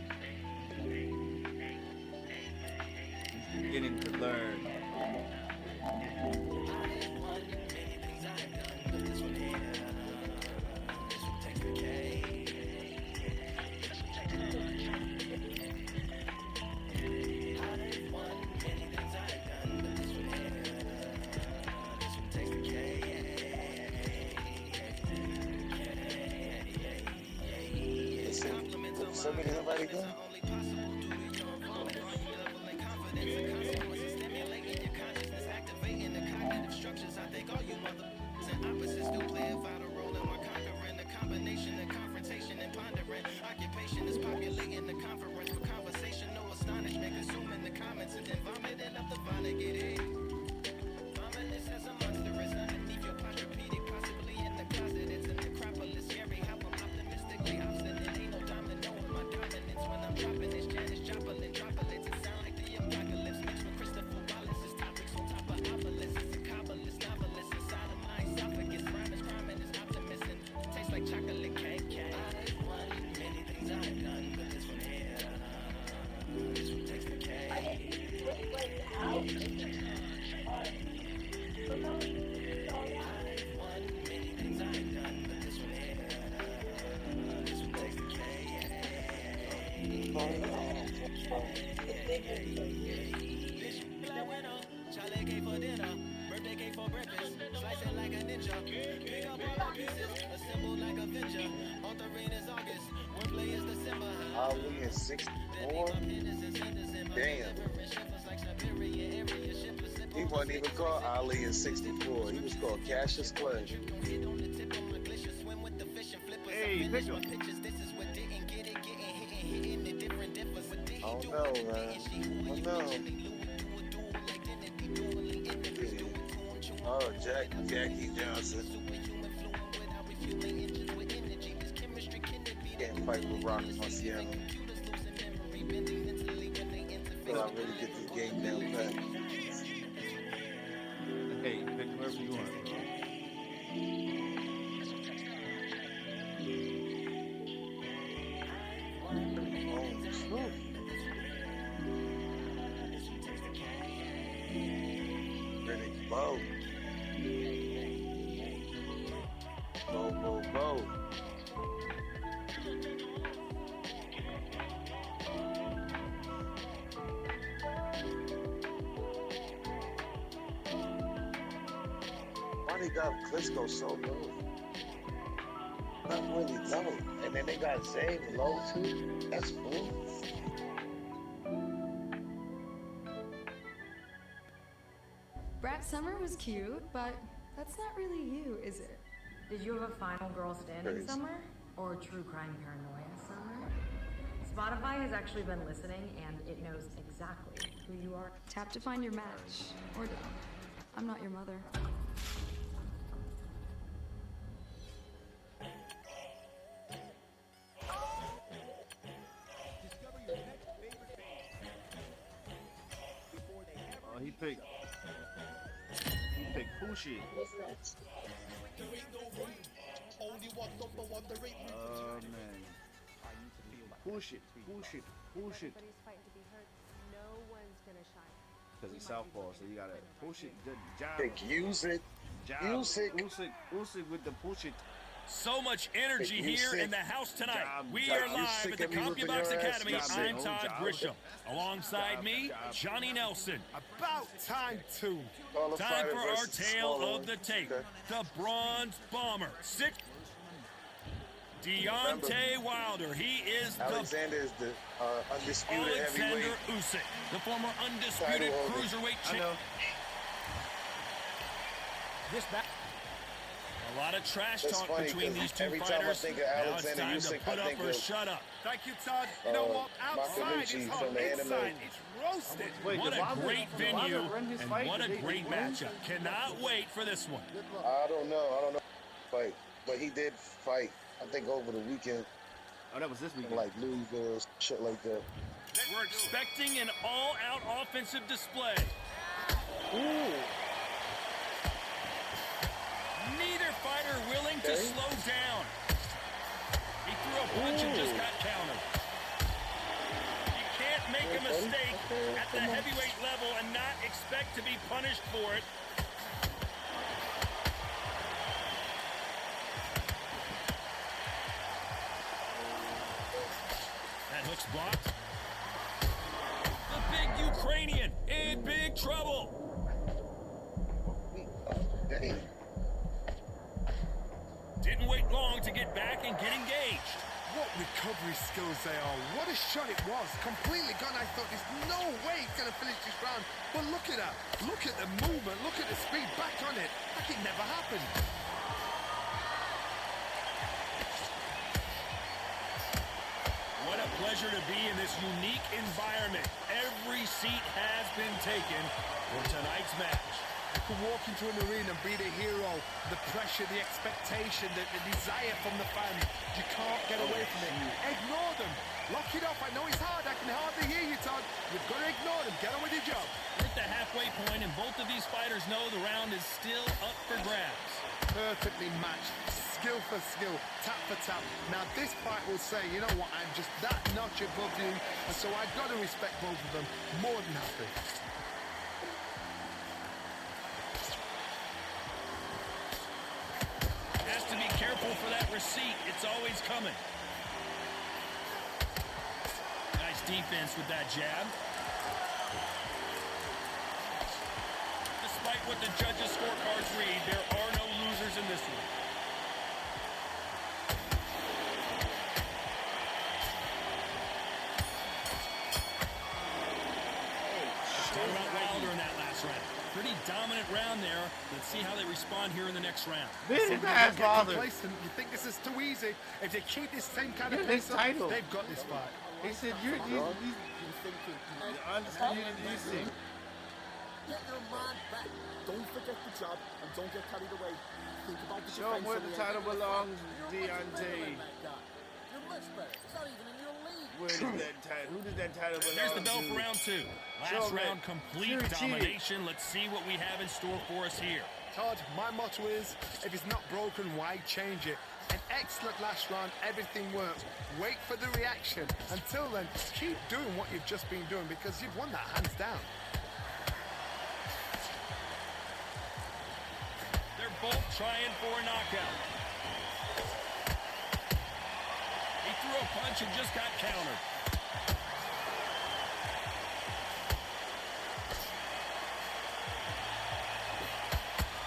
He's beginning to learn. Send me the invite again. Opposites do play a vital role in my conquering the combination of confrontation and pondering. Occupation is populating the conference for conversation, no astonishment, consuming the comments and then vomiting up the vomit. Get it? Ominous as a monster is underneath your quadrupedic, possibly in the closet. It's a necropolis, scary how I'm optimistically obstinate. Ain't no domino in my dominance when I'm dropping this Janis Joplin droplets. It sound like the apocalypse mixed with Christopher Wallace's topics on top of obelisks. It's a kabbalist novelist inside of my esophagus. Rhyme is rhyming is optimist and tastes like chocolate cake. I've won many things I've done, but this one here, this one takes the cake. Charlie cake for dinner, birthday cake for breakfast. Slice it like a ninja, pick up all the pieces, assemble like a Avenger. Authorine is August, wordplay is December. Ali is 64. Damn. He wasn't even called Ali in 64. He was called Cassius Clay. Hey, pick him. I don't know, man. I don't know. Oh, Jackie Johnson. Can't fight with Ronnie Marciano. But I really get this game down pat. Hey, pick whoever you want, bro. Bo. Bo. Why they got Klitschko so low? Not really low. And then they got Zane low too. That's cool. Brat Summer was cute, but that's not really you, is it? Did you have a final girl standing summer? Or true crime paranoia summer? Spotify has actually been listening and it knows exactly who you are. Tap to find your match. Or don't. I'm not your mother. Oh, he picked Pushi. Oh man. Push it. Everybody's fighting to be heard. No one's gonna shine. Because he's southpaw, so you gotta push it. Good job. Pick Usyk. Usyk with the push it. So much energy here in the house tonight. We are live at the CompuBox Academy. I'm Todd Grisham. Alongside me, Johnny Nelson. About time too. Time for our tale of the tape. The Bronze Bomber. Deontay Wilder. He is Alexander is the undisputed Alexander heavyweight. Usyk, the former undisputed cruiserweight champion. This back. A lot of trash talk between these two fighters. Now it's time to put up or shut up. Thank you, Todd. You know what? Outside is hot. Inside it's roasted. What a great venue and what a great matchup. Cannot wait for this one. I don't know. Fight, but he did fight. I think over the weekend. Oh, that was this weekend. Like Louisville, shit like that. We're expecting an all-out offensive display. Ooh. Neither fighter willing to slow down. He threw a punch and just got countered. You can't make a mistake at the heavyweight level and not expect to be punished for it. That hook's blocked. The big Ukrainian in big trouble. Didn't wait long to get back and get engaged. What we recovery skills they are. What a shot it was. Completely gone. I thought there's no way he's going to finish this round. But look at that. Look at the movement. Look at the speed. Back on it. Like it never happened. What a pleasure to be in this unique environment. Every seat has been taken for tonight's match. You can walk into an arena and be the hero. The pressure, the expectation, the desire from the fans. You can't get away from it. Ignore them. Lock it off. I know it's hard. I can hardly hear you, Todd. You've got to ignore them. Get on with your job. We're at the halfway point, and both of these fighters know the round is still up for grabs. Perfectly matched. Skill for skill. Tap for tap. Now, this fight will say, you know what, I'm just that notch above you, and so I've got to respect both of them. More than happy. Has to be careful for that receipt. It's always coming. Nice defense with that jab. Despite what the judges' scorecards read, there are no losers in this one. Talk about Wilder in that last round. Pretty dominant round there. Let's see how they respond here in the next round. This is Wilder. You think this is too easy? If they keep this same kind of pace up, they've got this fight. He said, you understand you see. Get your mind back. Don't forget the job and don't get carried away. Think about the Show him where the title belongs, Deontay. You're much better. It's not even in your league. Where does that title? Who does that title belong to? There's the bell for round two. Last round, complete domination. Let's see what we have in store for us here. Todd, my motto is, if it's not broken, why change it? An excellent last round, everything works. Wait for the reaction. Until then, keep doing what you've just been doing because you've won that hands down. They're both trying for a knockout. He threw a punch and just got countered.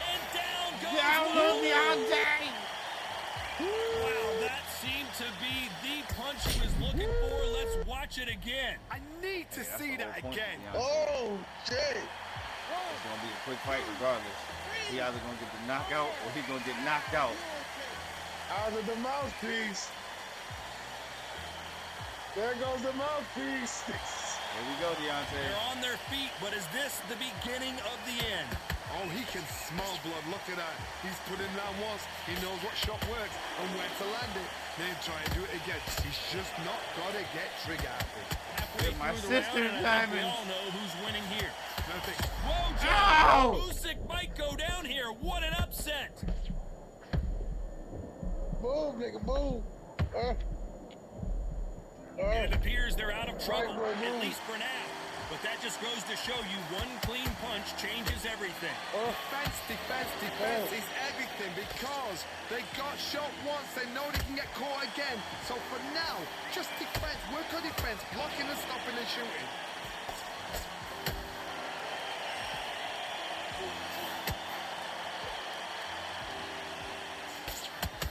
And down goes Deontay! Wow, that seemed to be the punch he was looking for. Let's watch it again. I need to see that again. Oh, shit. It's going to be a quick fight regardless. He either going to get the knockout or he's going to get knocked out. Out of the mouthpiece. There goes the mouthpiece. There we go, Deontay. They're on their feet, but is this the beginning of the end? Oh, he can smell blood. Look at that. He's put him down once. He knows what shot works and where to land it. Then try and do it again. He's just not got to get trigger happy. Halfway my through the sister's round, I think we diamonds. all know who's winning here. Nothing. Whoa, Ow! John! Usyk might go down here. What an upset! Move, nigga, move. And it appears they're out of trouble, at least for now. But that just goes to show you one clean punch changes everything. Defense is everything because they got shot once. They know they can get caught again. So for now, just defense. Work on defense. Blocking and stopping and shooting.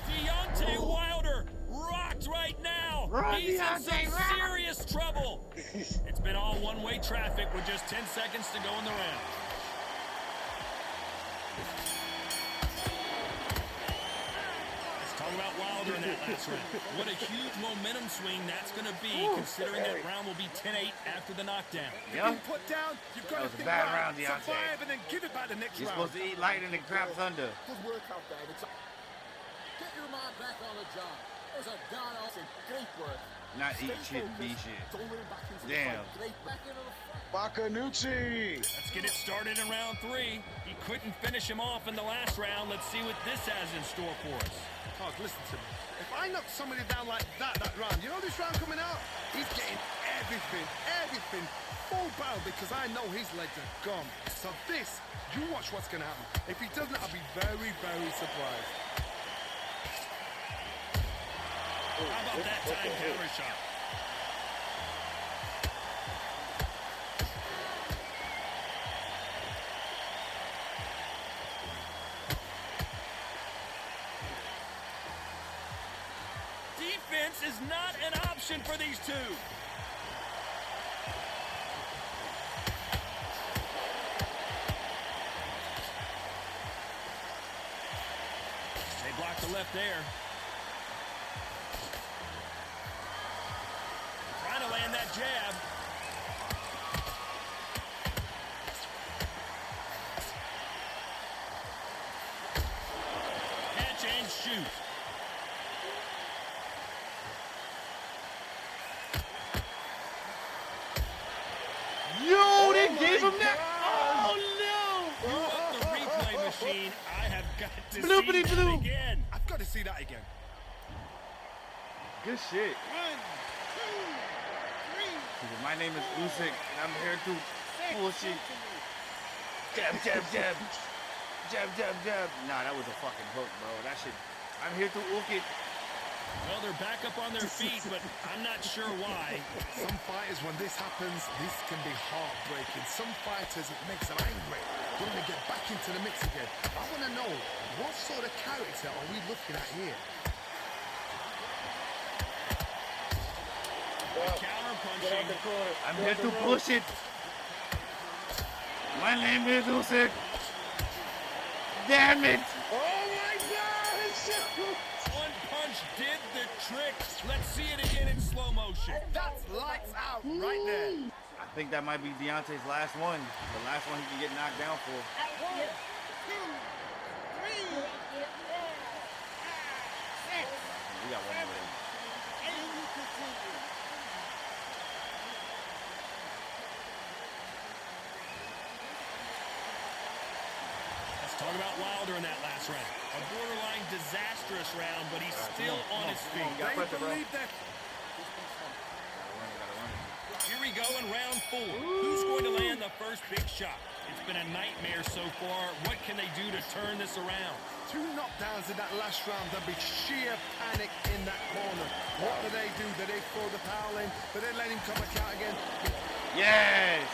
Deontay Wilder rocked right now. He's in some serious trouble. It's been all one-way traffic with just 10 seconds to go in the round. Let's talk about Wilder in that last round. What a huge momentum swing that's going to be, considering that round will be 10-8 after the knockdown. Yeah. Put down, you've got That was to a think bad about round, Deontay. survive and then give it back the next You're round. supposed to eat light and then crap thunder. Good work out there. Get your mind back on the job. There's a god awesome. Great work. Not eat Stay shit and be focused. shit. Don't let him back into the Damn. fight. Great back into the fight. Bacanucci. Let's get it started in round three. He couldn't finish him off in the last round. Let's see what this has in store for us. Todd, listen to me. If I knock somebody down like that round, you know this round coming out? He's getting everything full barrel because I know his legs are gone. So this, you watch what's going to happen. If he doesn't, I'll be very, very surprised. How about that time counter shot? defense is not an option for these two. They block the left there. Trying to land that jab. Catch and shoot. Yo, they gave him that. Oh no! You up the replay machine. I have got to Bloopity see blue. that again. I've got to see that again. Good shit. 1, 2, 3. My name is Usyk, and I'm here to bullshit. Jab, jab, jab. Jab, jab, jab. Nah, that was a fucking hook, bro. That shit. I'm here to hook it. Well, they're back up on their feet, but I'm not sure why. Some fighters, when this happens, this can be heartbreaking. Some fighters, it makes them angry. When they get back into the mix again, I want to know, what sort of character are we looking at here? Counter punching. I'm here to push it. My name is Usyk. Damn it. Oh my gosh! One punch did the trick. Let's see it again in slow motion. That's lights out right there. I think that might be Deontay's last one. The last one he can get knocked down for. 1, 2, 3. We got one more. Let's talk about Wilder in that last round. A borderline disastrous round, but he's still on his feet. They believe that. Here we go in round 4. Who's going to land the first big shot? It's been a nightmare so far. What can they do to turn this around? 2 knockdowns in that last round. There'll be sheer panic in that corner. What do? Do they throw the towel in? Do they let him come back out again? Yes.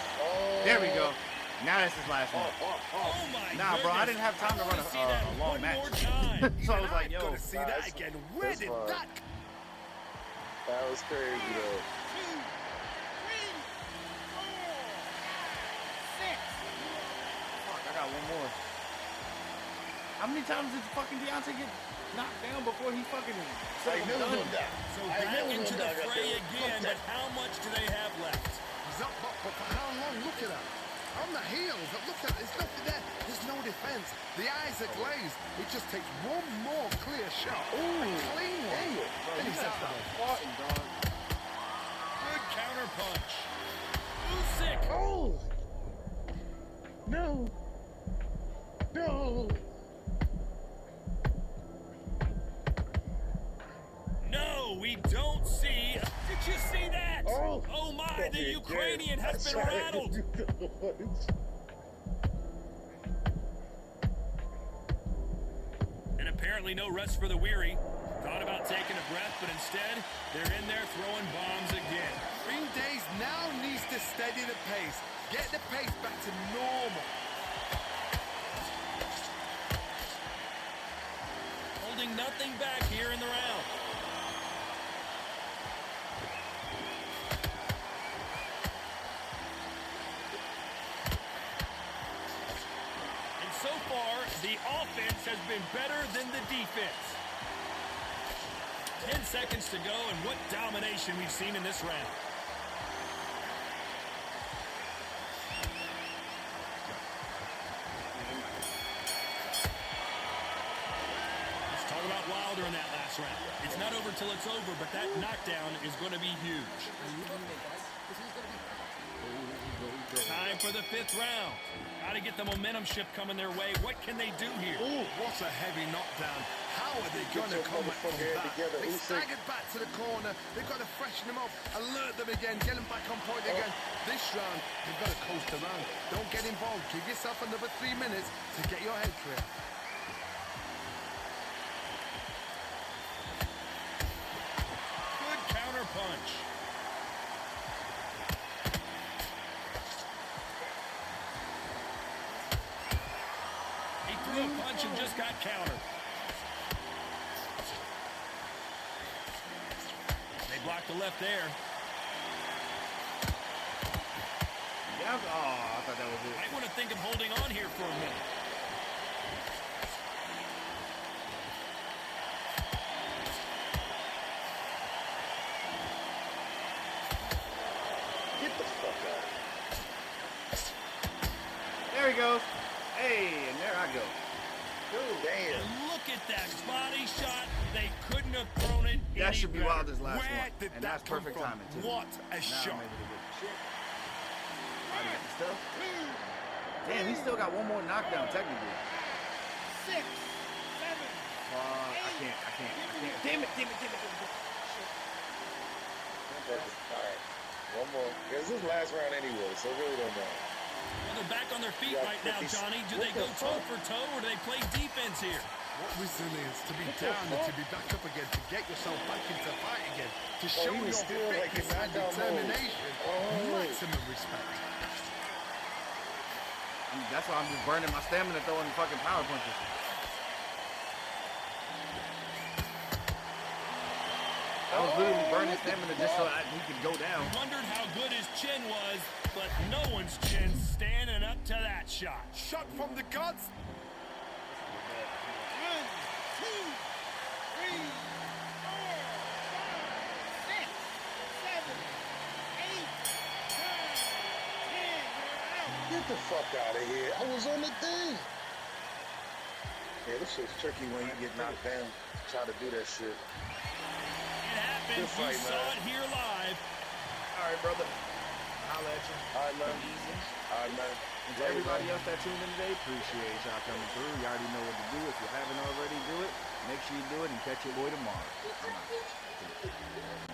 There we go. Now this is last one. Oh my Nah, bro, I didn't have time to run a long match. So I was like, yo. Gotta see that again. Where did that? That was crazy, though. 2, 3, 4, 6. Fuck, I got one more. How many times did fucking Deontay get knocked down before he fucking said I done? knew that. So back into the fray again, but how much do they have left? He's up, but for how long? Look at that. On the heels, look at it. There's nothing there. There's no defense. The eyes are glazed. It just takes one more clear shot. Ooh, a clean one. Then he's out of it. Good counter punch. Usyk. Oh! No! No! No, we don't see. Did you see that? Oh my, the Ukrainian has been rattled. And apparently no rest for the weary. Thought about taking a breath, but instead, they're in there throwing bombs again. Green Days now needs to steady the pace. Get the pace back to normal. Holding nothing back here in the round. And so far, the offense has been better than the defense. 10 seconds to go, and what domination we've seen in this round. Let's talk about Wilder in that last round. It's not over till it's over, but that knockdown is going to be huge. Time for the 5th round. Got to get the momentum shift coming their way. What can they do here? Ooh, what a heavy knockdown. How are they going to come back from that? They staggered back to the corner. They've got to freshen them up, alert them again, get them back on point again. This round, they've got to coast around. Don't get involved. Give yourself another 3 minutes to get your head clear. Good counter punch. He threw a punch and just got countered. blocked the left there. Yeah, oh, I thought that was it. I want to think of holding on here for a minute. Get the fuck out. There he goes. Hey, and there I go. Damn. And look at that body shot. They couldn't have thrown it That any should be better. Wilder's last Where one. did And that that's come perfect from? timing, too. What a Now shot. I'm able to get the shit. Wilder got the stuff. Damn, he still got one more knockdown, technically. 6, 7, I can't. Damn it. Alright. One more. It's his last round anyway, so it really don't matter. Well, they're back on their feet Yeah, right now, 50. Johnny. Do What they the go toe fuck? for toe or do they play defense here? What resilience to be What the down and to fuck? be back up again, to get yourself back into fight again, to Oh, show he was your still, like, in fitness and knockdown mode. determination. Oh. Maximum respect. That's why I'm just burning my stamina throwing fucking power punches. I was literally burning stamina just so he could go down. Wondered how good his chin was, but no one's chin standing up to that shot. Shot from the gods. 1, 2, 3, 4, 5, 6, 7, 8, 9, 10. You're out. Get the fuck out of here. I was on the thing. Yeah, this shit's tricky when you get knocked down. Try to do that shit. It happened. Good fight, You saw man. it here live. All right, brother. Holla at you. All right, man. Easy. All right, man. And to everybody else that tuned in today, appreciate y'all coming through. You already know what to do. If you haven't already, do it. Make sure you do it and catch your boy tomorrow. I'm out.